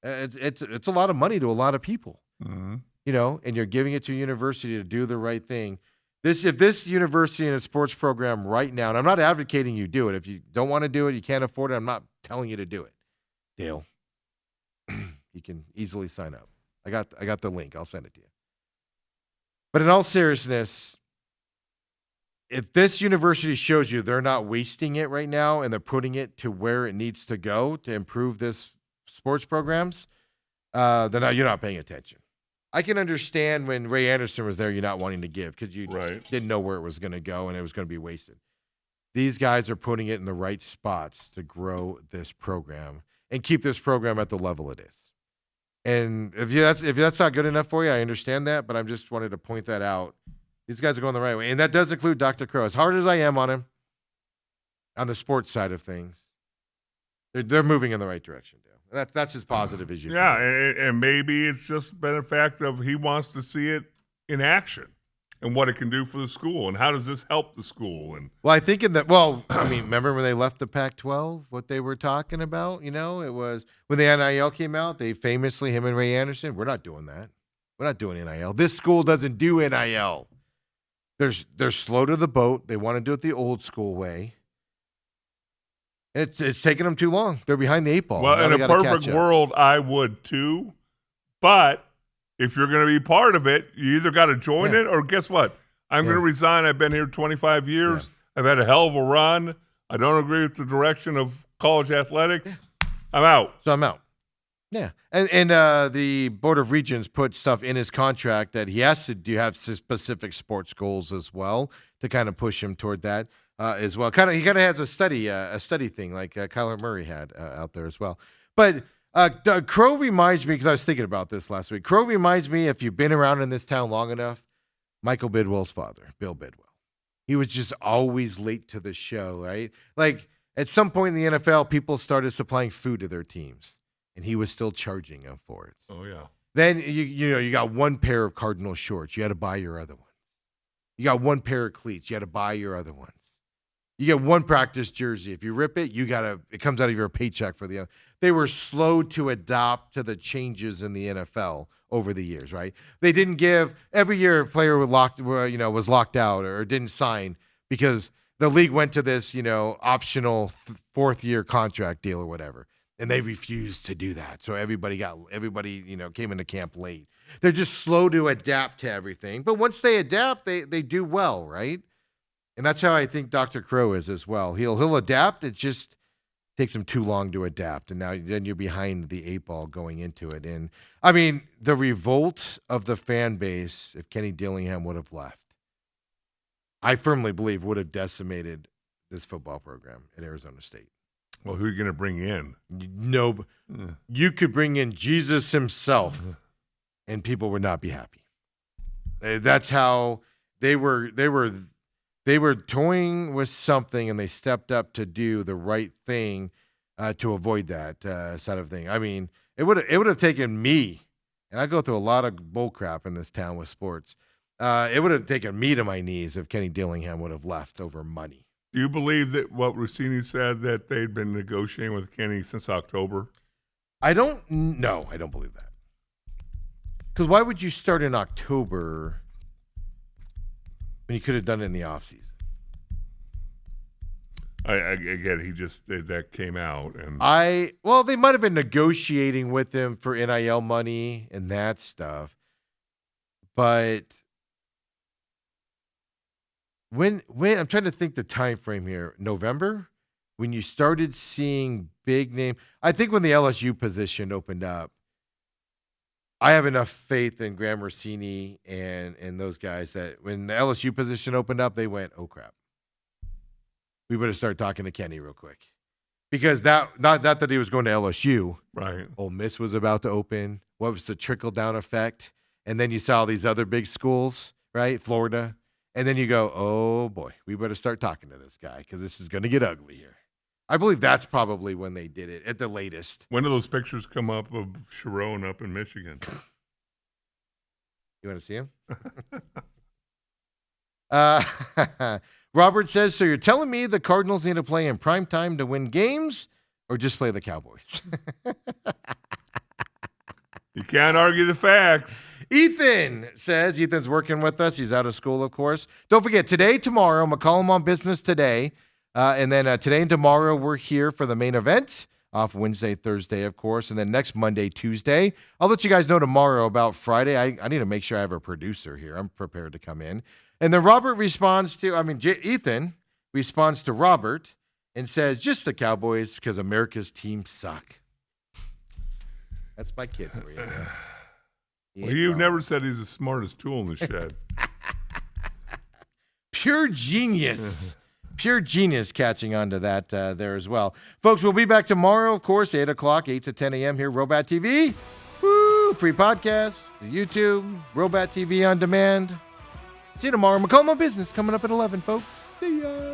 It's a lot of money to a lot of people. Mhm. And you're giving it to a university to do the right thing. If this university and its sports program right now, and I'm not advocating you do it. If you don't want to do it, you can't afford it. I'm not telling you to do it, Dale. You can easily sign up. I got the link. I'll send it to you. But in all seriousness, if this university shows you they're not wasting it right now and they're putting it to where it needs to go to improve this sports programs, then you're not paying attention. I can understand when Ray Anderson was there, you're not wanting to give because you didn't know where it was going to go and it was going to be wasted. These guys are putting it in the right spots to grow this program and keep this program at the level it is. And if that's not good enough for you, I understand that, but I just wanted to point that out. These guys are going the right way, and that does include Dr. Crow. As hard as I am on him, on the sports side of things, they're moving in the right direction, Dale. That's as positive as you can. Yeah, and maybe it's just been a fact of he wants to see it in action and what it can do for the school and how does this help the school. And well, I think remember when they left the Pac-12, what they were talking about? It was when the NIL came out, they famously, him and Ray Anderson, we're not doing that. We're not doing NIL. This school doesn't do NIL. They're slow to the boat. They want to do it the old school way. It's taking them too long. They're behind the eight ball. Well, Now in they a gotta perfect catch up. world, I would too. But if you're going to be part of it, you either got to join it or guess what? I'm going to resign. I've been here 25 years. Yeah. I've had a hell of a run. I don't agree with the direction of college athletics. Yeah. I'm out. So I'm out. Yeah. And the Board of Regents put stuff in his contract that he has to have specific sports goals as well to kind of push him toward that. As well, he kind of has a study thing like Kyler Murray had out there as well. But Crow reminds me, because I was thinking about this last week. Crow reminds me, if you've been around in this town long enough, Michael Bidwell's father, Bill Bidwell. He was just always late to the show, right? Like at some point in the NFL, people started supplying food to their teams, and he was still charging them for it. Oh yeah. Then you got one pair of Cardinal shorts, you had to buy your other ones. You got one pair of cleats, you had to buy your other ones. You get one practice jersey. If you rip it, it comes out of your paycheck for the other. They were slow to adapt to the changes in the NFL over the years, right? They didn't give every year a player was locked out or didn't sign because the league went to this, optional fourth-year contract deal or whatever, and they refused to do that. So everybody came into camp late. They're just slow to adapt to everything, but once they adapt, they do well, right? And that's how I think Dr. Crow is as well. He'll adapt. It just takes him too long to adapt. And then you're behind the eight ball going into it. And I mean, the revolt of the fan base, if Kenny Dillingham would have left, I firmly believe would have decimated this football program at Arizona State. Well, who are you going to bring in? No, you could bring in Jesus himself and people would not be happy. That's how they were toying with something, and they stepped up to do the right thing to avoid that sort of thing. I mean, it would have taken me, and I go through a lot of bull crap in this town with sports. It would have taken me to my knees if Kenny Dillingham would have left over money. Do you believe that what Rossini said, that they'd been negotiating with Kenny since October? I don't believe that. Because why would you start in October when you could have done it in the offseason? Again, that came out. And they might have been negotiating with him for NIL money and that stuff. But when I'm trying to think the time frame here, November, when you started seeing big name, I think when the LSU position opened up, I have enough faith in Graham Rossini and those guys that when the LSU position opened up, they went, oh crap, we better start talking to Kenny real quick, because not that he was going to LSU, right? Ole Miss was about to open. What was the trickle down effect? And then you saw these other big schools, right? Florida. And then you go, oh boy, we better start talking to this guy because this is going to get ugly here. I believe that's probably when they did it at the latest. When do those pictures come up of Sharon up in Michigan? You want to see him? Robert says, so you're telling me the Cardinals need to play in prime time to win games or just play the Cowboys? You can't argue the facts. Ethan says, Ethan's working with us. He's out of school, of course. Don't forget, today, tomorrow, McCollum on Business today. And then today and tomorrow, we're here for the main event. Off Wednesday, Thursday, of course. And then next Monday, Tuesday. I'll let you guys know tomorrow about Friday. I need to make sure I have a producer here. I'm prepared to come in. And then Robert responds to, Ethan responds to Robert and says, just the Cowboys because America's teams suck. That's my kid for you. Well, you've never said he's the smartest tool in the shed. Pure genius. Pure genius catching on to that there as well. Folks, we'll be back tomorrow, of course, 8 o'clock, 8 to 10 a.m. here, Robat TV. Woo! Free podcast, YouTube, Robat TV on demand. See you tomorrow. McCollum Business coming up at 11, folks. See ya.